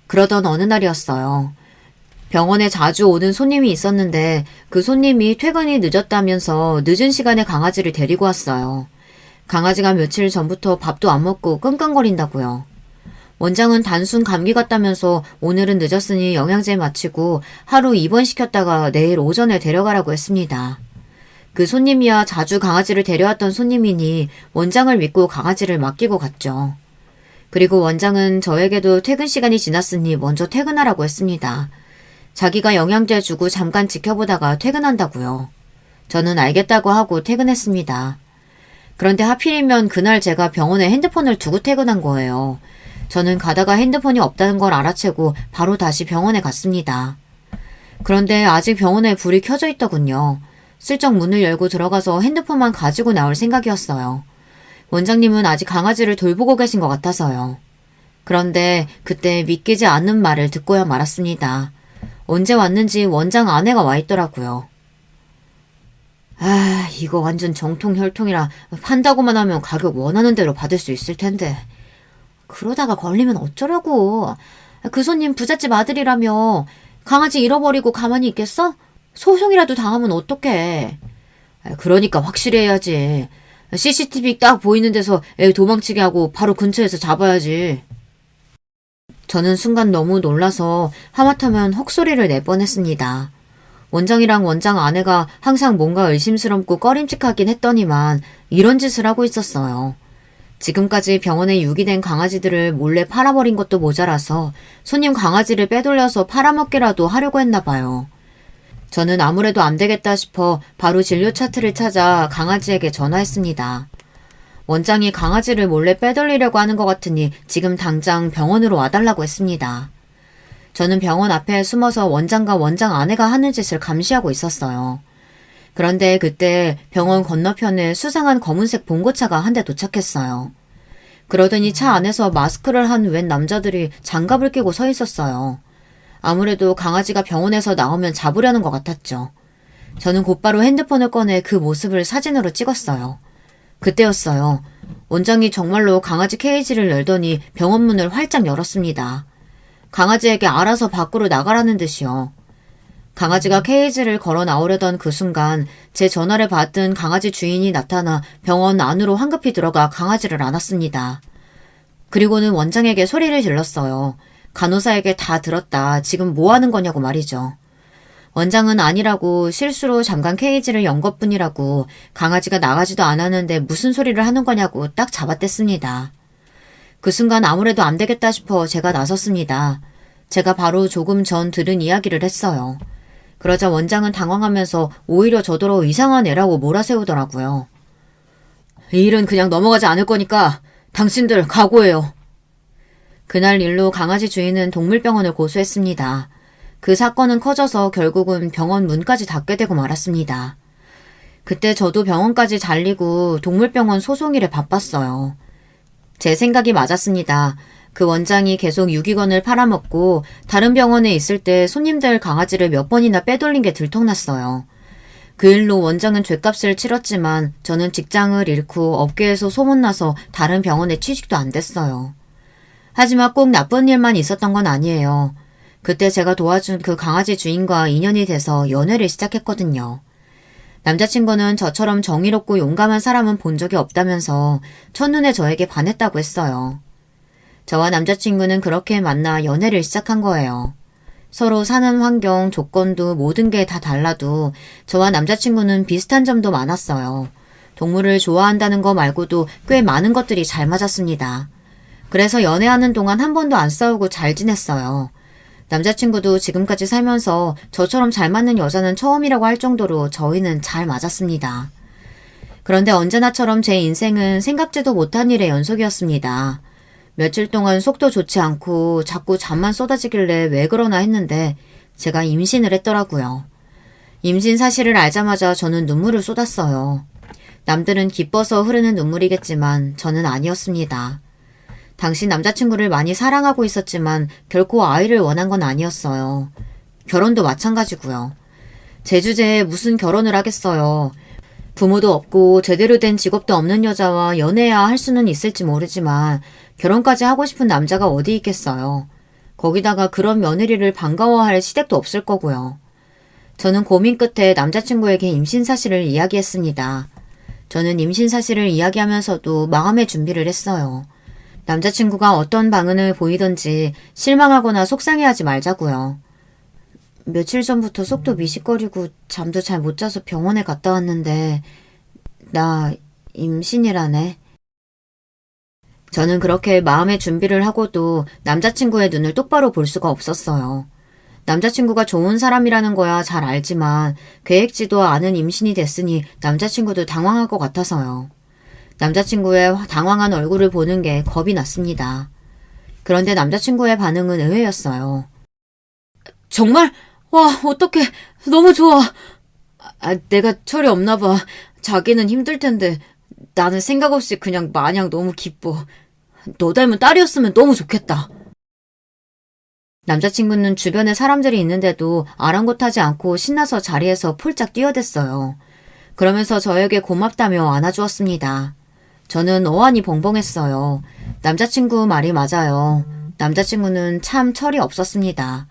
Speaker 2: 그러던 어느 날이었어요. 병원에 자주 오는 손님이 있었는데 그 손님이 퇴근이 늦었다면서 늦은 시간에 강아지를 데리고 왔어요. 강아지가 며칠 전부터 밥도 안 먹고 끙끙거린다고요. 원장은 단순 감기 같다면서 오늘은 늦었으니 영양제 마치고 하루 입원시켰다가 내일 오전에 데려가라고 했습니다. 그 손님이야 자주 강아지를 데려왔던 손님이니 원장을 믿고 강아지를 맡기고 갔죠. 그리고 원장은 저에게도 퇴근 시간이 지났으니 먼저 퇴근하라고 했습니다. 자기가 영양제 주고 잠깐 지켜보다가 퇴근한다고요. 저는 알겠다고 하고 퇴근했습니다. 그런데 하필이면 그날 제가 병원에 핸드폰을 두고 퇴근한 거예요. 저는 가다가 핸드폰이 없다는 걸 알아채고 바로 다시 병원에 갔습니다. 그런데 아직 병원에 불이 켜져 있더군요. 슬쩍 문을 열고 들어가서 핸드폰만 가지고 나올 생각이었어요. 원장님은 아직 강아지를 돌보고 계신 것 같아서요. 그런데 그때 믿기지 않는 말을 듣고야 말았습니다. 언제 왔는지 원장 아내가 와 있더라고요. 아, 이거 완전 정통 혈통이라 판다고만 하면 가격 원하는 대로 받을 수 있을 텐데. 그러다가 걸리면 어쩌려고. 그 손님 부잣집 아들이라며 강아지 잃어버리고 가만히 있겠어? 소송이라도 당하면 어떡해. 그러니까 확실히 해야지. CCTV 딱 보이는 데서 애 도망치게 하고 바로 근처에서 잡아야지. 저는 순간 너무 놀라서 하마터면 헉소리를 낼 뻔했습니다. 원장이랑 원장 아내가 항상 뭔가 의심스럽고 꺼림칙하긴 했더니만 이런 짓을 하고 있었어요. 지금까지 병원에 유기된 강아지들을 몰래 팔아버린 것도 모자라서 손님 강아지를 빼돌려서 팔아먹기라도 하려고 했나 봐요. 저는 아무래도 안 되겠다 싶어 바로 진료 차트를 찾아 강아지에게 전화했습니다. 원장이 강아지를 몰래 빼돌리려고 하는 것 같으니 지금 당장 병원으로 와달라고 했습니다. 저는 병원 앞에 숨어서 원장과 원장 아내가 하는 짓을 감시하고 있었어요. 그런데 그때 병원 건너편에 수상한 검은색 봉고차가 한 대 도착했어요. 그러더니 차 안에서 마스크를 한 웬 남자들이 장갑을 끼고 서 있었어요. 아무래도 강아지가 병원에서 나오면 잡으려는 것 같았죠. 저는 곧바로 핸드폰을 꺼내 그 모습을 사진으로 찍었어요. 그때였어요. 원장이 정말로 강아지 케이지를 열더니 병원 문을 활짝 열었습니다. 강아지에게 알아서 밖으로 나가라는 듯이요. 강아지가 케이지를 걸어 나오려던 그 순간 제 전화를 받은 강아지 주인이 나타나 병원 안으로 황급히 들어가 강아지를 안았습니다. 그리고는 원장에게 소리를 질렀어요. 간호사에게 다 들었다. 지금 뭐 하는 거냐고 말이죠. 원장은 아니라고 실수로 잠깐 케이지를 연 것뿐이라고 강아지가 나가지도 않았는데 무슨 소리를 하는 거냐고 딱 잡아댔습니다. 그 순간 아무래도 안 되겠다 싶어 제가 나섰습니다. 제가 바로 조금 전 들은 이야기를 했어요. 그러자 원장은 당황하면서 오히려 저더러 이상한 애라고 몰아세우더라고요. 이 일은 그냥 넘어가지 않을 거니까 당신들 각오해요. 그날 일로 강아지 주인은 동물병원을 고소했습니다. 그 사건은 커져서 결국은 병원 문까지 닫게 되고 말았습니다. 그때 저도 병원까지 달리고 동물병원 소송일에 바빴어요. 제 생각이 맞았습니다. 그 원장이 계속 유기견을 팔아먹고 다른 병원에 있을 때 손님들 강아지를 몇 번이나 빼돌린 게 들통났어요. 그 일로 원장은 죗값을 치렀지만 저는 직장을 잃고 업계에서 소문나서 다른 병원에 취직도 안 됐어요. 하지만 꼭 나쁜 일만 있었던 건 아니에요. 그때 제가 도와준 그 강아지 주인과 인연이 돼서 연애를 시작했거든요. 남자친구는 저처럼 정의롭고 용감한 사람은 본 적이 없다면서 첫눈에 저에게 반했다고 했어요. 저와 남자친구는 그렇게 만나 연애를 시작한 거예요. 서로 사는 환경, 조건도 모든 게 다 달라도 저와 남자친구는 비슷한 점도 많았어요. 동물을 좋아한다는 거 말고도 꽤 많은 것들이 잘 맞았습니다. 그래서 연애하는 동안 한 번도 안 싸우고 잘 지냈어요. 남자친구도 지금까지 살면서 저처럼 잘 맞는 여자는 처음이라고 할 정도로 저희는 잘 맞았습니다. 그런데 언제나처럼 제 인생은 생각지도 못한 일의 연속이었습니다. 며칠 동안 속도 좋지 않고 자꾸 잠만 쏟아지길래 왜 그러나 했는데 제가 임신을 했더라고요. 임신 사실을 알자마자 저는 눈물을 쏟았어요. 남들은 기뻐서 흐르는 눈물이겠지만 저는 아니었습니다. 당시 남자친구를 많이 사랑하고 있었지만 결코 아이를 원한 건 아니었어요. 결혼도 마찬가지고요. 제 주제에 무슨 결혼을 하겠어요. 부모도 없고 제대로 된 직업도 없는 여자와 연애야 할 수는 있을지 모르지만 결혼까지 하고 싶은 남자가 어디 있겠어요. 거기다가 그런 며느리를 반가워할 시댁도 없을 거고요. 저는 고민 끝에 남자친구에게 임신 사실을 이야기했습니다. 저는 임신 사실을 이야기하면서도 마음의 준비를 했어요. 남자친구가 어떤 반응을 보이던지 실망하거나 속상해하지 말자고요. 며칠 전부터 속도 미식거리고 잠도 잘 못 자서 병원에 갔다 왔는데 나 임신이라네. 저는 그렇게 마음의 준비를 하고도 남자친구의 눈을 똑바로 볼 수가 없었어요. 남자친구가 좋은 사람이라는 거야 잘 알지만 계획지도 않은 임신이 됐으니 남자친구도 당황할 것 같아서요. 남자친구의 당황한 얼굴을 보는 게 겁이 났습니다. 그런데 남자친구의 반응은 의외였어요. 정말? 와, 어떡해. 너무 좋아. 내가 철이 없나 봐. 자기는 힘들 텐데 나는 생각 없이 그냥 마냥 너무 기뻐. 너 닮은 딸이었으면 너무 좋겠다. 남자친구는 주변에 사람들이 있는데도 아랑곳하지 않고 신나서 자리에서 폴짝 뛰어댔어요. 그러면서 저에게 고맙다며 안아주었습니다. 저는 어안이 벙벙했어요. 남자친구 말이 맞아요. 남자친구는 참 철이 없었습니다.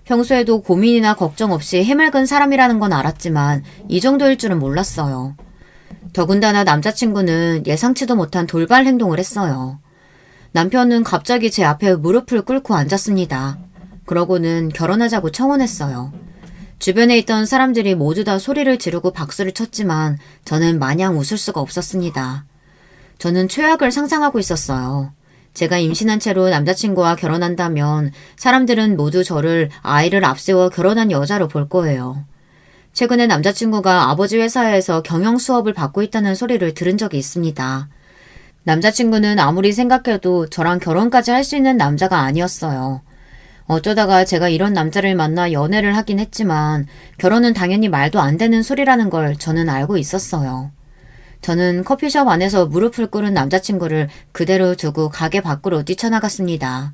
Speaker 2: 평소에도 고민이나 걱정 없이 해맑은 사람이라는 건 알았지만 이 정도일 줄은 몰랐어요. 더군다나 남자친구는 예상치도 못한 돌발 행동을 했어요. 남편은 갑자기 제 앞에 무릎을 꿇고 앉았습니다. 그러고는 결혼하자고 청혼했어요. 주변에 있던 사람들이 모두 다 소리를 지르고 박수를 쳤지만 저는 마냥 웃을 수가 없었습니다. 저는 최악을 상상하고 있었어요. 제가 임신한 채로 남자친구와 결혼한다면 사람들은 모두 저를 아이를 앞세워 결혼한 여자로 볼 거예요. 최근에 남자친구가 아버지 회사에서 경영 수업을 받고 있다는 소리를 들은 적이 있습니다. 남자친구는 아무리 생각해도 저랑 결혼까지 할 수 있는 남자가 아니었어요. 어쩌다가 제가 이런 남자를 만나 연애를 하긴 했지만 결혼은 당연히 말도 안 되는 소리라는 걸 저는 알고 있었어요. 저는 커피숍 안에서 무릎을 꿇은 남자친구를 그대로 두고 가게 밖으로 뛰쳐나갔습니다.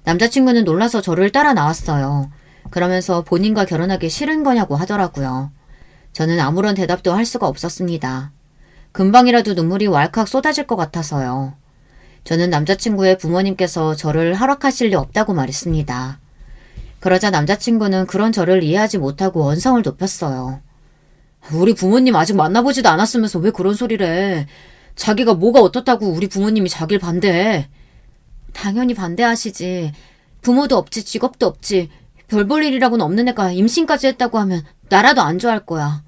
Speaker 2: 남자친구는 놀라서 저를 따라 나왔어요. 그러면서 본인과 결혼하기 싫은 거냐고 하더라고요. 저는 아무런 대답도 할 수가 없었습니다. 금방이라도 눈물이 왈칵 쏟아질 것 같아서요. 저는 남자친구의 부모님께서 저를 허락하실 리 없다고 말했습니다. 그러자 남자친구는 그런 저를 이해하지 못하고 언성을 높였어요. 우리 부모님 아직 만나보지도 않았으면서 왜 그런 소리를 해. 자기가 뭐가 어떻다고 우리 부모님이 자길 반대해. 당연히 반대하시지. 부모도 없지 직업도 없지. 별 볼 일이라고는 없는 애가 임신까지 했다고 하면 나라도 안 좋아할 거야.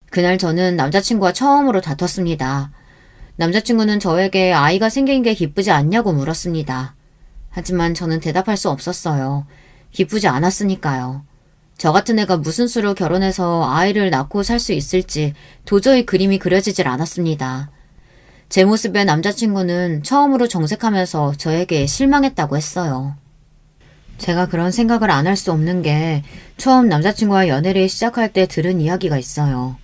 Speaker 2: 그날 저는 남자친구와 처음으로 다퉜습니다. 남자친구는 저에게 아이가 생긴 게 기쁘지 않냐고 물었습니다. 하지만 저는 대답할 수 없었어요. 기쁘지 않았으니까요. 저 같은 애가 무슨 수로 결혼해서 아이를 낳고 살 수 있을지 도저히 그림이 그려지질 않았습니다. 제 모습에 남자친구는 처음으로 정색하면서 저에게 실망했다고 했어요. 제가 그런 생각을 안 할 수 없는 게 처음 남자친구와 연애를 시작할 때 들은 이야기가 있어요.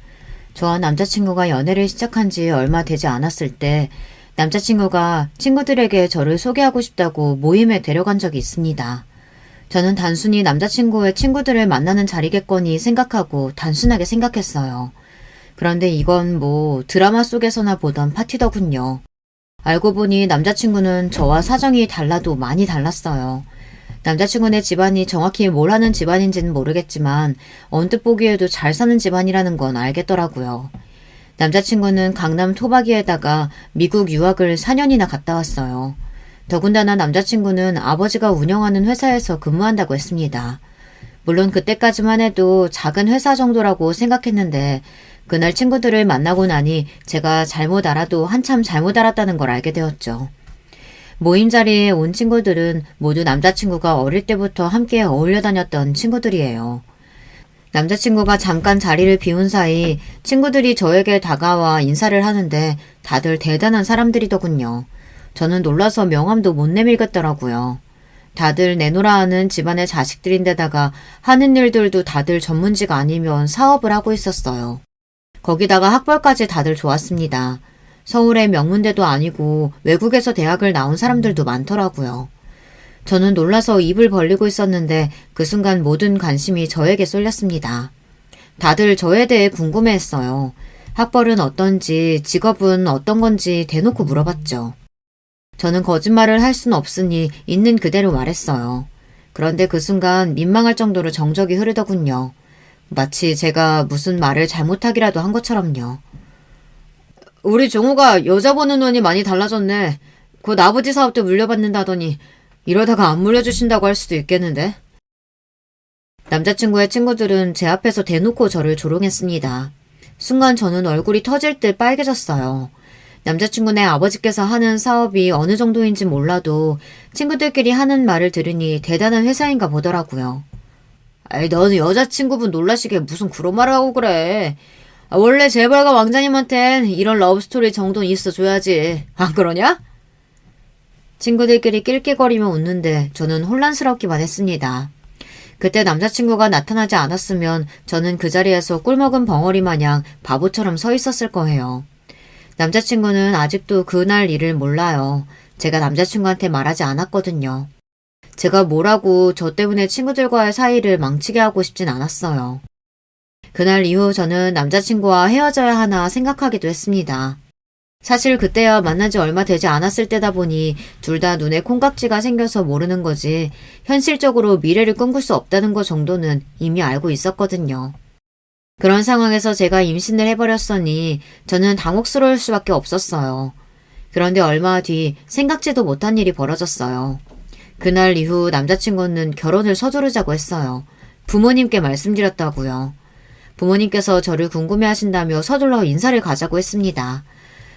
Speaker 2: 저와 남자친구가 연애를 시작한 지 얼마 되지 않았을 때 남자친구가 친구들에게 저를 소개하고 싶다고 모임에 데려간 적이 있습니다. 저는 단순히 남자친구의 친구들을 만나는 자리겠거니 생각하고 단순하게 생각했어요. 그런데 이건 뭐 드라마 속에서나 보던 파티더군요. 알고 보니 남자친구는 저와 사정이 달라도 많이 달랐어요. 남자친구네 집안이 정확히 뭘 하는 집안인지는 모르겠지만 언뜻 보기에도 잘 사는 집안이라는 건 알겠더라고요. 남자친구는 강남 토박이에다가 미국 유학을 4년이나 갔다 왔어요. 더군다나 남자친구는 아버지가 운영하는 회사에서 근무한다고 했습니다. 물론 그때까지만 해도 작은 회사 정도라고 생각했는데 그날 친구들을 만나고 나니 제가 잘못 알아도 한참 잘못 알았다는 걸 알게 되었죠. 모임 자리에 온 친구들은 모두 남자친구가 어릴 때부터 함께 어울려 다녔던 친구들이에요. 남자친구가 잠깐 자리를 비운 사이 친구들이 저에게 다가와 인사를 하는데 다들 대단한 사람들이더군요. 저는 놀라서 명함도 못 내밀겠더라고요. 다들 내노라 하는 집안의 자식들인데다가 하는 일들도 다들 전문직 아니면 사업을 하고 있었어요. 거기다가 학벌까지 다들 좋았습니다. 서울의 명문대도 아니고 외국에서 대학을 나온 사람들도 많더라고요. 저는 놀라서 입을 벌리고 있었는데 그 순간 모든 관심이 저에게 쏠렸습니다. 다들 저에 대해 궁금해했어요. 학벌은 어떤지, 직업은 어떤 건지 대놓고 물어봤죠. 저는 거짓말을 할 수는 없으니 있는 그대로 말했어요. 그런데 그 순간 민망할 정도로 정적이 흐르더군요. 마치 제가 무슨 말을 잘못하기라도 한 것처럼요. 우리 종호가 여자 보는 눈이 많이 달라졌네. 곧 아버지 사업도 물려받는다더니 이러다가 안 물려주신다고 할 수도 있겠는데? 남자친구의 친구들은 제 앞에서 대놓고 저를 조롱했습니다. 순간 저는 얼굴이 터질 듯 빨개졌어요. 남자친구네 아버지께서 하는 사업이 어느 정도인지 몰라도 친구들끼리 하는 말을 들으니 대단한 회사인가 보더라고요. 아이, 너는 여자친구분 놀라시게 무슨 그런 말을 하고 그래. 원래 재벌가 왕자님한텐 이런 러브스토리 정도는 있어줘야지. 안 그러냐? 친구들끼리 낄낄거리며 웃는데 저는 혼란스럽기만 했습니다. 그때 남자친구가 나타나지 않았으면 저는 그 자리에서 꿀먹은 벙어리 마냥 바보처럼 서 있었을 거예요. 남자친구는 아직도 그날 일을 몰라요. 제가 남자친구한테 말하지 않았거든요. 제가 뭐라고 저 때문에 친구들과의 사이를 망치게 하고 싶진 않았어요. 그날 이후 저는 남자친구와 헤어져야 하나 생각하기도 했습니다. 사실 그때야 만난 지 얼마 되지 않았을 때다 보니 둘 다 눈에 콩깍지가 생겨서 모르는 거지 현실적으로 미래를 꿈꿀 수 없다는 것 정도는 이미 알고 있었거든요. 그런 상황에서 제가 임신을 해버렸으니 저는 당혹스러울 수밖에 없었어요. 그런데 얼마 뒤 생각지도 못한 일이 벌어졌어요. 그날 이후 남자친구는 결혼을 서두르자고 했어요. 부모님께 말씀드렸다고요. 부모님께서 저를 궁금해하신다며 서둘러 인사를 가자고 했습니다.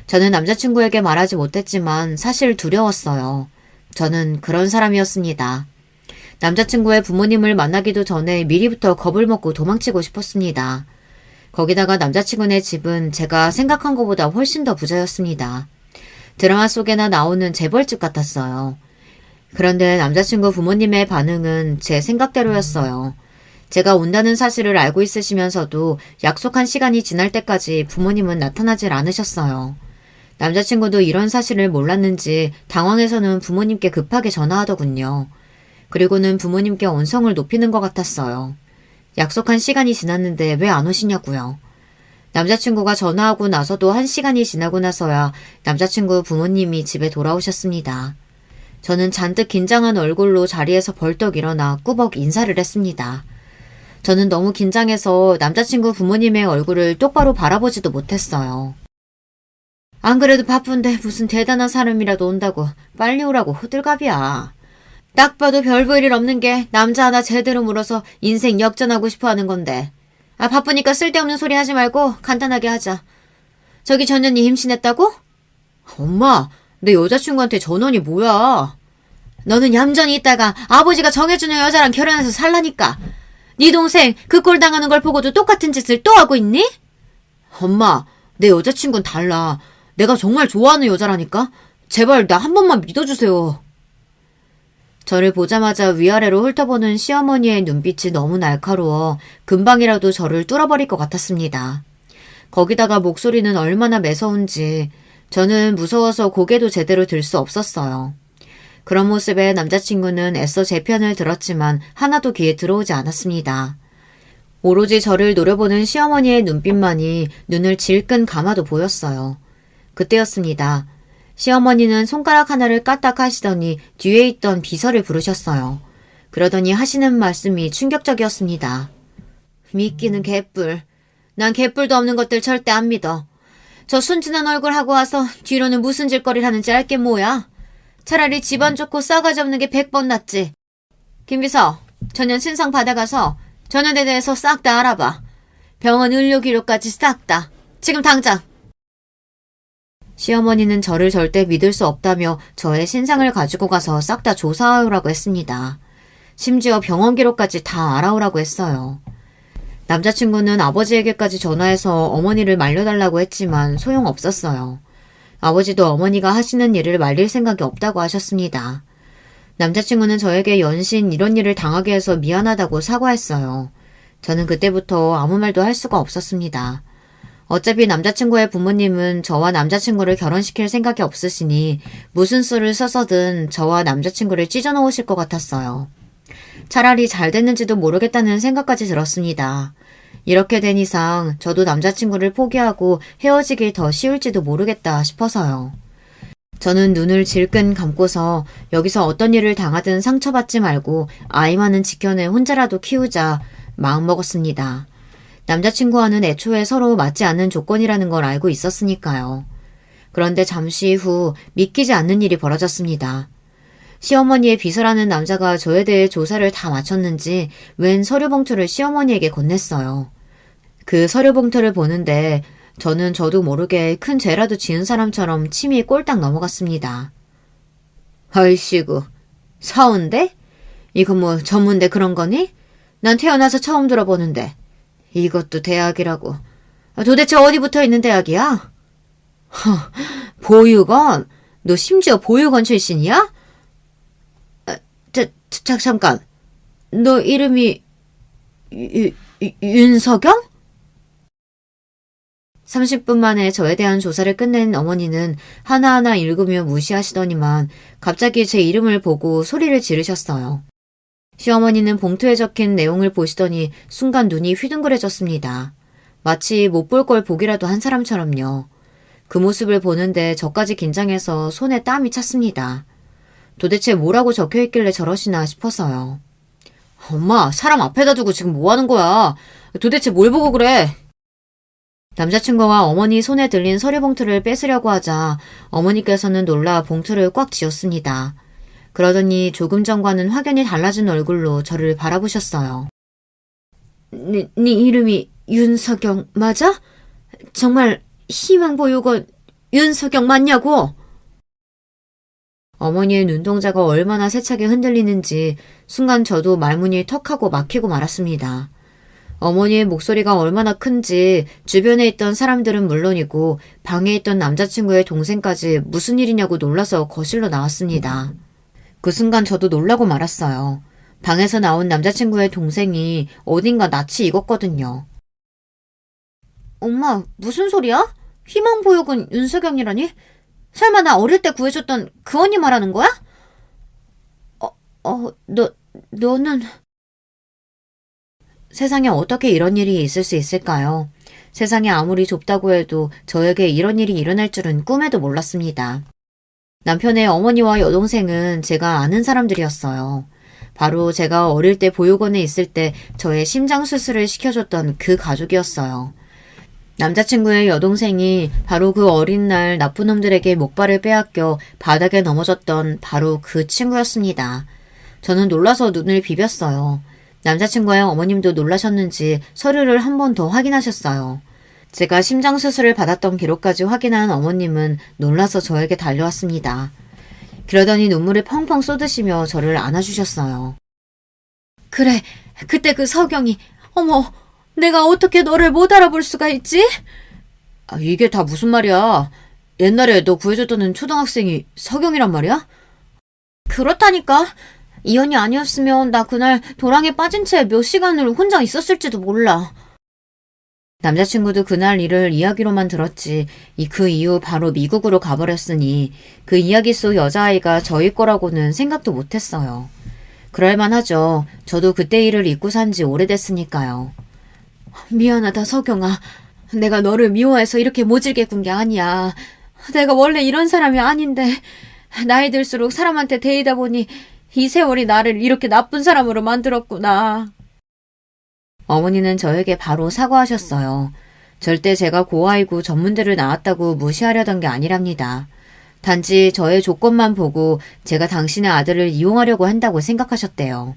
Speaker 2: 저는 남자친구에게 말하지 못했지만 사실 두려웠어요. 저는 그런 사람이었습니다. 남자친구의 부모님을 만나기도 전에 미리부터 겁을 먹고 도망치고 싶었습니다. 거기다가 남자친구네 집은 제가 생각한 것보다 훨씬 더 부자였습니다. 드라마 속에나 나오는 재벌집 같았어요. 그런데 남자친구 부모님의 반응은 제 생각대로였어요. 제가 온다는 사실을 알고 있으시면서도 약속한 시간이 지날 때까지 부모님은 나타나질 않으셨어요. 남자친구도 이런 사실을 몰랐는지 당황해서는 부모님께 급하게 전화하더군요. 그리고는 부모님께 언성을 높이는 것 같았어요. 약속한 시간이 지났는데 왜 안 오시냐고요. 남자친구가 전화하고 나서도 1시간이 지나고 나서야 남자친구 부모님이 집에 돌아오셨습니다. 저는 잔뜩 긴장한 얼굴로 자리에서 벌떡 일어나 꾸벅 인사를 했습니다. 저는 너무 긴장해서 남자친구 부모님의 얼굴을 똑바로 바라보지도 못했어요. 안 그래도 바쁜데 무슨 대단한 사람이라도 온다고 빨리 오라고 호들갑이야. 딱 봐도 별 볼 일 없는 게 남자 하나 제대로 물어서 인생 역전하고 싶어 하는 건데. 바쁘니까 쓸데없는 소리 하지 말고 간단하게 하자. 저기 전현이 임신했다고? 엄마, 내 여자친구한테 전원이 뭐야? 너는 얌전히 있다가 아버지가 정해주는 여자랑 결혼해서 살라니까. 네 동생 그 꼴 당하는 걸 보고도 똑같은 짓을 또 하고 있니? 엄마, 내 여자친구는 달라. 내가 정말 좋아하는 여자라니까? 제발 나 한 번만 믿어주세요. 저를 보자마자 위아래로 훑어보는 시어머니의 눈빛이 너무 날카로워 금방이라도 저를 뚫어버릴 것 같았습니다. 거기다가 목소리는 얼마나 매서운지 저는 무서워서 고개도 제대로 들 수 없었어요. 그런 모습에 남자친구는 애써 제 편을 들었지만 하나도 귀에 들어오지 않았습니다. 오로지 저를 노려보는 시어머니의 눈빛만이 눈을 질끈 감아도 보였어요. 그때였습니다. 시어머니는 손가락 하나를 까딱 하시더니 뒤에 있던 비서를 부르셨어요. 그러더니 하시는 말씀이 충격적이었습니다. 믿기는 개뿔. 난 개뿔도 없는 것들 절대 안 믿어. 저 순진한 얼굴 하고 와서 뒤로는 무슨 짓거리를 하는지 알게 뭐야. 차라리 집안 좋고 싸가지 없는 게 100번 낫지. 김비서, 전현 신상 받아가서 전현에 대해서 싹 다 알아봐. 병원 의료기록까지 싹 다. 지금 당장. 시어머니는 저를 절대 믿을 수 없다며 저의 신상을 가지고 가서 싹 다 조사하라고 했습니다. 심지어 병원 기록까지 다 알아오라고 했어요. 남자친구는 아버지에게까지 전화해서 어머니를 말려달라고 했지만 소용없었어요. 아버지도 어머니가 하시는 일을 말릴 생각이 없다고 하셨습니다. 남자친구는 저에게 연신 이런 일을 당하게 해서 미안하다고 사과했어요. 저는 그때부터 아무 말도 할 수가 없었습니다. 어차피 남자친구의 부모님은 저와 남자친구를 결혼시킬 생각이 없으시니 무슨 수를 써서든 저와 남자친구를 찢어놓으실 것 같았어요. 차라리 잘 됐는지도 모르겠다는 생각까지 들었습니다. 이렇게 된 이상 저도 남자친구를 포기하고 헤어지기 더 쉬울지도 모르겠다 싶어서요. 저는 눈을 질끈 감고서 여기서 어떤 일을 당하든 상처받지 말고 아이만은 지켜내 혼자라도 키우자 마음먹었습니다. 남자친구와는 애초에 서로 맞지 않는 조건이라는 걸 알고 있었으니까요. 그런데 잠시 후 믿기지 않는 일이 벌어졌습니다. 시어머니의 비서라는 남자가 저에 대해 조사를 다 마쳤는지 웬 서류 봉투를 시어머니에게 건넸어요. 그 서류 봉투를 보는데 저도 모르게 큰 죄라도 지은 사람처럼 침이 꼴딱 넘어갔습니다. 아이씨구, 사온대? 이거 뭐 전문대 그런 거니? 난 태어나서 처음 들어보는데. 이것도 대학이라고. 도대체 어디 붙어있는 대학이야? 보육원? 너 심지어 보육원 출신이야? 잠깐. 너 이름이 윤석영? 30분 만에 저에 대한 조사를 끝낸 어머니는 하나하나 읽으며 무시하시더니만 갑자기 제 이름을 보고 소리를 지르셨어요. 시어머니는 봉투에 적힌 내용을 보시더니 순간 눈이 휘둥그레졌습니다. 마치 못 볼 걸 보기라도 한 사람처럼요. 그 모습을 보는데 저까지 긴장해서 손에 땀이 찼습니다. 도대체 뭐라고 적혀있길래 저러시나 싶어서요. 엄마, 사람 앞에다 두고 지금 뭐 하는 거야? 도대체 뭘 보고 그래? 남자친구와 어머니 손에 들린 서류 봉투를 뺏으려고 하자 어머니께서는 놀라 봉투를 꽉 쥐었습니다. 그러더니 조금 전과는 확연히 달라진 얼굴로 저를 바라보셨어요. 네 이름이 윤석영 맞아? 정말 희망보육원 윤석영 맞냐고? 어머니의 눈동자가 얼마나 세차게 흔들리는지 순간 저도 말문이 턱하고 막히고 말았습니다. 어머니의 목소리가 얼마나 큰지 주변에 있던 사람들은 물론이고 방에 있던 남자친구의 동생까지 무슨 일이냐고 놀라서 거실로 나왔습니다. 그 순간 저도 놀라고 말았어요. 방에서 나온 남자친구의 동생이 어딘가 낯이 익었거든요. 엄마, 무슨 소리야? 희망보육은 윤석영이라니? 설마 나 어릴 때 구해줬던 그 언니 말하는 거야? 너는... 세상에 어떻게 이런 일이 있을 수 있을까요? 세상이 아무리 좁다고 해도 저에게 이런 일이 일어날 줄은 꿈에도 몰랐습니다. 남편의 어머니와 여동생은 제가 아는 사람들이었어요. 바로 제가 어릴 때 보육원에 있을 때 저의 심장 수술을 시켜줬던 그 가족이었어요. 남자친구의 여동생이 바로 그 어린 날 나쁜 놈들에게 목발을 빼앗겨 바닥에 넘어졌던 바로 그 친구였습니다. 저는 놀라서 눈을 비볐어요. 남자친구의 어머님도 놀라셨는지 서류를 한 번 더 확인하셨어요. 제가 심장 수술을 받았던 기록까지 확인한 어머님은 놀라서 저에게 달려왔습니다. 그러더니 눈물을 펑펑 쏟으시며 저를 안아주셨어요. 그래, 그때 그 석영이, 어머, 내가 어떻게 너를 못 알아볼 수가 있지? 이게 다 무슨 말이야? 옛날에 너 구해줬던 초등학생이 석영이란 말이야? 그렇다니까. 이 언니 아니었으면 나 그날 도랑에 빠진 채 몇 시간을 혼자 있었을지도 몰라. 남자친구도 그날 일을 이야기로만 들었지 그 이후 바로 미국으로 가버렸으니 그 이야기 속 여자아이가 저일 거라고는 생각도 못했어요. 그럴만하죠. 저도 그때 일을 잊고 산 지 오래됐으니까요. 미안하다 석영아. 내가 너를 미워해서 이렇게 모질게 군 게 아니야. 내가 원래 이런 사람이 아닌데 나이 들수록 사람한테 대이다 보니 이 세월이 나를 이렇게 나쁜 사람으로 만들었구나. 어머니는 저에게 바로 사과하셨어요. 절대 제가 고아이고 전문대를 나왔다고 무시하려던 게 아니랍니다. 단지 저의 조건만 보고 제가 당신의 아들을 이용하려고 한다고 생각하셨대요.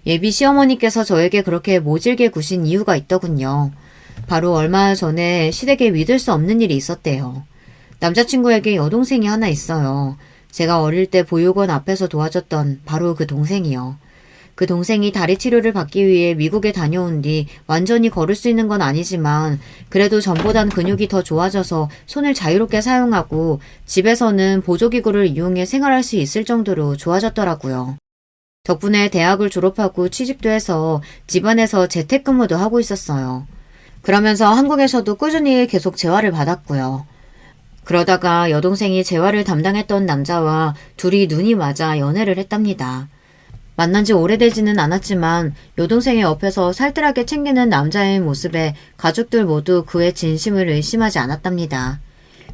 Speaker 2: 예비 시어머니께서 저에게 그렇게 모질게 구신 이유가 있더군요. 바로 얼마 전에 시댁에 믿을 수 없는 일이 있었대요. 남자친구에게 여동생이 하나 있어요. 제가 어릴 때 보육원 앞에서 도와줬던 바로 그 동생이요. 그 동생이 다리 치료를 받기 위해 미국에 다녀온 뒤 완전히 걸을 수 있는 건 아니지만 그래도 전보단 근육이 더 좋아져서 손을 자유롭게 사용하고 집에서는 보조기구를 이용해 생활할 수 있을 정도로 좋아졌더라고요. 덕분에 대학을 졸업하고 취직도 해서 집안에서 재택근무도 하고 있었어요. 그러면서 한국에서도 꾸준히 계속 재활을 받았고요. 그러다가 여동생이 재활을 담당했던 남자와 둘이 눈이 맞아 연애를 했답니다. 만난 지 오래되지는 않았지만 여동생의 옆에서 살뜰하게 챙기는 남자의 모습에 가족들 모두 그의 진심을 의심하지 않았답니다.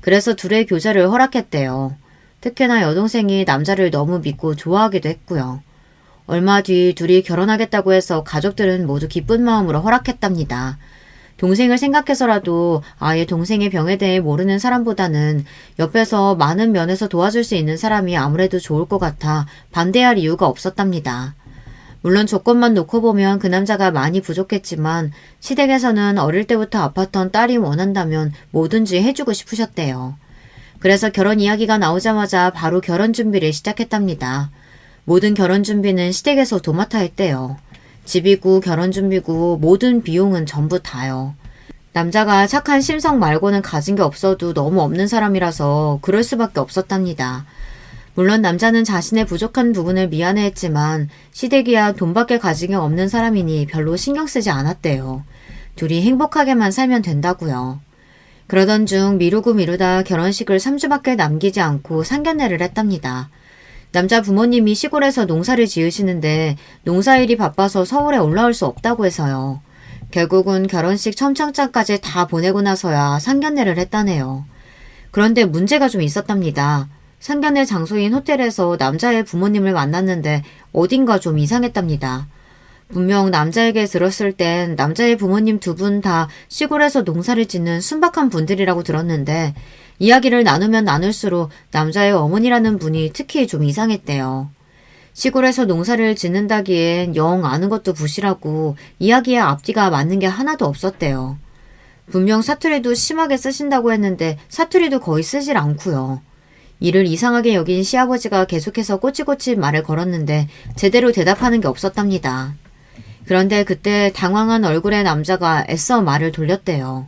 Speaker 2: 그래서 둘의 교제를 허락했대요. 특히나 여동생이 남자를 너무 믿고 좋아하기도 했고요. 얼마 뒤 둘이 결혼하겠다고 해서 가족들은 모두 기쁜 마음으로 허락했답니다. 동생을 생각해서라도 아예 동생의 병에 대해 모르는 사람보다는 옆에서 많은 면에서 도와줄 수 있는 사람이 아무래도 좋을 것 같아 반대할 이유가 없었답니다. 물론 조건만 놓고 보면 그 남자가 많이 부족했지만 시댁에서는 어릴 때부터 아팠던 딸이 원한다면 뭐든지 해주고 싶으셨대요. 그래서 결혼 이야기가 나오자마자 바로 결혼 준비를 시작했답니다. 모든 결혼 준비는 시댁에서 도맡아 했대요. 집이고 결혼 준비고 모든 비용은 전부 다요. 남자가 착한 심성 말고는 가진 게 없어도 너무 없는 사람이라서 그럴 수밖에 없었답니다. 물론 남자는 자신의 부족한 부분을 미안해했지만 시댁이야 돈밖에 가진 게 없는 사람이니 별로 신경 쓰지 않았대요. 둘이 행복하게만 살면 된다고요. 그러던 중 미루고 미루다 결혼식을 3주밖에 남기지 않고 상견례를 했답니다. 남자 부모님이 시골에서 농사를 지으시는데 농사일이 바빠서 서울에 올라올 수 없다고 해서요. 결국은 결혼식 첨창장까지 다 보내고 나서야 상견례를 했다네요. 그런데 문제가 좀 있었답니다. 상견례 장소인 호텔에서 남자의 부모님을 만났는데 어딘가 좀 이상했답니다. 분명 남자에게 들었을 땐 남자의 부모님 두 분 다 시골에서 농사를 짓는 순박한 분들이라고 들었는데 이야기를 나누면 나눌수록 남자의 어머니라는 분이 특히 좀 이상했대요. 시골에서 농사를 짓는다기엔 영 아는 것도 부실하고 이야기의 앞뒤가 맞는 게 하나도 없었대요. 분명 사투리도 심하게 쓰신다고 했는데 사투리도 거의 쓰질 않고요. 이를 이상하게 여긴 시아버지가 계속해서 꼬치꼬치 말을 걸었는데 제대로 대답하는 게 없었답니다. 그런데 그때 당황한 얼굴의 남자가 애써 말을 돌렸대요.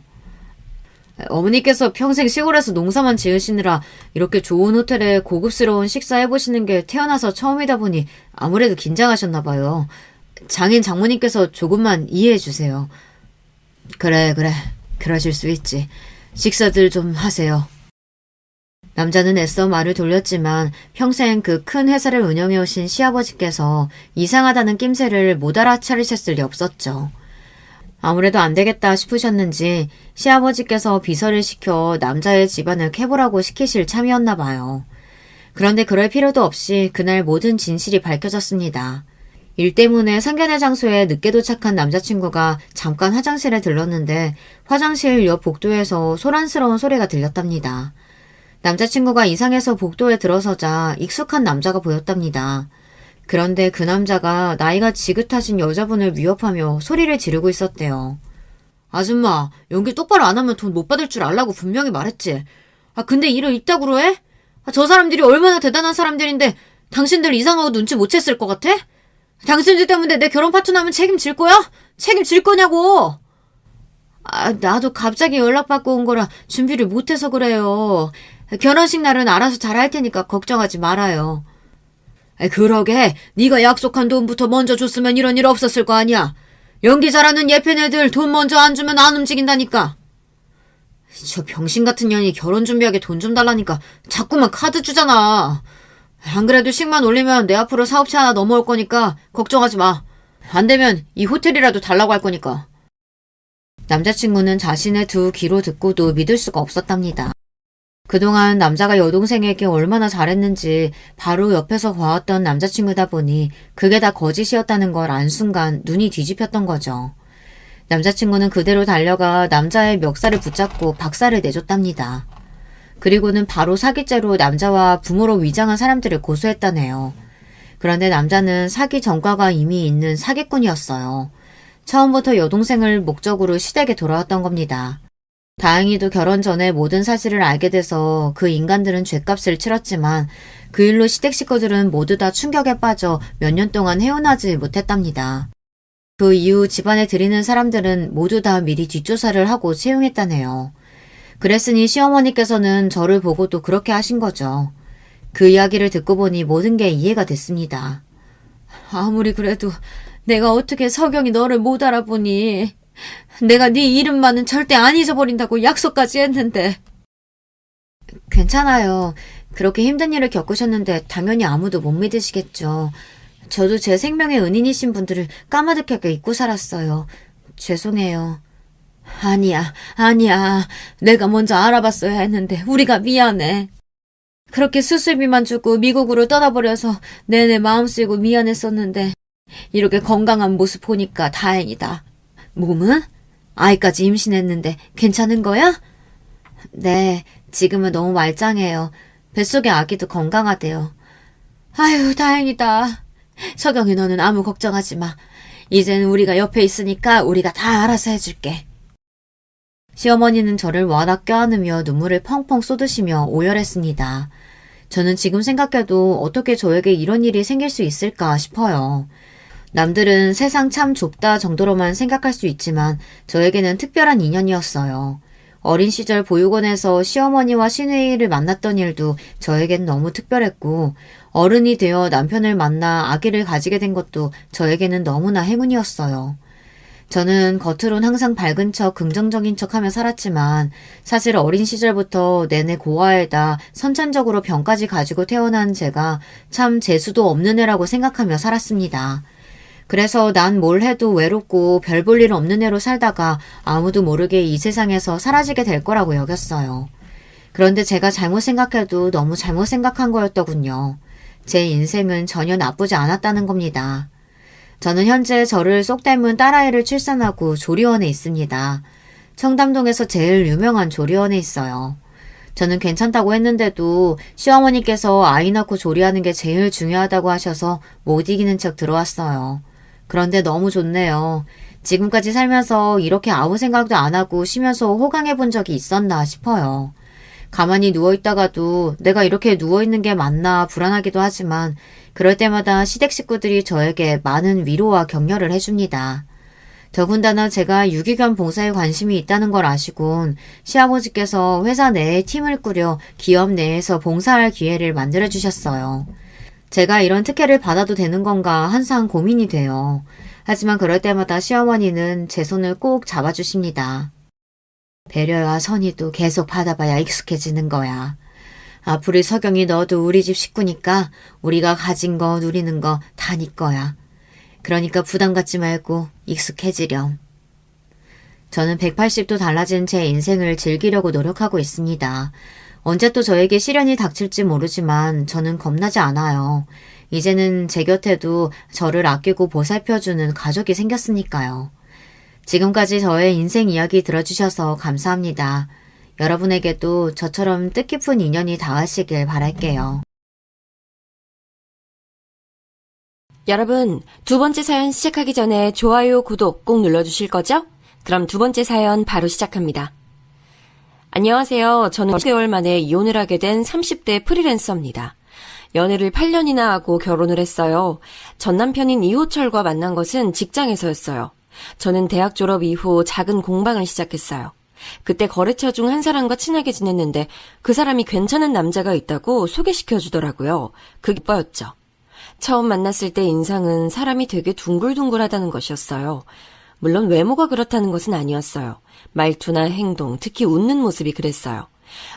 Speaker 2: 어머니께서 평생 시골에서 농사만 지으시느라 이렇게 좋은 호텔에 고급스러운 식사 해보시는 게 태어나서 처음이다 보니 아무래도 긴장하셨나 봐요. 장인 장모님께서 조금만 이해해 주세요. 그래. 그러실 수 있지. 식사들 좀 하세요. 남자는 애써 말을 돌렸지만 평생 그 큰 회사를 운영해 오신 시아버지께서 이상하다는 낌새를 못 알아차리셨을 리 없었죠. 아무래도 안 되겠다 싶으셨는지 시아버지께서 비서를 시켜 남자의 집안을 캐보라고 시키실 참이었나 봐요. 그런데 그럴 필요도 없이 그날 모든 진실이 밝혀졌습니다. 일 때문에 상견례 장소에 늦게 도착한 남자친구가 잠깐 화장실에 들렀는데 화장실 옆 복도에서 소란스러운 소리가 들렸답니다. 남자친구가 이상해서 복도에 들어서자 익숙한 남자가 보였답니다. 그런데 그 남자가 나이가 지긋하신 여자분을 위협하며 소리를 지르고 있었대요. 아줌마, 연기 똑바로 안 하면 돈 못 받을 줄 알라고 분명히 말했지. 근데 일을 이따구로 해? 저 사람들이 얼마나 대단한 사람들인데 당신들 이상하고 눈치 못 챘을 것 같아? 당신들 때문에 내 결혼 파토나면 책임질 거야? 책임질 거냐고! 나도 갑자기 연락받고 온 거라 준비를 못해서 그래요. 결혼식 날은 알아서 잘 할 테니까 걱정하지 말아요. 그러게 네가 약속한 돈부터 먼저 줬으면 이런 일 없었을 거 아니야. 연기 잘하는 예쁜 애들 돈 먼저 안 주면 안 움직인다니까. 저 병신 같은 년이 결혼 준비하게 돈 좀 달라니까 자꾸만 카드 주잖아. 안 그래도 식만 올리면 내 앞으로 사업체 하나 넘어올 거니까 걱정하지 마. 안 되면 이 호텔이라도 달라고 할 거니까. 남자친구는 자신의 두 귀로 듣고도 믿을 수가 없었답니다. 그동안 남자가 여동생에게 얼마나 잘했는지 바로 옆에서 봐왔던 남자친구다 보니 그게 다 거짓이었다는 걸 안 순간 눈이 뒤집혔던 거죠. 남자친구는 그대로 달려가 남자의 멱살을 붙잡고 박살을 내줬답니다. 그리고는 바로 사기죄로 남자와 부모로 위장한 사람들을 고소했다네요. 그런데 남자는 사기 전과가 이미 있는 사기꾼이었어요. 처음부터 여동생을 목적으로 시댁에 돌아왔던 겁니다. 다행히도 결혼 전에 모든 사실을 알게 돼서 그 인간들은 죗값을 치렀지만 그 일로 시댁 식구들은 모두 다 충격에 빠져 몇 년 동안 헤어나지 못했답니다. 그 이후 집안에 들이는 사람들은 모두 다 미리 뒷조사를 하고 채용했다네요. 그랬으니 시어머니께서는 저를 보고도 그렇게 하신 거죠. 그 이야기를 듣고 보니 모든 게 이해가 됐습니다. 아무리 그래도 내가 어떻게 석영이 너를 못 알아보니. 내가 네 이름만은 절대 안 잊어버린다고 약속까지 했는데. 괜찮아요. 그렇게 힘든 일을 겪으셨는데 당연히 아무도 못 믿으시겠죠. 저도 제 생명의 은인이신 분들을 까마득하게 잊고 살았어요. 죄송해요. 아니야. 내가 먼저 알아봤어야 했는데 우리가 미안해. 그렇게 수술비만 주고 미국으로 떠나버려서 내내 마음 쓰이고 미안했었는데 이렇게 건강한 모습 보니까 다행이다. 몸은? 아이까지 임신했는데 괜찮은 거야? 네, 지금은 너무 말짱해요. 뱃속의 아기도 건강하대요. 아유, 다행이다. 석영이 너는 아무 걱정하지 마. 이제는 우리가 옆에 있으니까 우리가 다 알아서 해줄게. 시어머니는 저를 와닥 껴안으며 눈물을 펑펑 쏟으시며 오열했습니다. 저는 지금 생각해도 어떻게 저에게 이런 일이 생길 수 있을까 싶어요. 남들은 세상 참 좁다 정도로만 생각할 수 있지만 저에게는 특별한 인연이었어요. 어린 시절 보육원에서 시어머니와 시누이를 만났던 일도 저에겐 너무 특별했고 어른이 되어 남편을 만나 아기를 가지게 된 것도 저에게는 너무나 행운이었어요. 저는 겉으론 항상 밝은 척 긍정적인 척하며 살았지만 사실 어린 시절부터 내내 고아에다 선천적으로 병까지 가지고 태어난 제가 참 재수도 없는 애라고 생각하며 살았습니다. 그래서 난 뭘 해도 외롭고 별 볼 일 없는 애로 살다가 아무도 모르게 이 세상에서 사라지게 될 거라고 여겼어요. 그런데 제가 잘못 생각해도 너무 잘못 생각한 거였더군요. 제 인생은 전혀 나쁘지 않았다는 겁니다. 저는 현재 저를 쏙 닮은 딸아이를 출산하고 조리원에 있습니다. 청담동에서 제일 유명한 조리원에 있어요. 저는 괜찮다고 했는데도 시어머니께서 아이 낳고 조리하는 게 제일 중요하다고 하셔서 못 이기는 척 들어왔어요. 그런데 너무 좋네요. 지금까지 살면서 이렇게 아무 생각도 안 하고 쉬면서 호강해 본 적이 있었나 싶어요. 가만히 누워있다가도 내가 이렇게 누워있는 게 맞나 불안하기도 하지만 그럴 때마다 시댁 식구들이 저에게 많은 위로와 격려를 해줍니다. 더군다나 제가 유기견 봉사에 관심이 있다는 걸 아시곤 시아버지께서 회사 내에 팀을 꾸려 기업 내에서 봉사할 기회를 만들어주셨어요. 제가 이런 특혜를 받아도 되는 건가 항상 고민이 돼요. 하지만 그럴 때마다 시어머니는 제 손을 꼭 잡아주십니다. 배려와 선의도 계속 받아봐야 익숙해지는 거야. 앞으로 석영이 너도 우리 집 식구니까 우리가 가진 거 누리는 거 다 네 거야. 그러니까 부담 갖지 말고 익숙해지렴. 저는 180도 달라진 제 인생을 즐기려고 노력하고 있습니다. 언제 또 저에게 시련이 닥칠지 모르지만 저는 겁나지 않아요. 이제는 제 곁에도 저를 아끼고 보살펴주는 가족이 생겼으니까요. 지금까지 저의 인생 이야기 들어주셔서 감사합니다. 여러분에게도 저처럼 뜻깊은 인연이 닿으시길 바랄게요.
Speaker 3: 여러분, 두 번째 사연 시작하기 전에 좋아요, 구독 꼭 눌러주실 거죠? 그럼 두 번째 사연 바로 시작합니다. 안녕하세요. 저는 10개월 만에 이혼을 하게 된 30대 프리랜서입니다. 연애를 8년이나 하고 결혼을 했어요. 전 남편인 이호철과 만난 것은 직장에서였어요. 저는 대학 졸업 이후 작은 공방을 시작했어요. 그때 거래처 중 한 사람과 친하게 지냈는데 그 사람이 괜찮은 남자가 있다고 소개시켜 주더라고요. 그게 오빠였죠. 처음 만났을 때 인상은 사람이 되게 둥글둥글하다는 것이었어요. 물론 외모가 그렇다는 것은 아니었어요. 말투나 행동, 특히 웃는 모습이 그랬어요.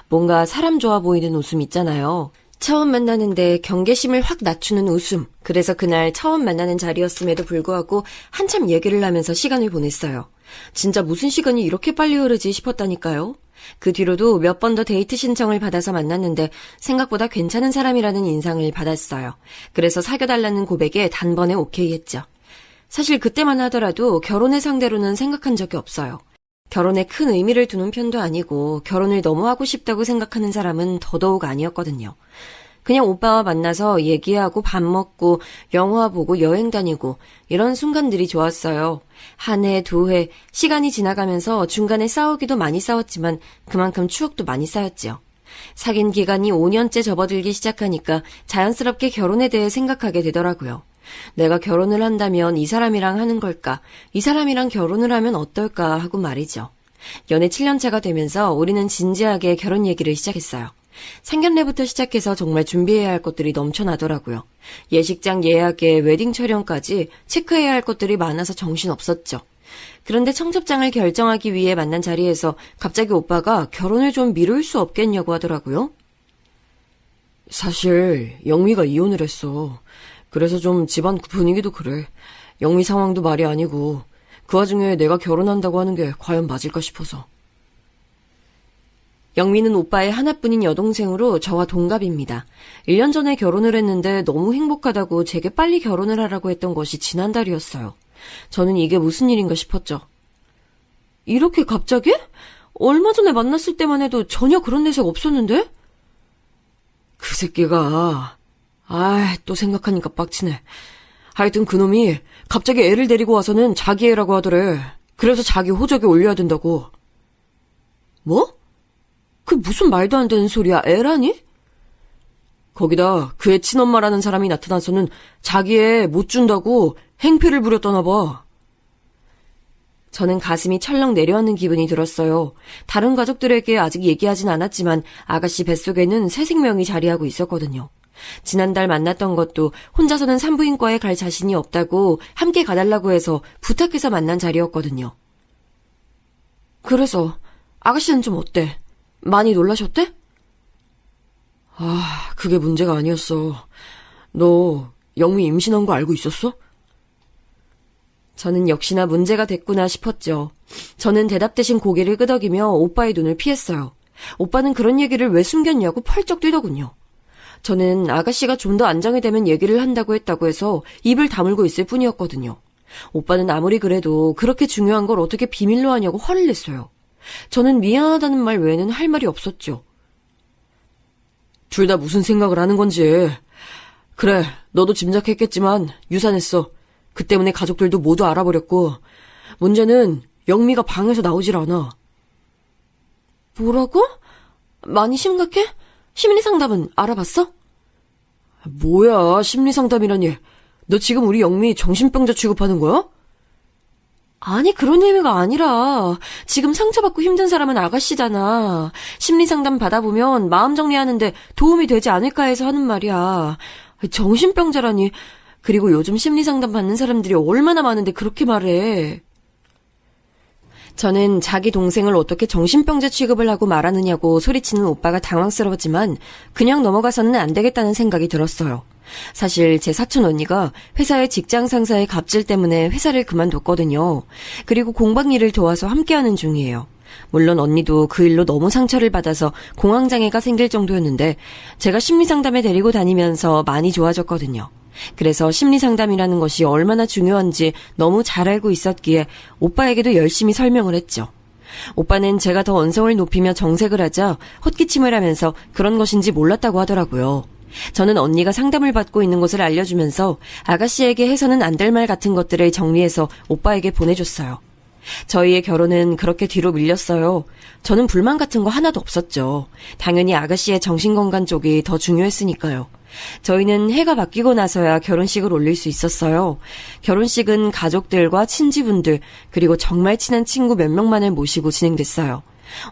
Speaker 3: 뭔가 사람 좋아 보이는 웃음 있잖아요. 처음 만나는데 경계심을 확 낮추는 웃음. 그래서 그날 처음 만나는 자리였음에도 불구하고 한참 얘기를 하면서 시간을 보냈어요. 진짜 무슨 시간이 이렇게 빨리 흐르지 싶었다니까요. 그 뒤로도 몇 번 더 데이트 신청을 받아서 만났는데 생각보다 괜찮은 사람이라는 인상을 받았어요. 그래서 사귀어달라는 고백에 단번에 오케이 했죠. 사실 그때만 하더라도 결혼을 상대로는 생각한 적이 없어요. 결혼에 큰 의미를 두는 편도 아니고 결혼을 너무 하고 싶다고 생각하는 사람은 더더욱 아니었거든요. 그냥 오빠와 만나서 얘기하고 밥 먹고 영화 보고 여행 다니고 이런 순간들이 좋았어요. 한 해, 두 해, 시간이 지나가면서 중간에 싸우기도 많이 싸웠지만 그만큼 추억도 많이 쌓였지요. 사귄 기간이 5년째 접어들기 시작하니까 자연스럽게 결혼에 대해 생각하게 되더라고요. 내가 결혼을 한다면 이 사람이랑 하는 걸까? 이 사람이랑 결혼을 하면 어떨까? 하고 말이죠. 연애 7년차가 되면서 우리는 진지하게 결혼 얘기를 시작했어요. 상견례부터 시작해서 정말 준비해야 할 것들이 넘쳐나더라고요. 예식장 예약에 웨딩 촬영까지 체크해야 할 것들이 많아서 정신없었죠. 그런데 청첩장을 결정하기 위해 만난 자리에서 갑자기 오빠가 결혼을 좀 미룰 수 없겠냐고 하더라고요. 사실 영미가 이혼을 했어. 그래서 좀 집안 분위기도 그래. 영미 상황도 말이 아니고 그 와중에 내가 결혼한다고 하는 게 과연 맞을까 싶어서. 영미는 오빠의 하나뿐인 여동생으로 저와 동갑입니다. 1년 전에 결혼을 했는데 너무 행복하다고 제게 빨리 결혼을 하라고 했던 것이 지난달이었어요. 저는 이게 무슨 일인가 싶었죠. 이렇게 갑자기? 얼마 전에 만났을 때만 해도 전혀 그런 내색 없었는데? 그 새끼가... 또 생각하니까 빡치네. 하여튼 그놈이 갑자기 애를 데리고 와서는 자기 애라고 하더래. 그래서 자기 호적에 올려야 된다고. 뭐? 그 무슨 말도 안 되는 소리야, 애라니? 거기다 그의 친엄마라는 사람이 나타나서는 자기 애 못 준다고 행패를 부렸다나 봐. 저는 가슴이 철렁 내려앉는 기분이 들었어요. 다른 가족들에게 아직 얘기하진 않았지만 아가씨 뱃속에는 새 생명이 자리하고 있었거든요. 지난달 만났던 것도 혼자서는 산부인과에 갈 자신이 없다고 함께 가달라고 해서 부탁해서 만난 자리였거든요. 그래서 아가씨는 좀 어때? 많이 놀라셨대? 그게 문제가 아니었어. 너 영미 임신한 거 알고 있었어? 저는 역시나 문제가 됐구나 싶었죠. 저는 대답 대신 고개를 끄덕이며 오빠의 눈을 피했어요. 오빠는 그런 얘기를 왜 숨겼냐고 펄쩍 뛰더군요. 저는 아가씨가 좀 더 안정이 되면 얘기를 한다고 했다고 해서 입을 다물고 있을 뿐이었거든요. 오빠는 아무리 그래도 그렇게 중요한 걸 어떻게 비밀로 하냐고 화를 냈어요. 저는 미안하다는 말 외에는 할 말이 없었죠. 둘 다 무슨 생각을 하는 건지. 그래, 너도 짐작했겠지만 유산했어. 그 때문에 가족들도 모두 알아버렸고 문제는 영미가 방에서 나오질 않아. 뭐라고? 많이 심각해? 심리상담은 알아봤어? 뭐야, 심리상담이라니. 너 지금 우리 영미 정신병자 취급하는 거야? 아니, 그런 의미가 아니라 지금 상처받고 힘든 사람은 아가씨잖아. 심리상담 받아보면 마음 정리하는데 도움이 되지 않을까 해서 하는 말이야. 정신병자라니. 그리고 요즘 심리상담 받는 사람들이 얼마나 많은데 그렇게 말해. 저는 자기 동생을 어떻게 정신병자 취급을 하고 말하느냐고 소리치는 오빠가 당황스러웠지만 그냥 넘어가서는 안 되겠다는 생각이 들었어요. 사실 제 사촌 언니가 회사의 직장 상사의 갑질 때문에 회사를 그만뒀거든요. 그리고 공방 일을 도와서 함께하는 중이에요. 물론 언니도 그 일로 너무 상처를 받아서 공황장애가 생길 정도였는데 제가 심리상담에 데리고 다니면서 많이 좋아졌거든요. 그래서 심리상담이라는 것이 얼마나 중요한지 너무 잘 알고 있었기에 오빠에게도 열심히 설명을 했죠. 오빠는 제가 더 언성을 높이며 정색을 하자 헛기침을 하면서 그런 것인지 몰랐다고 하더라고요. 저는 언니가 상담을 받고 있는 것을 알려주면서 아가씨에게 해서는 안 될 말 같은 것들을 정리해서 오빠에게 보내줬어요. 저희의 결혼은 그렇게 뒤로 밀렸어요. 저는 불만 같은 거 하나도 없었죠. 당연히 아가씨의 정신건강 쪽이 더 중요했으니까요. 저희는 해가 바뀌고 나서야 결혼식을 올릴 수 있었어요. 결혼식은 가족들과 친지분들 그리고 정말 친한 친구 몇 명만을 모시고 진행됐어요.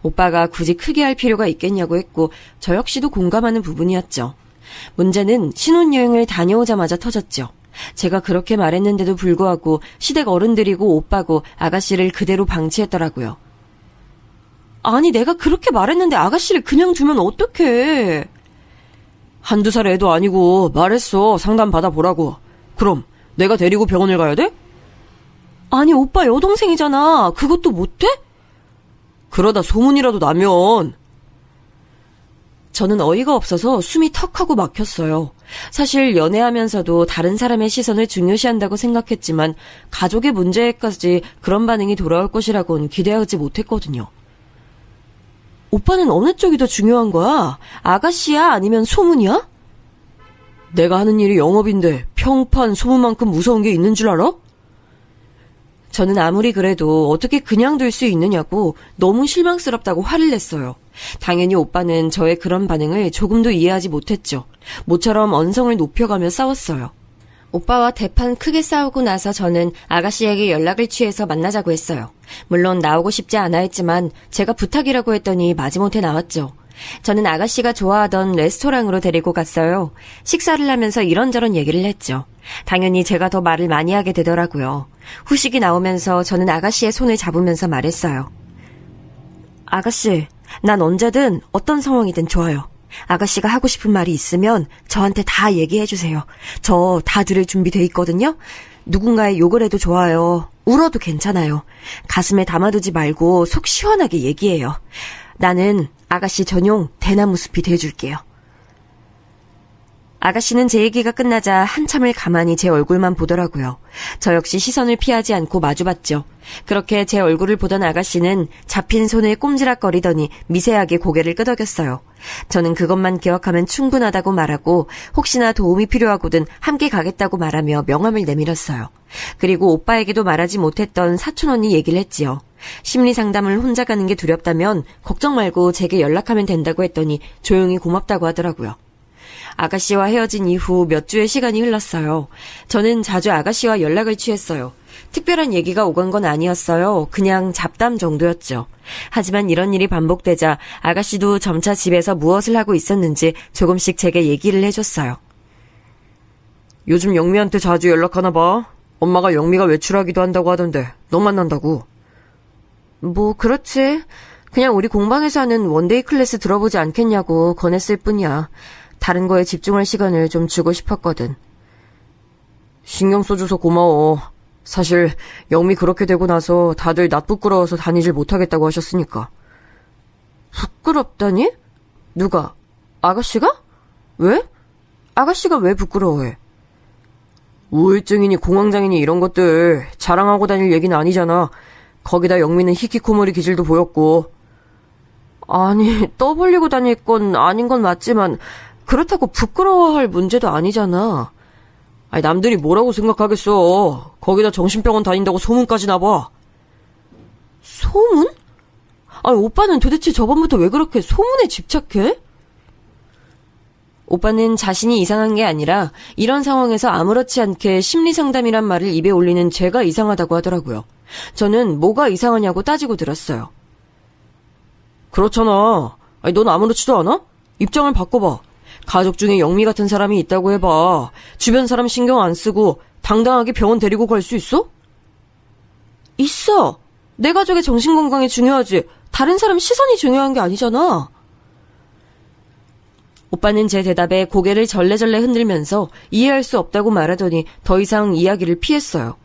Speaker 3: 오빠가 굳이 크게 할 필요가 있겠냐고 했고 저 역시도 공감하는 부분이었죠. 문제는 신혼여행을 다녀오자마자 터졌죠. 제가 그렇게 말했는데도 불구하고 시댁 어른들이고 오빠고 아가씨를 그대로 방치했더라고요. 아니, 내가 그렇게 말했는데 아가씨를 그냥 두면 어떡해. 한두 살 애도 아니고 말했어. 상담 받아보라고. 그럼 내가 데리고 병원을 가야 돼? 아니, 오빠 여동생이잖아. 그것도 못해? 그러다 소문이라도 나면. 저는 어이가 없어서 숨이 턱하고 막혔어요. 사실 연애하면서도 다른 사람의 시선을 중요시한다고 생각했지만 가족의 문제에까지 그런 반응이 돌아올 것이라고는 기대하지 못했거든요. 오빠는 어느 쪽이 더 중요한 거야? 아가씨야? 아니면 소문이야? 내가 하는 일이 영업인데 평판 소문만큼 무서운 게 있는 줄 알아? 저는 아무리 그래도 어떻게 그냥 둘 수 있느냐고 너무 실망스럽다고 화를 냈어요. 당연히 오빠는 저의 그런 반응을 조금도 이해하지 못했죠. 모처럼 언성을 높여가며 싸웠어요. 오빠와 대판 크게 싸우고 나서 저는 아가씨에게 연락을 취해서 만나자고 했어요. 물론 나오고 싶지 않아 했지만 제가 부탁이라고 했더니 마지못해 나왔죠. 저는 아가씨가 좋아하던 레스토랑으로 데리고 갔어요. 식사를 하면서 이런저런 얘기를 했죠. 당연히 제가 더 말을 많이 하게 되더라고요. 후식이 나오면서 저는 아가씨의 손을 잡으면서 말했어요. 아가씨, 난 언제든 어떤 상황이든 좋아요. 아가씨가 하고 싶은 말이 있으면 저한테 다 얘기해주세요. 저 다 들을 준비돼 있거든요. 누군가의 욕을 해도 좋아요. 울어도 괜찮아요. 가슴에 담아두지 말고 속 시원하게 얘기해요. 나는 아가씨 전용 대나무 숲이 돼줄게요. 아가씨는 제 얘기가 끝나자 한참을 가만히 제 얼굴만 보더라고요. 저 역시 시선을 피하지 않고 마주봤죠. 그렇게 제 얼굴을 보던 아가씨는 잡힌 손을 꼼지락거리더니 미세하게 고개를 끄덕였어요. 저는 그것만 기억하면 충분하다고 말하고 혹시나 도움이 필요하거든 함께 가겠다고 말하며 명함을 내밀었어요. 그리고 오빠에게도 말하지 못했던 사촌 언니 얘기를 했지요. 심리상담을 혼자 가는 게 두렵다면 걱정 말고 제게 연락하면 된다고 했더니 조용히 고맙다고 하더라고요. 아가씨와 헤어진 이후 몇 주의 시간이 흘렀어요. 저는 자주 아가씨와 연락을 취했어요. 특별한 얘기가 오간 건 아니었어요. 그냥 잡담 정도였죠. 하지만 이런 일이 반복되자 아가씨도 점차 집에서 무엇을 하고 있었는지 조금씩 제게 얘기를 해줬어요. 요즘 영미한테 자주 연락하나 봐. 엄마가 영미가 외출하기도 한다고 하던데 너 만난다고. 뭐 그렇지. 그냥 우리 공방에서 하는 원데이 클래스 들어보지 않겠냐고 권했을 뿐이야. 다른 거에 집중할 시간을 좀 주고 싶었거든. 신경 써줘서 고마워. 사실 영미 그렇게 되고 나서 다들 나 부끄러워서 다니질 못하겠다고 하셨으니까. 부끄럽다니? 누가? 아가씨가? 왜? 아가씨가 왜 부끄러워해? 우울증이니 공황장애니 이런 것들 자랑하고 다닐 얘기는 아니잖아. 거기다 영미는 히키코모리 기질도 보였고. 아니, 떠벌리고 다닐 건 아닌 건 맞지만 그렇다고 부끄러워할 문제도 아니잖아. 아니, 남들이 뭐라고 생각하겠어. 거기다 정신병원 다닌다고 소문까지 나봐. 소문? 아니, 오빠는 도대체 저번부터 왜 그렇게 소문에 집착해? 오빠는 자신이 이상한 게 아니라 이런 상황에서 아무렇지 않게 심리상담이란 말을 입에 올리는 제가 이상하다고 하더라고요. 저는 뭐가 이상하냐고 따지고 들었어요. 그렇잖아. 아니, 넌 아무렇지도 않아? 입장을 바꿔봐. 가족 중에 영미 같은 사람이 있다고 해봐. 주변 사람 신경 안 쓰고 당당하게 병원 데리고 갈 수 있어? 있어. 내 가족의 정신건강이 중요하지. 다른 사람 시선이 중요한 게 아니잖아. 오빠는 제 대답에 고개를 절레절레 흔들면서 이해할 수 없다고 말하더니 더 이상 이야기를 피했어요.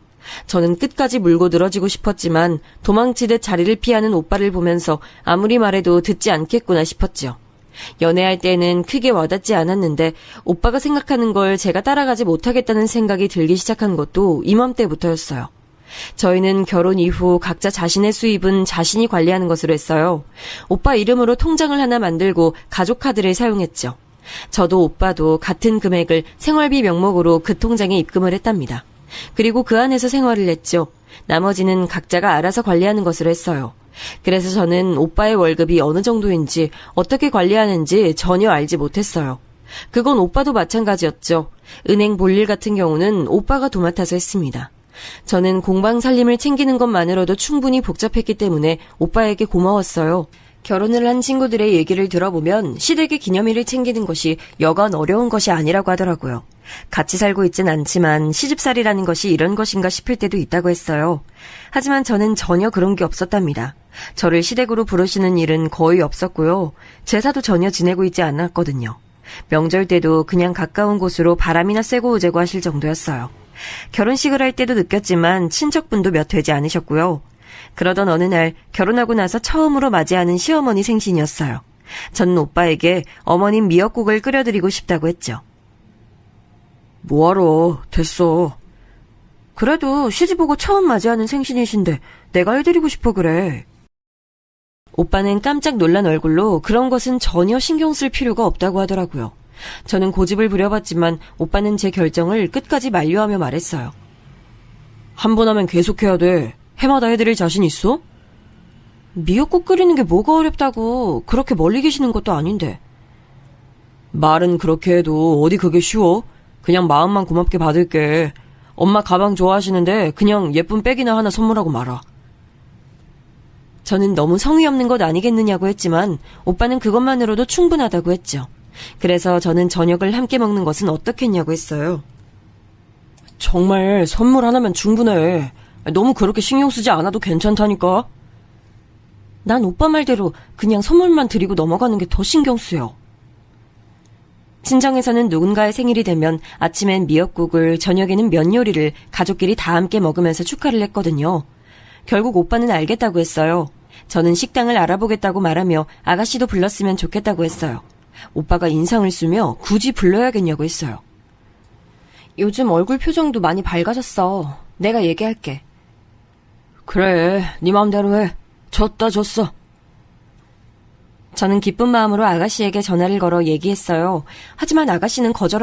Speaker 3: 저는 끝까지 물고 늘어지고 싶었지만 도망치듯 자리를 피하는 오빠를 보면서 아무리 말해도 듣지 않겠구나 싶었죠. 연애할 때는 크게 와닿지 않았는데 오빠가 생각하는 걸 제가 따라가지 못하겠다는 생각이 들기 시작한 것도 이맘때부터였어요. 저희는 결혼 이후 각자 자신의 수입은 자신이 관리하는 것으로 했어요. 오빠 이름으로 통장을 하나 만들고 가족 카드를 사용했죠. 저도 오빠도 같은 금액을 생활비 명목으로 그 통장에 입금을 했답니다. 그리고 그 안에서 생활을 했죠. 나머지는 각자가 알아서 관리하는 것으로 했어요. 그래서 저는 오빠의 월급이 어느 정도인지 어떻게 관리하는지 전혀 알지 못했어요. 그건 오빠도 마찬가지였죠. 은행 볼일 같은 경우는 오빠가 도맡아서 했습니다. 저는 공방 살림을 챙기는 것만으로도 충분히 복잡했기 때문에 오빠에게 고마웠어요. 결혼을 한 친구들의 얘기를 들어보면 시댁의 기념일을 챙기는 것이 여간 어려운 것이 아니라고 하더라고요. 같이 살고 있진 않지만 시집살이라는 것이 이런 것인가 싶을 때도 있다고 했어요. 하지만 저는 전혀 그런 게 없었답니다. 저를 시댁으로 부르시는 일은 거의 없었고요. 제사도 전혀 지내고 있지 않았거든요. 명절 때도 그냥 가까운 곳으로 바람이나 쐬고 오자고 하실 정도였어요. 결혼식을 할 때도 느꼈지만 친척분도 몇 되지 않으셨고요. 그러던 어느 날 결혼하고 나서 처음으로 맞이하는 시어머니 생신이었어요. 저는 오빠에게 어머님 미역국을 끓여드리고 싶다고 했죠. 뭐하러, 됐어. 그래도 시집 오고 처음 맞이하는 생신이신데 내가 해드리고 싶어 그래. 오빠는 깜짝 놀란 얼굴로 그런 것은 전혀 신경 쓸 필요가 없다고 하더라고요. 저는 고집을 부려봤지만 오빠는 제 결정을 끝까지 만류하며 말했어요. 한 번 하면 계속해야 돼. 해마다 해드릴 자신 있어? 미역국 끓이는 게 뭐가 어렵다고 그렇게 멀리 계시는 것도 아닌데. 말은 그렇게 해도 어디 그게 쉬워? 그냥 마음만 고맙게 받을게. 엄마 가방 좋아하시는데 그냥 예쁜 백이나 하나 선물하고 말아. 저는 너무 성의 없는 것 아니겠느냐고 했지만 오빠는 그것만으로도 충분하다고 했죠. 그래서 저는 저녁을 함께 먹는 것은 어떻겠냐고 했어요. 정말 선물 하나면 충분해. 너무 그렇게 신경 쓰지 않아도 괜찮다니까. 난 오빠 말대로 그냥 선물만 드리고 넘어가는 게 더 신경 쓰여. 친정에서는 누군가의 생일이 되면 아침엔 미역국을, 저녁에는 면 요리를 가족끼리 다 함께 먹으면서 축하를 했거든요. 결국 오빠는 알겠다고 했어요. 저는 식당을 알아보겠다고 말하며 아가씨도 불렀으면 좋겠다고 했어요. 오빠가 인상을 쓰며 굳이 불러야겠냐고 했어요. 요즘 얼굴 표정도 많이 밝아졌어. 내가 얘기할게. 그래, 네 마음대로 해. 졌어. 저는 기쁜 마음으로 아가씨에게 전화를 걸어 얘기했어요. 하지만 아가씨는 거절